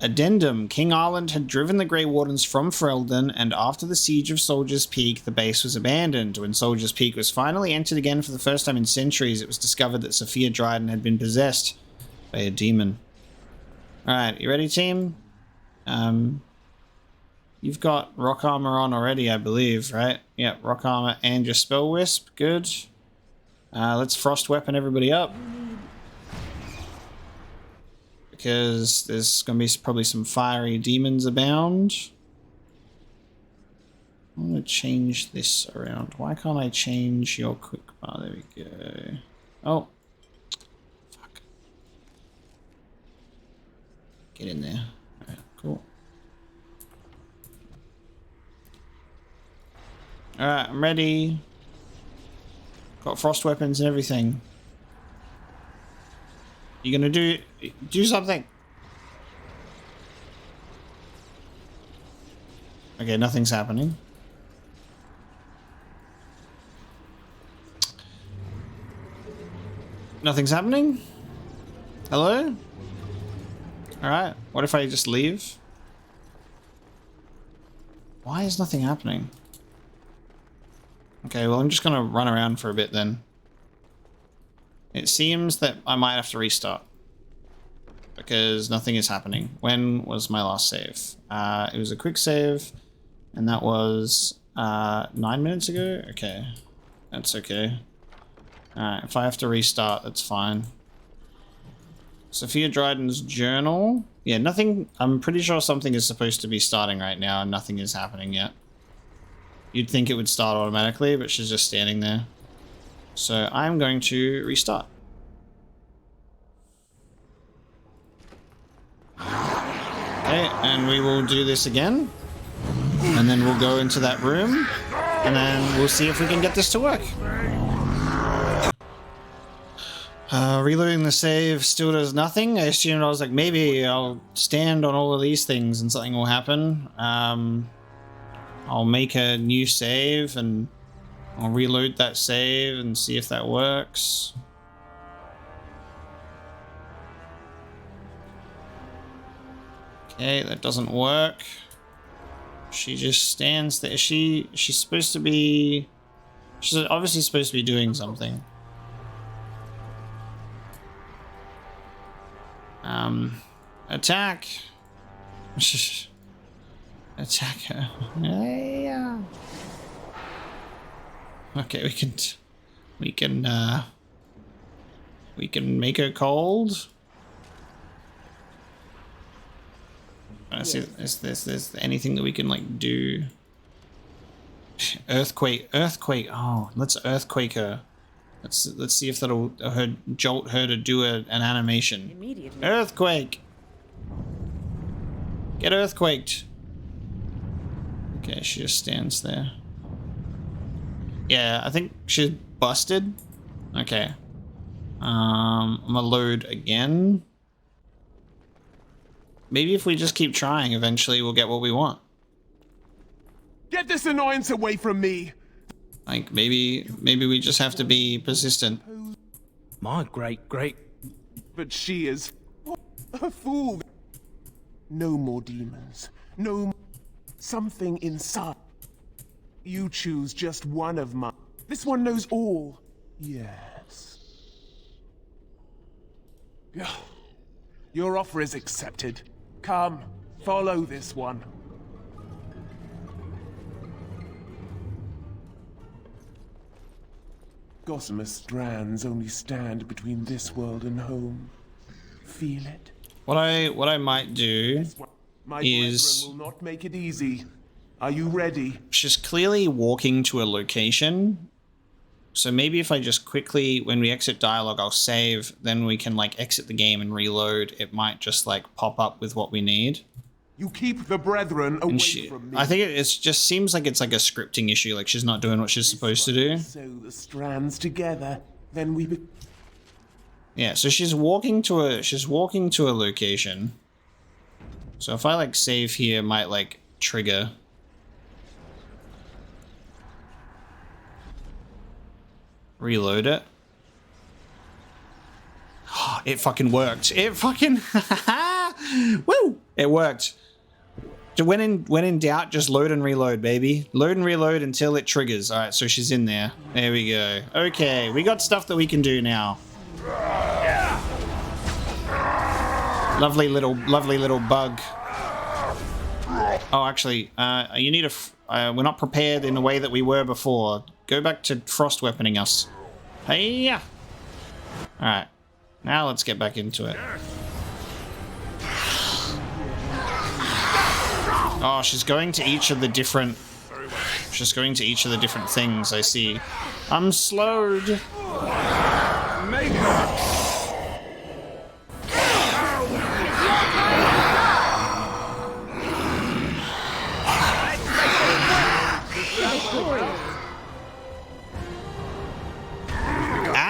Addendum. King Arland had driven the Grey Wardens from Ferelden, and after the siege of Soldier's Peak, the base was abandoned. When Soldier's Peak was finally entered again for the first time in centuries, it was discovered that Sophia Dryden had been possessed by a demon. Alright, you ready, team? You've got rock armor on already, I believe, right? Yeah, rock armor and your spell wisp. Good. Let's frost weapon everybody up. Because there's going to be probably some fiery demons abound. I'm going to change this around. Why can't I change your quick bar? There we go. Oh. Fuck. Get in there. Cool. Alright, I'm ready. Got frost weapons and everything. You gonna do something? Okay, nothing's happening. Nothing's happening? Hello? Alright, what if I just leave? Why is nothing happening? Okay, well I'm just gonna run around for a bit then. It seems that I might have to restart. Because nothing is happening. When was my last save? It was a quick save. And that was 9 minutes ago? Okay. That's okay. Alright, if I have to restart, that's fine. Sophia Dryden's journal. Yeah, nothing. I'm pretty sure something is supposed to be starting right now and nothing is happening yet. You'd think it would start automatically, but she's just standing there. So I'm going to restart. Okay, and we will do this again. And then we'll go into that room. And then we'll see if we can get this to work. Reloading the save still does nothing. I assumed, I was like, maybe I'll stand on all of these things and something will happen. I'll make a new save and I'll reload that save and see if that works. Okay, that doesn't work. She just stands there. She's supposed to be... She's obviously supposed to be doing something. Attack! Attack her. Yeah. Okay, we can make her cold. Let's see, is there anything that we can like do? Earthquake. Oh, let's earthquake her. Let's see if that'll jolt her to do an animation. Immediately. Earthquake. Get earthquaked. Okay, she just stands there. Yeah, I think she's busted. Okay. I'm gonna load again. Maybe if we just keep trying, eventually we'll get what we want. Get this annoyance away from me! Like, maybe we just have to be persistent. My great... But she is a fool. No more demons. No... Something inside. You choose just one of mine. This one knows all. Yes. Your offer is accepted. Come, follow this one. Gossamer strands only stand between this world and home. Feel it? What I might do My is... brethren will not make it easy. Are you ready? She's clearly walking to a location. So maybe if I just quickly, when we exit dialogue, I'll save, then we can like exit the game and reload. It might just like pop up with what we need. You keep the brethren away from me. I think it just seems like it's like a scripting issue. Like she's not doing what she's supposed to do. Sew the strands together, then we... Yeah, so she's walking to a location. So if I like save here, it might like trigger. Reload it. It fucking worked. It fucking woo! It worked. When in doubt, just load and reload, baby. Load and reload until it triggers. All right, so she's in there. There we go. Okay, we got stuff that we can do now. Lovely little bug. Oh, actually, you need we're not prepared in the way that we were before. Go back to frost weaponing us. Hey-ya! Alright. Now let's get back into it. Oh, she's going to each of the different... She's going to each of the different things, I see. I'm slowed.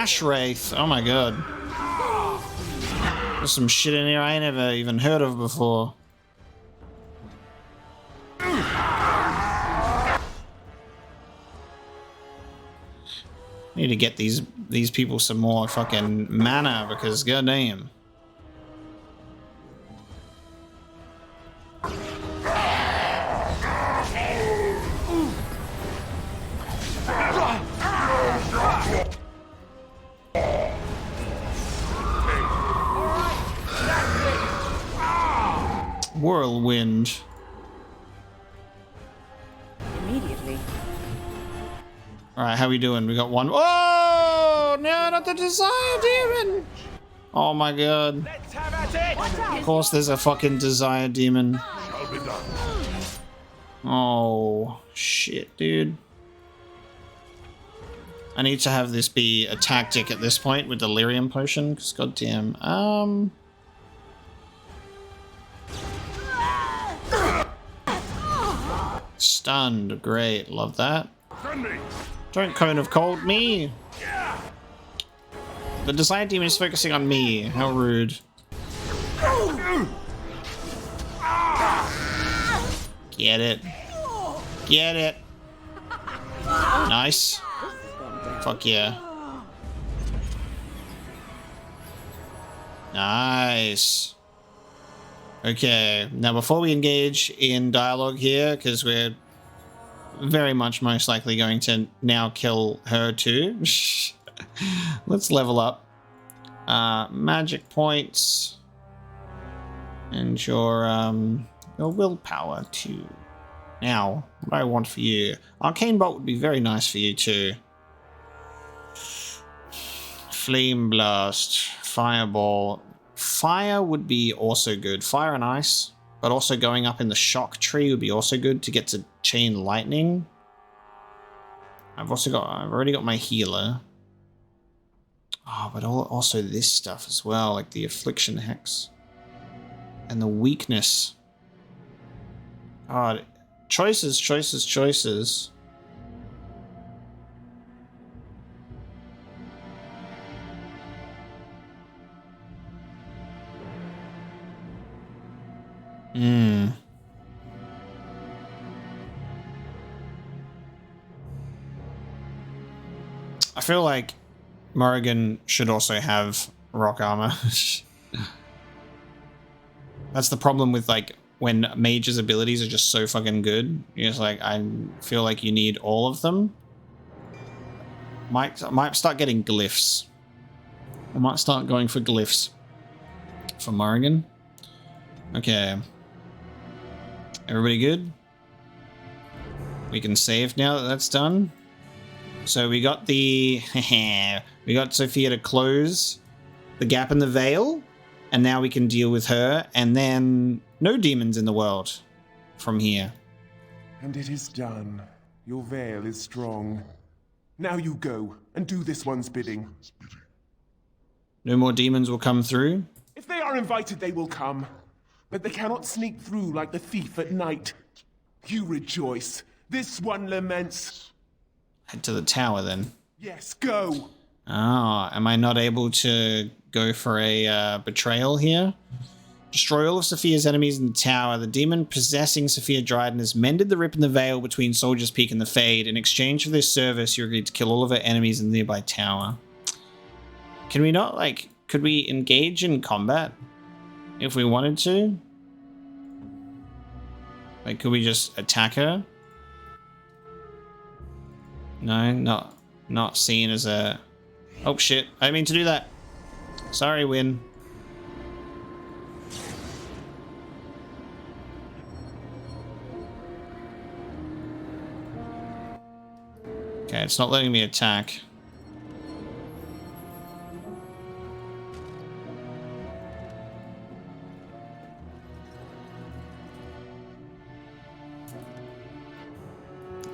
Ash Wraith. Oh my god. There's some shit in here I ain't never even heard of before. Need to get these people some more fucking mana because goddamn. Whirlwind. Immediately. Alright, how we doing? We got one. Oh no, not the Desire Demon! Oh my god. Of course there's a fucking Desire Demon. Oh shit, dude. I need to have this be a tactic at this point with Delirium Potion, because goddamn. Stunned, great, love that. Don't Cone of Cold me! The Desire Demon is focusing on me, how rude. Get it. Get it! Nice. Fuck yeah. Nice. Okay, now before we engage in dialogue here, because we're very much most likely going to now kill her too. Let's level up. Magic points. And your willpower too. Now, what do I want for you? Arcane Bolt would be very nice for you too. Flame Blast, Fireball. Fire would be also good. Fire and Ice, but also going up in the Shock Tree would be also good to get to Chain Lightning. I've already got my healer. Oh, but also this stuff as well, like the Affliction Hex. And the Weakness. God, choices, choices, choices. I feel like Morrigan should also have rock armor. That's the problem with like when mage's abilities are just so fucking good. You're just like, I feel like you need all of them. Might start getting glyphs. I might start going for glyphs for Morrigan. Okay. Everybody good? We can save now that that's done. So we got the... we got Sophia to close the gap in the veil. And now we can deal with her. And then no demons in the world from here. And it is done. Your veil is strong. Now you go and do this one's bidding. No more demons will come through. If they are invited, they will come. But they cannot sneak through like the thief at night. You rejoice. This one laments. Head to the tower then. Yes, go. Ah, am I not able to go for a betrayal here? Destroy all of Sophia's enemies in the tower. The demon possessing Sophia Dryden has mended the rip in the veil between Soldier's Peak and the Fade. In exchange for this service, you agreed to kill all of her enemies in the nearby tower. Can we not, like, could we engage in combat if we wanted to? Like, could we just attack her? No, not seen as a... Oh shit, I didn't mean to do that. Sorry, Win. Okay, it's not letting me attack.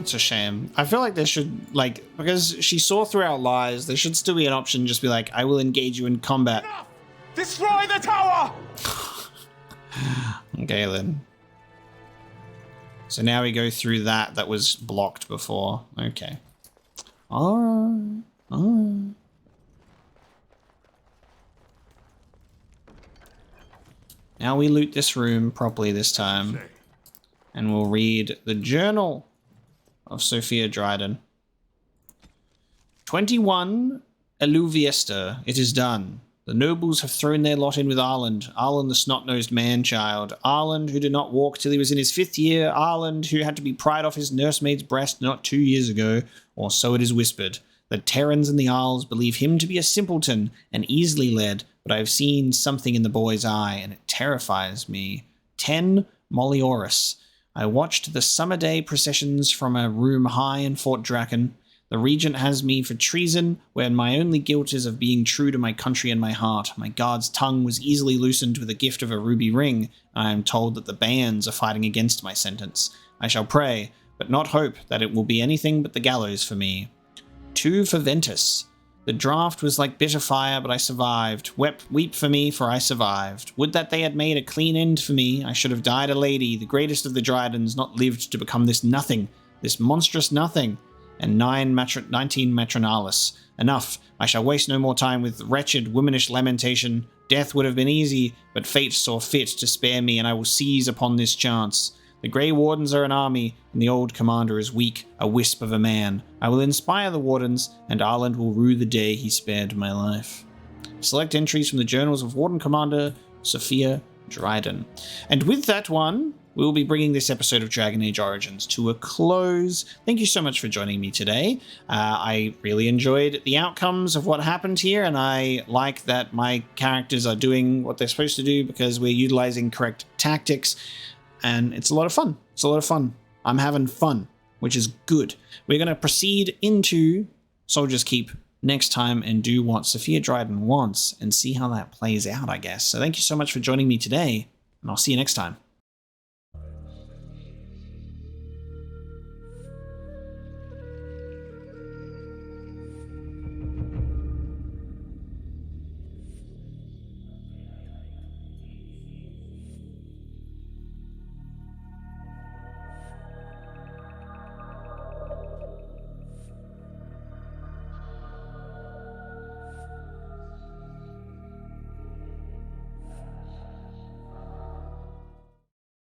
It's a shame. I feel like there should, like, because she saw through our lies, there should still be an option, just be like, I will engage you in combat. Enough! Destroy the tower! Okay, then. So now we go through that was blocked before. Okay. Alright. Alright. Now we loot this room properly this time. And we'll read the journal of Sophia Dryden. 21 Eluviesta. It is done. The nobles have thrown their lot in with Arland. Arland the snot-nosed man-child. Arland who did not walk till he was in his 5th year. Arland who had to be pried off his nursemaid's breast not 2 years ago. Or so it is whispered. The Terrans and the Isles believe him to be a simpleton and easily led, but I have seen something in the boy's eye, and it terrifies me. 10 Molioris. I watched the summer day processions from a room high in Fort Draken. The regent has me for treason, when my only guilt is of being true to my country and my heart. My guard's tongue was easily loosened with the gift of a ruby ring. I am told that the bands are fighting against my sentence. I shall pray, but not hope that it will be anything but the gallows for me. 2 for Ventus. The draft was like bitter fire, but I survived. Weep for me, for I survived. Would that they had made a clean end for me. I should have died a lady, the greatest of the Drydens, not lived to become this nothing, this monstrous nothing. And 19 Matronalis. Enough. I shall waste no more time with wretched, womanish lamentation. Death would have been easy, but fate saw fit to spare me, and I will seize upon this chance. The Grey Wardens are an army, and the old commander is weak, a wisp of a man. I will inspire the Wardens, and Arland will rue the day he spared my life. Select entries from the journals of Warden Commander Sophia Dryden. And with that one, we will be bringing this episode of Dragon Age Origins to a close. Thank you so much for joining me today. I really enjoyed the outcomes of what happened here, and I like that my characters are doing what they're supposed to do because we're utilizing correct tactics, and it's a lot of fun. It's a lot of fun. I'm having fun, which is good. We're going to proceed into Soldier's Keep next time and do what Sophia Dryden wants and see how that plays out, I guess. So thank you so much for joining me today, and I'll see you next time.